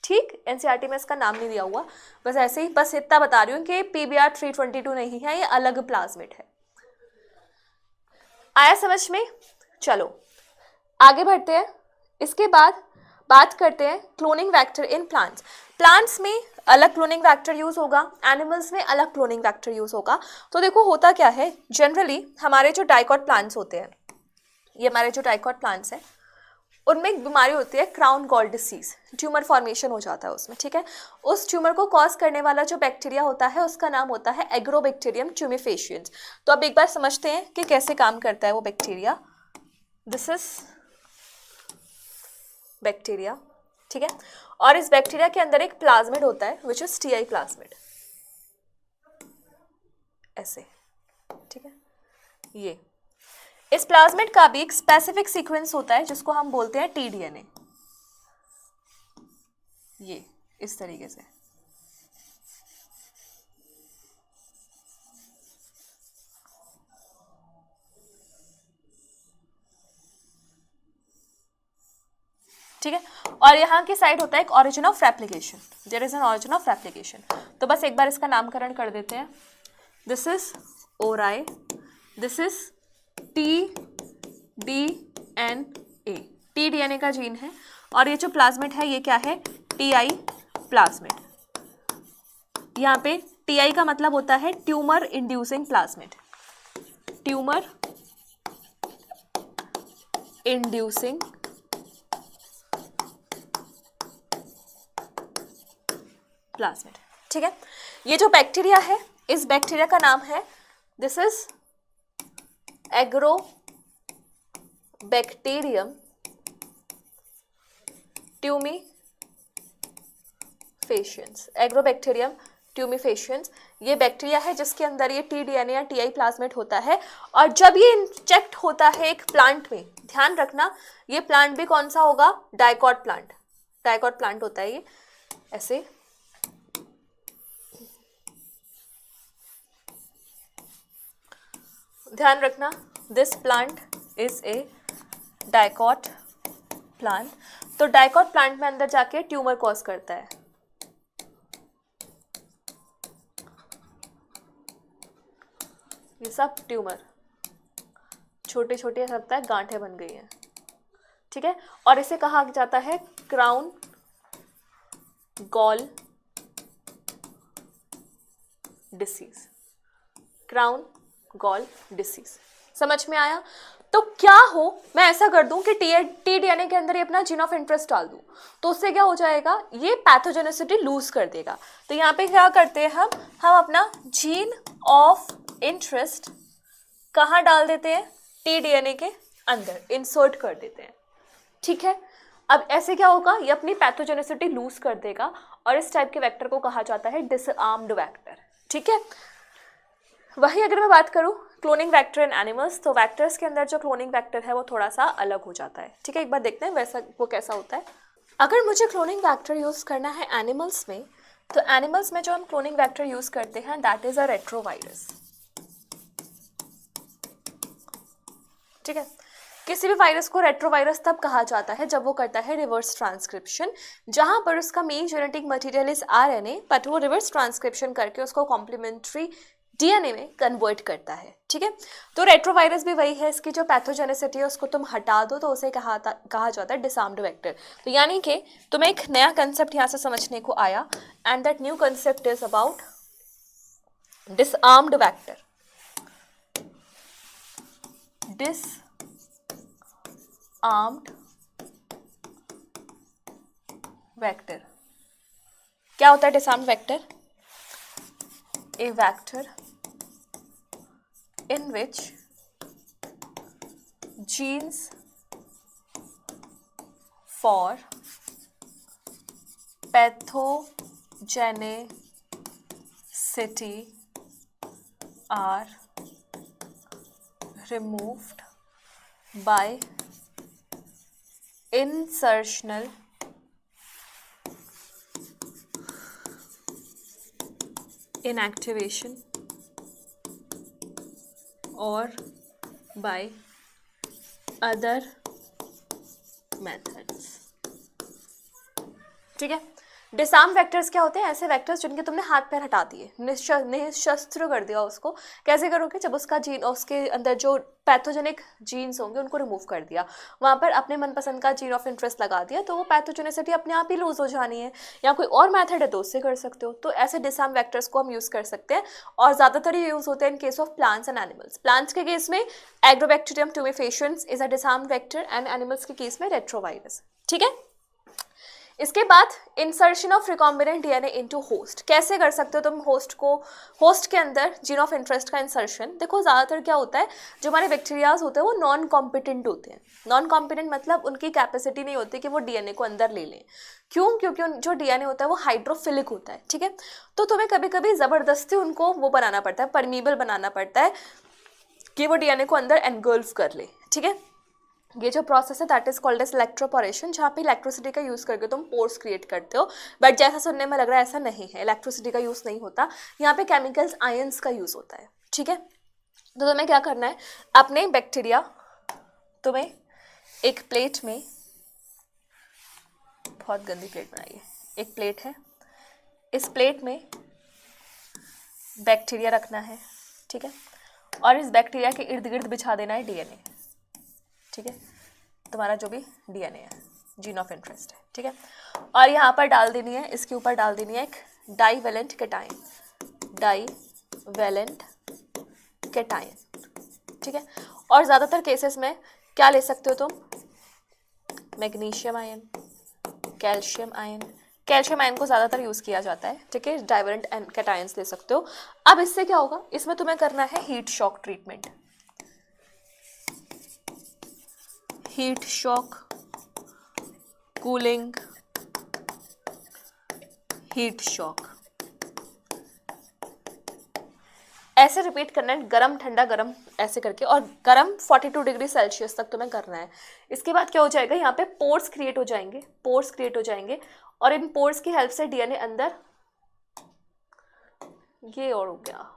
ठीक, एनसीईआरटी में इसका नाम नहीं दिया हुआ, बस ऐसे ही, बस इतना बता रही हूँ कि PBr 322 नहीं है, ये अलग प्लाज्मिड है। आया समझ में? चलो आगे बढ़ते हैं। इसके बाद बात करते हैं cloning vector in plants. Plants में अलग क्लोनिंग वेक्टर यूज होगा, एनिमल्स में अलग क्लोनिंग वेक्टर यूज होगा। तो देखो होता क्या है, जनरली हमारे जो डाइकॉट प्लांट्स होते हैं, ये हमारे जो डाइकॉट प्लांट्स हैं, उनमें एक बीमारी होती है crown gall disease, tumour formation हो जाता है उसमें। ठीक है, उस ट्यूमर को कॉज करने वाला जो बैक्टीरिया होता है उसका नाम होता है एग्रोबैक्टीरियम ट्यूमिफेशियंस। तो अब एक बार समझते हैं कि कैसे काम करता है वो बैक्टीरिया। This is bacteria. ठीक है, और इस बैक्टीरिया के अंदर एक प्लाज्मिड होता है विच इज TI प्लाज्मिड, ऐसे। ठीक है, ये इस प्लाज्मिड का भी एक स्पेसिफिक सीक्वेंस होता है जिसको हम बोलते हैं tDNA, ये इस तरीके से। ठीक है, और यहाँ की साइड होता है एक origin of replication, there is an origin of replication. तो बस एक बार इसका नामकरण कर देते हैं। This is ori, this is tDNA, tDNA का जीन है, और ये जो प्लाज्मिड है ये क्या है, TI प्लाज्मिड। यहाँ पे TI का मतलब होता है tumour inducing plasmid, tumour inducing plasmid. ठीक है, ये जो बैक्टीरिया है, इस बैक्टीरिया का नाम है, this is agrobacterium tumefaciens. Agrobacterium tumefaciens ये बैक्टीरिया है जिसके अंदर ये टीडीएनए या टीआई प्लाज्मिड होता है। और जब ये इंजेक्ट होता है एक प्लांट में, ध्यान रखना ये प्लांट भी कौन सा होगा, डाइकॉट प्लांट। डाइकॉट प्लांट होता है ये ऐसे, ध्यान रखना, this plant is a dicot plant. तो डाइकॉट प्लांट में अंदर जाके ट्यूमर कॉज करता है। ये सब ट्यूमर छोटे छोटे लगता है गांठें बन गई हैं। ठीक है, और इसे कहा जाता है crown gall disease. Crown gall disease, समझ में आया? तो क्या हो, मैं ऐसा कर दूं कि टीडीएनए के अंदर ये अपना जीन ऑफ इंटरेस्ट डाल दूं, तो उससे क्या हो जाएगा, ये पैथोजेनिसिटी लूज कर देगा। तो यहाँ पे क्या करते हैं हम अपना जीन ऑफ इंटरेस्ट कहाँ डाल देते हैं, टीडीएनए के अंदर इंसर्ट कर देते हैं। ठीक है, अब ऐसे क्या होगा, ये अपनी पैथोजेनिसिटी लूज कर देगा और इस टाइप के वेक्टर को कहा जाता है डिसआर्म्ड वेक्टर। ठीक है, वही अगर मैं बात करूं क्लोनिंग वेक्टर इन एनिमल्स, तो वेक्टर्स के अंदर जो क्लोनिंग वेक्टर है वो थोड़ा सा अलग हो जाता है। ठीक है, एक बार देखते हैं वैसा वो कैसा होता है। अगर मुझे क्लोनिंग वेक्टर यूज करना है एनिमल्स में, तो एनिमल्स में जो हम क्लोनिंग वेक्टर यूज करते हैं दैट इज अ रेट्रोवायरस। ठीक है, किसी भी वायरस को रेट्रोवायरस तब कहा जाता है जब वो करता है रिवर्स ट्रांसक्रिप्शन, जहां पर उसका main genetic material is RNA, but वो रिवर्स ट्रांसक्रिप्शन करके उसको कॉम्प्लीमेंट्री डीएनए में कन्वर्ट करता है। ठीक है, तो रेट्रोवायरस भी वही है, इसकी जो पैथोजेनिसिटी है उसको तुम हटा दो तो उसे कहा जाता है डिसआर्म्ड वेक्टर। तो यानी कि तुम्हें एक नया कंसेप्ट यहाँ से समझने को आया, and that new concept is about disarmed vector. Disarmed vector क्या होता है? Disarmed vector, a vector in which genes for pathogenicity are removed by insertional inactivation or by other methods। ठीक है, डिसआर्म वेक्टर्स क्या होते हैं? ऐसे वेक्टर्स जिनके तुमने हाथ पैर हटा दिए, निशस्त्र कर दिया उसको। कैसे करोगे? जब उसका जीन, उसके अंदर जो पैथोजेनिक जीन्स होंगे उनको रिमूव कर दिया, वहाँ पर अपने मनपसंद का जीन ऑफ इंटरेस्ट लगा दिया, तो वो पैथोजेनिसिटी अपने आप ही लूज हो जानी है। या कोई और मेथड है तो उससे कर सकते हो। तो ऐसे डिसआर्म वेक्टर्स को हम यूज़ कर सकते हैं, और ज़्यादातर ये यूज़ होते हैं in case of plants and animals. Plants के केस में agrobacterium tumefaciens is a disarm vector, and animals के केस में रेट्रोवायरस। ठीक है, इसके बाद insertion of recombinant DNA into host. कैसे कर सकते हो तुम होस्ट के अंदर जीन ऑफ इंटरेस्ट का इंसर्शन? देखो, ज़्यादातर क्या होता है, जो हमारे बैक्टीरियाज होते हैं वो नॉन कॉम्पिटेंट होते हैं। नॉन कॉम्पिटेंट मतलब उनकी कैपेसिटी नहीं होती कि वो डीएनए को अंदर ले लें। क्यों? क्योंकि जो डीएनए होता है वो हाइड्रोफिलिक होता है। ठीक है, तो तुम्हें कभी कभी ज़बरदस्ती उनको वो बनाना पड़ता है, परमीबल बनाना पड़ता है कि वो डीएनए को अंदर एनगल्फ कर ले। ठीक है, ये जो प्रोसेस है that is called as electroporation, जहाँ पे इलेक्ट्रिसिटी का यूज़ करके तुम पोर्स क्रिएट करते हो। बट जैसा सुनने में लग रहा है ऐसा नहीं है, इलेक्ट्रिसिटी का यूज़ नहीं होता, यहाँ पे केमिकल्स आयंस का यूज़ होता है। ठीक है, तो तुम्हें क्या करना है, अपने बैक्टीरिया, तुम्हें एक प्लेट में, बहुत गंदी प्लेट बनाई है, एक प्लेट है, इस प्लेट में बैक्टीरिया रखना है। ठीक है, और इस बैक्टीरिया के इर्द गिर्द बिछा देना है डीएनए। ठीक है, तुम्हारा जो भी डीएनए है, जीन ऑफ इंटरेस्ट है। ठीक है, और यहाँ पर डाल देनी है, इसके ऊपर डाल देनी है एक डाईवेलेंट कैटायन, डाईवेलेंट कैटायन। ठीक है, और ज़्यादातर केसेस में क्या ले सकते हो तुम? Magnesium ion, calcium ion, calcium ion को ज़्यादातर यूज़ किया जाता है, ठीक है, डाइवलेंट कैटायंस ले सकते हो। अब इससे क्या होगा, इसमें तुम्हें करना है heat shock treatment, heat shock, cooling, heat shock, ऐसे रिपीट करना है, गरम ठंडा गरम ऐसे करके, और गरम 42 डिग्री सेल्सियस तक तुम्हें करना है। इसके बाद क्या हो जाएगा, यहाँ पे पोर्स क्रिएट हो जाएंगे, पोर्स क्रिएट हो जाएंगे, और इन पोर्स की हेल्प से डीएनए अंदर, ये और हो गया,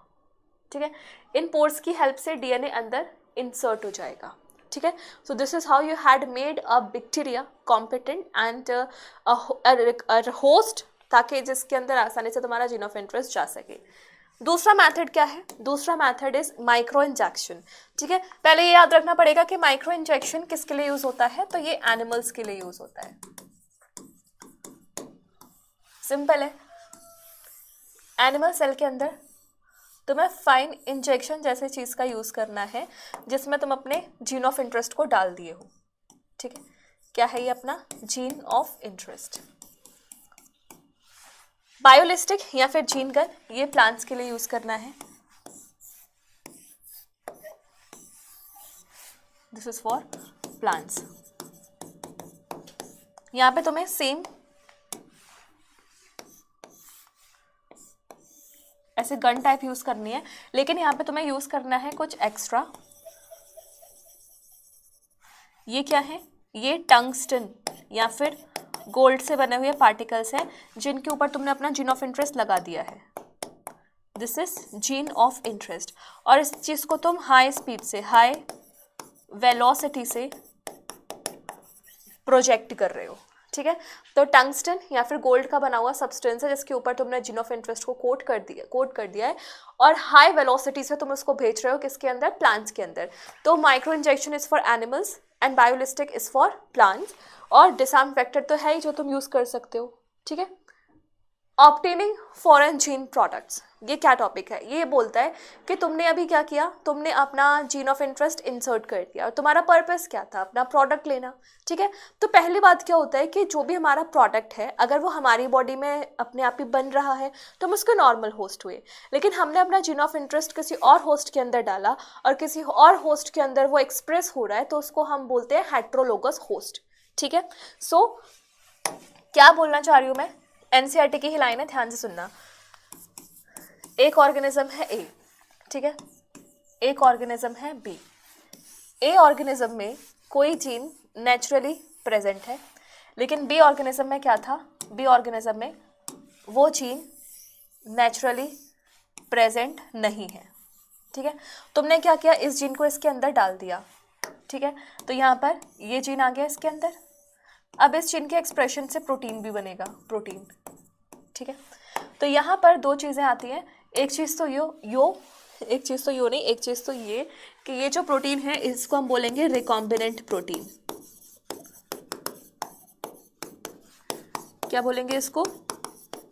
ठीक है, इन पोर्स की हेल्प से डीएनए अंदर इंसर्ट हो जाएगा, ठीक है। So this is how you had made a bacteria competent and host, ताकि जिसके अंदर आसानी से तुम्हारा जीन ऑफ इंटरेस्ट जा सके। दूसरा मेथड क्या है, दूसरा मेथड इज माइक्रो इंजेक्शन, ठीक है। पहले ये याद रखना पड़ेगा कि माइक्रो इंजेक्शन किसके लिए यूज होता है, तो ये एनिमल्स के लिए यूज होता है, सिंपल है। एनिमल सेल के अंदर तुम्हें फाइन इंजेक्शन जैसे चीज का यूज करना है जिसमें तुम अपने जीन ऑफ इंटरेस्ट को डाल दिए हो, ठीक है। क्या है ये अपना जीन ऑफ इंटरेस्ट। बायोलिस्टिक या फिर जीन गन, ये प्लांट्स के लिए यूज करना है, दिस इज फॉर प्लांट्स। यहां पे तुम्हें सेम ऐसे गन टाइप यूज करनी है, लेकिन यहां पे तुम्हें यूज करना है कुछ एक्स्ट्रा। ये क्या है, ये टंगस्टन या फिर गोल्ड से बने हुए पार्टिकल्स हैं जिनके ऊपर तुमने अपना जीन ऑफ इंटरेस्ट लगा दिया है, this is gene of interest. और इस चीज को तुम हाई स्पीड से, हाई वेलोसिटी से प्रोजेक्ट कर रहे हो, ठीक है। तो टंगस्टन या फिर गोल्ड का बना हुआ सब्सटेंस है जिसके ऊपर तुमने जीन ऑफ इंटरेस्ट को कोट कर दिया है, और हाई वेलोसिटी से तुम उसको भेज रहे हो किसके अंदर, प्लांट्स के अंदर। तो micro injection is for animals and biolistic is for plants, और डिसआर्म वेक्टर तो है ही जो तुम यूज कर सकते हो, ठीक है। ऑब्टेनिंग फॉरेन जीन प्रोडक्ट्स, ये क्या टॉपिक है, ये बोलता है कि तुमने अभी क्या किया, तुमने अपना जीन ऑफ इंटरेस्ट इंसर्ट कर दिया और तुम्हारा पर्पस क्या था, अपना प्रोडक्ट लेना, ठीक है। तो पहली बात क्या होता है कि जो भी हमारा प्रोडक्ट है अगर वो हमारी बॉडी में अपने आप ही बन रहा है तो हम उसके नॉर्मल होस्ट हुए, लेकिन हमने अपना जीन ऑफ इंटरेस्ट किसी और होस्ट के अंदर डाला और किसी और होस्ट के अंदर वो एक्सप्रेस हो रहा है, तो उसको हम बोलते हैं हेट्रोलोगस होस्ट, ठीक है। सो क्या बोलना चाह रही हूँ मैं, एनसीईआरटी की ही लाइन है, ध्यान से सुनना। एक ऑर्गेनिज्म है ए, ठीक है, एक ऑर्गेनिज्म है बी। ए ऑर्गेनिज्म में कोई जीन नेचुरली प्रेजेंट है, लेकिन बी ऑर्गेनिज्म में क्या था, बी ऑर्गेनिज्म में वो जीन नेचुरली प्रेजेंट नहीं है, ठीक है। तुमने क्या किया, इस जीन को इसके अंदर डाल दिया, ठीक है। तो यहाँ पर ये जीन आ गया इसके अंदर। अब इस जीन के एक्सप्रेशन से प्रोटीन भी बनेगा, प्रोटीन, ठीक है। तो यहाँ पर दो चीज़ें आती हैं, एक चीज़ तो एक चीज़ तो नहीं, एक चीज़ तो ये कि ये जो प्रोटीन है इसको हम बोलेंगे रिकॉम्बिनेंट प्रोटीन। क्या बोलेंगे इसको,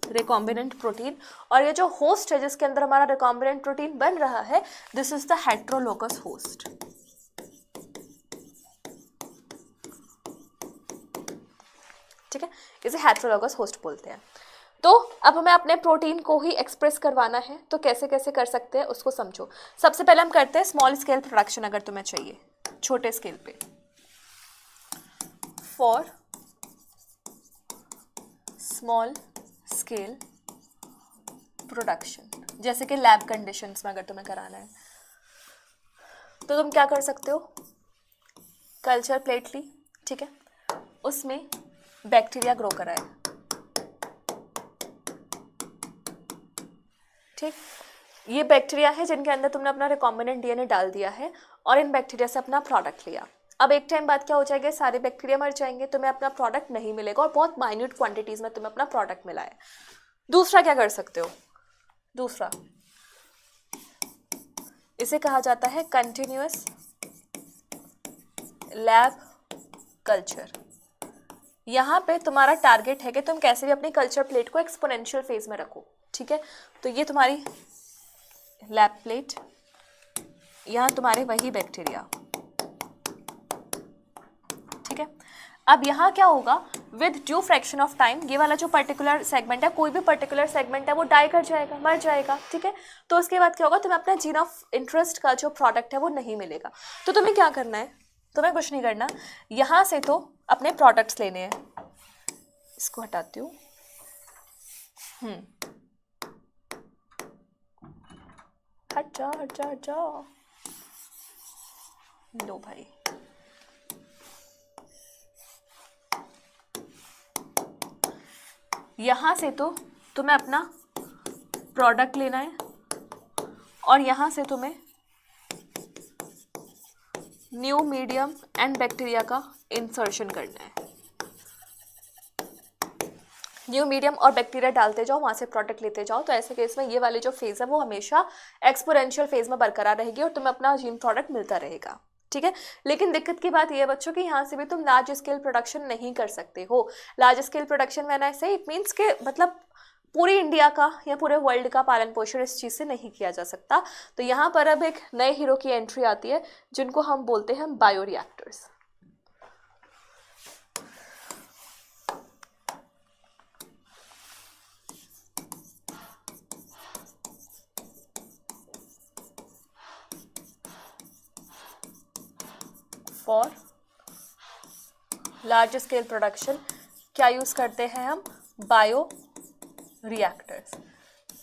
रिकॉम्बिनेंट प्रोटीन। और ये जो होस्ट है जिसके अंदर हमारा रिकॉम्बिनेंट प्रोटीन बन रहा है, this is the heterologous host, ठीक है, इसे हेट्रोलोगस होस्ट बोलते हैं। तो अब हमें अपने प्रोटीन को ही एक्सप्रेस करवाना है, तो कैसे कैसे कर सकते हैं उसको समझो। सबसे पहले हम करते हैं स्मॉल स्केल प्रोडक्शन, अगर तुम्हें चाहिए छोटे स्केल पे, फॉर स्मॉल स्केल प्रोडक्शन, जैसे कि लैब कंडीशंस में अगर तुम्हें कराना है तो तुम क्या कर सकते हो, कल्चर प्लेट ली, ठीक है, उसमें बैक्टीरिया ग्रो कराए, ठीक। ये बैक्टीरिया है जिनके अंदर तुमने अपना रिकॉम्बिनेंट डीएनए डाल दिया है और इन बैक्टीरिया से अपना प्रोडक्ट लिया। अब एक टाइम बाद क्या हो जाएगा, सारे बैक्टीरिया मर जाएंगे, तुम्हें अपना प्रोडक्ट नहीं मिलेगा और बहुत माइन्यूट क्वांटिटीज में तुम्हें अपना प्रोडक्ट मिला है। दूसरा क्या कर सकते हो, दूसरा इसे कहा जाता है कंटिन्यूअस लैब कल्चर। यहाँ पे तुम्हारा टारगेट है कि तुम कैसे भी अपनी कल्चर प्लेट को एक्सपोनेंशियल फेज में रखो, ठीक है। तो ये तुम्हारी लैब प्लेट, यहाँ तुम्हारे वही बैक्टीरिया, ठीक ठीक है। अब यहाँ क्या होगा, with due fraction of time ये वाला जो पर्टिकुलर सेगमेंट है, कोई भी पर्टिकुलर सेगमेंट है वो डाई कर जाएगा, मर जाएगा, ठीक है। तो उसके बाद क्या होगा, तुम्हें अपना जीन ऑफ इंटरेस्ट का जो प्रोडक्ट है वो नहीं मिलेगा। तो तुम्हें क्या करना है, तुम्हें कुछ नहीं करना, यहाँ से तो अपने प्रोडक्ट्स लेने हैं। इसको हटाती हूँ। हट जा हट जा हट जा। लो भाई, यहाँ से तो तुम्हें अपना प्रोडक्ट लेना है और यहाँ से तुम्हें न्यू मीडियम एंड बैक्टीरिया का इंसर्शन करना है। न्यू मीडियम और बैक्टीरिया डालते जाओ, वहाँ से प्रोडक्ट लेते जाओ। तो ऐसे केस में ये वाली जो फेज़ है वो हमेशा एक्सपोनेंशियल फेज़ में बरकरार रहेगी और तुम्हें अपना जीन प्रोडक्ट मिलता रहेगा, ठीक है। लेकिन दिक्कत की बात यह है बच्चों कि यहाँ से भी तुम लार्ज स्केल प्रोडक्शन नहीं कर सकते हो। Large scale production when I से इट मीन्स के मतलब पूरी इंडिया का या पूरे वर्ल्ड का पालन पोषण इस चीज़ से नहीं किया जा सकता। तो यहाँ पर अब एक नए हीरो की एंट्री आती है जिनको हम बोलते हैं bioreactors. For large scale production क्या यूज़ करते हैं हम, बायो रिएक्टर्स।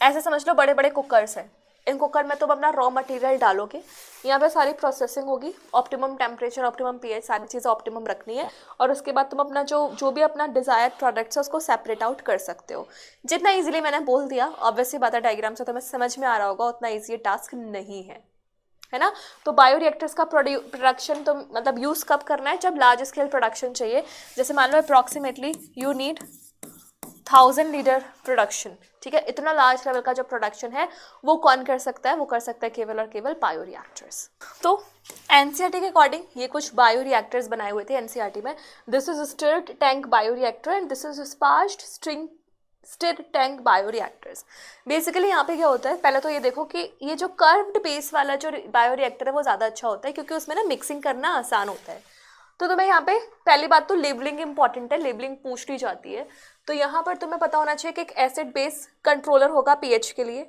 ऐसे समझ लो बड़े बड़े कुकर्स हैं, इन कुकर में तुम अपना रॉ मटेरियल डालोगे, यहाँ पे सारी प्रोसेसिंग होगी, ऑप्टिमम टेम्परेचर, ऑप्टिमम पीएच, सारी चीज़ें ऑप्टिमम रखनी है और उसके बाद तुम अपना जो भी अपना डिज़ायर्ड प्रोडक्ट्स है उसको सेपरेट आउट कर सकते हो। जितना इजीली मैंने बोल दिया, ऑब्वियसली बात है डायग्राम से तुम्हें समझ में आ रहा होगा, उतना ईजी टास्क नहीं है ना। तो बायोरिएक्टर्स का प्रोडक्शन तुम मतलब यूज़ कब करना है, जब लार्ज स्केल प्रोडक्शन चाहिए। जैसे मान लो approximately you need 1000 litre production, ठीक है। इतना लार्ज लेवल का जो प्रोडक्शन है वो कौन कर सकता है, वो कर सकता है केवल और केवल बायोरिएक्टर्स। तो एनसीईआरटी के अकॉर्डिंग ये कुछ बायोरिएक्टर्स बनाए हुए थे एनसीईआरटी में। This is stirred tank bioreactor and this is sparged stirred tank bioreactors. Basically यहाँ पे क्या होता है, पहले तो ये देखो कि ये जो कर्व्ड बेस वाला जो बायोरिएक्टर है वो ज़्यादा अच्छा होता है क्योंकि उसमें ना मिक्सिंग करना आसान होता है। तो तुम्हें यहाँ पे पहली बात तो लेबलिंग इंपॉर्टेंट है, लेबलिंग पूछ ली जाती है। तो यहाँ पर तुम्हें पता होना चाहिए कि एक एसिड बेस कंट्रोलर होगा पीएच के लिए,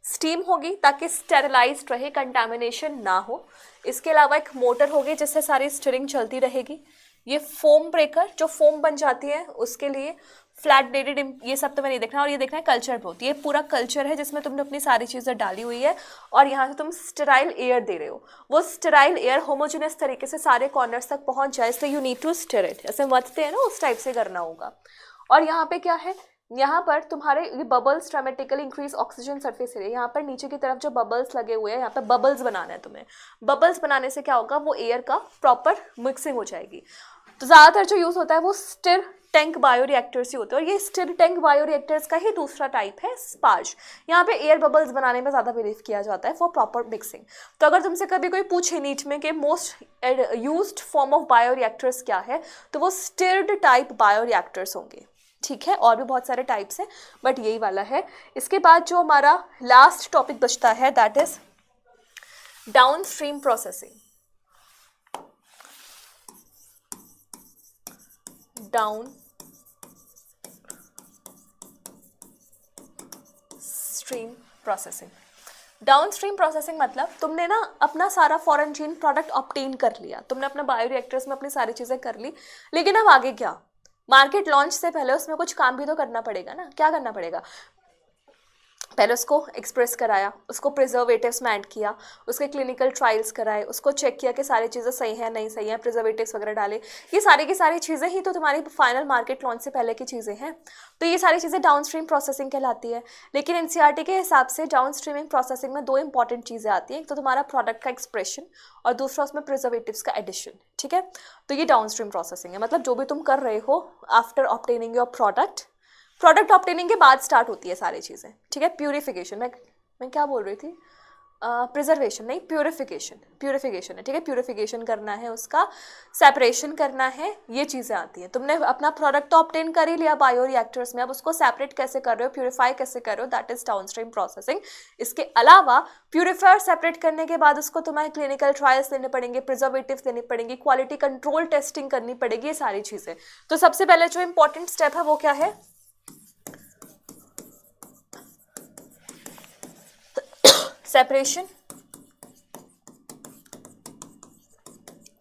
स्टीम होगी ताकि स्टेरिलाइज्ड रहे, कंटामिनेशन ना हो। इसके अलावा एक मोटर होगी जिससे सारी स्टिरिंग चलती रहेगी। ये फोम ब्रेकर, जो फोम बन जाती है उसके लिए, फ्लैट ब्लेडेड, ये सब तुम्हें नहीं देखना। और ये देखना है कल्चर ग्रोथ, ये पूरा कल्चर है जिसमें तुमने अपनी सारी चीज़ें डाली हुई है और यहाँ से तुम स्टेराइल एयर दे रहे हो। वो स्टेराइल एयर होमोजेनियस तरीके से सारे कॉर्नर्स तक पहुँच जाए, इसलिए you need to stir it. ऐसे मथते हैं ना, उस टाइप से करना होगा। और यहाँ पे क्या है, यहाँ पर तुम्हारे ये bubbles dramatically increase oxygen surface area. यहाँ पर नीचे की तरफ जो बबल्स लगे हुए हैं, यहाँ पे बबल्स बनाना है तुम्हें। बबल्स बनाने से क्या होगा, वो एयर का प्रॉपर मिक्सिंग हो जाएगी। तो ज़्यादातर जो यूज़ होता है वो स्टिर टैंक बायोरिएक्टर्स ही होते हैं और ये स्टिर टैंक बायोरिएक्टर्स का ही दूसरा टाइप है स्पार्ज। यहाँ पे एयर बबल्स बनाने में ज़्यादा बिलीव किया जाता है फॉर प्रॉपर मिक्सिंग। तो अगर तुमसे कभी कोई पूछे नीट में कि most used form of bioreactors क्या है, तो वो स्टिर्ड टाइप बायोरिएक्टर्स होंगे, ठीक है। और भी बहुत सारे टाइप्स हैं बट यही वाला है। इसके बाद जो हमारा लास्ट टॉपिक बचता है that is down stream processing. Down stream processing. Down stream processing मतलब तुमने ना अपना सारा फॉरेन जीन प्रोडक्ट ऑब्टेन कर लिया, तुमने अपने बायोरिएक्टर्स में अपनी सारी चीज़ें कर ली, लेकिन अब आगे क्या, मार्केट लॉन्च से पहले उसमें कुछ काम भी तो करना पड़ेगा ना। क्या करना पड़ेगा, पहले उसको एक्सप्रेस कराया, उसको प्रिजर्वेटिव्स में ऐड किया, उसके क्लिनिकल ट्रायल्स कराए, उसको चेक किया कि सारी चीज़ें सही हैं नहीं सही हैं, प्रिजर्वेटिव्स वगैरह डाले। ये सारी की सारी चीज़ें ही तो तुम्हारी फाइनल मार्केट लॉन्च से पहले की चीज़ें हैं। तो ये सारी चीज़ें डाउन स्ट्रीम प्रोसेसिंग कहलाती है। लेकिन एनसीईआरटी के हिसाब से डाउन स्ट्रीमिंग प्रोसेसिंग में दो इंपॉर्टेंट चीज़ें आती हैं, एक तो तुम्हारा प्रोडक्ट का एक्सप्रेशन और दूसरा उसमें प्रिजर्वेटिव्स का एडिशन, ठीक है। तो ये डाउन स्ट्रीम प्रोसेसिंग है, मतलब जो भी तुम कर रहे हो after obtaining your product obtaining के बाद स्टार्ट होती है सारी चीज़ें, ठीक है। प्यूरिफिकेशन, मैं क्या बोल रही थी, प्रिजर्वेशन नहीं, प्यूरिफिकेशन है, ठीक है, प्यूरिफिकेशन करना है उसका, सेपरेशन करना है, ये चीज़ें आती हैं। तुमने अपना प्रोडक्ट तो ऑब्टेन कर ही लिया बायो रिएक्टर्स में, अब उसको सेपरेट कैसे कर रहे हो, प्यूरिफाई कैसे कर रहे हो, दैट इज डाउनस्ट्रीम प्रोसेसिंग। इसके अलावा प्यूरिफायर सेपरेट करने के बाद उसको तुम्हें क्लिनिकल ट्रायल्स लेने पड़ेंगे, प्रिजर्वेटिव्स लेने पड़ेंगे, क्वालिटी कंट्रोल टेस्टिंग करनी पड़ेगी, ये सारी चीज़ें। तो सबसे पहले जो इंपॉर्टेंट स्टेप है वो क्या है, सेपरेशन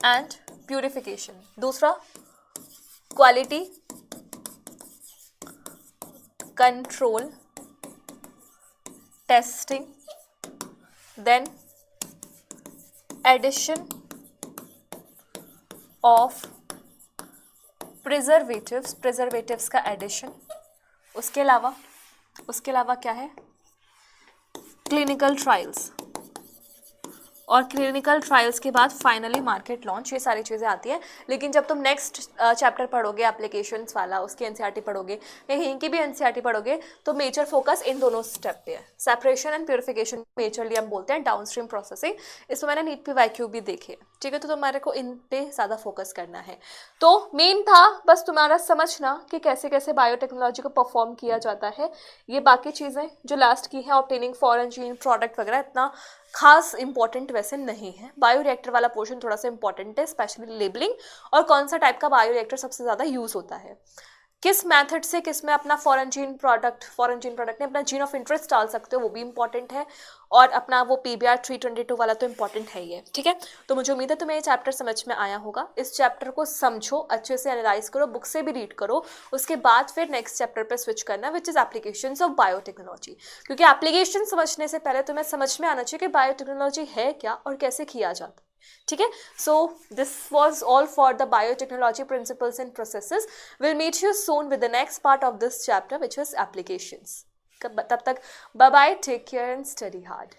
एंड प्यूरिफिकेशन। दूसरा quality control testing, then addition of preservatives का एडिशन। उसके अलावा क्या है, क्लिनिकल ट्रायल्स, और क्लिनिकल ट्रायल्स के बाद फाइनली मार्केट लॉन्च, ये सारी चीज़ें आती हैं। लेकिन जब तुम नेक्स्ट चैप्टर पढ़ोगे एप्लीकेशंस वाला, उसकी एनसीईआरटी पढ़ोगे या कहीं की भी एनसीईआरटी पढ़ोगे, तो मेजर फोकस इन दोनों स्टेप पे है, सेपरेशन एंड प्यूरिफिकेशन मेजरली हम बोलते हैं, डाउनस्ट्रीम प्रोसेसिंग। इसमें मैंने नीट पे वाईक्यू भी देखे, ठीक है, तो तुम्हारे को इन पे ज़्यादा फोकस करना है। तो मेन था बस तुम्हारा समझना कि कैसे कैसे बायोटेक्नोलॉजी को परफॉर्म किया जाता है। ये बाकी चीज़ें जो लास्ट की हैं, ऑब्टेनिंग फॉरेन जीन प्रोडक्ट वगैरह, इतना खास इंपॉर्टेंट वैसे नहीं है। बायो रिएक्टर वाला पोर्शन थोड़ा सा इंपॉर्टेंट है, स्पेशली लेबलिंग और कौन सा टाइप का बायो रिएक्टर सबसे ज़्यादा यूज़ होता है, किस मेथड से किस में अपना फॉरेन जीन प्रोडक्ट ने अपना जीन ऑफ इंटरेस्ट डाल सकते हो, वो भी इंपॉर्टेंट है, और अपना वो PBR 322 वाला तो इंपॉर्टेंट है ही है, ठीक है। तो मुझे उम्मीद है तुम्हें ये चैप्टर समझ में आया होगा। इस चैप्टर को समझो, अच्छे से एनालाइज करो, बुक से भी रीड करो, उसके बाद फिर नेक्स्ट चैप्टर पे स्विच करना, which is applications of biotechnology. क्योंकि एप्लीकेशन समझने से पहले तुम्हें समझ में आना चाहिए कि बायोटेक्नोलॉजी है क्या और कैसे किया जाता है, ठीक है। So this was all for the biotechnology principles and processes. Will meet you soon with the next part of this chapter which is applications. तब तक bye bye, take care and study hard.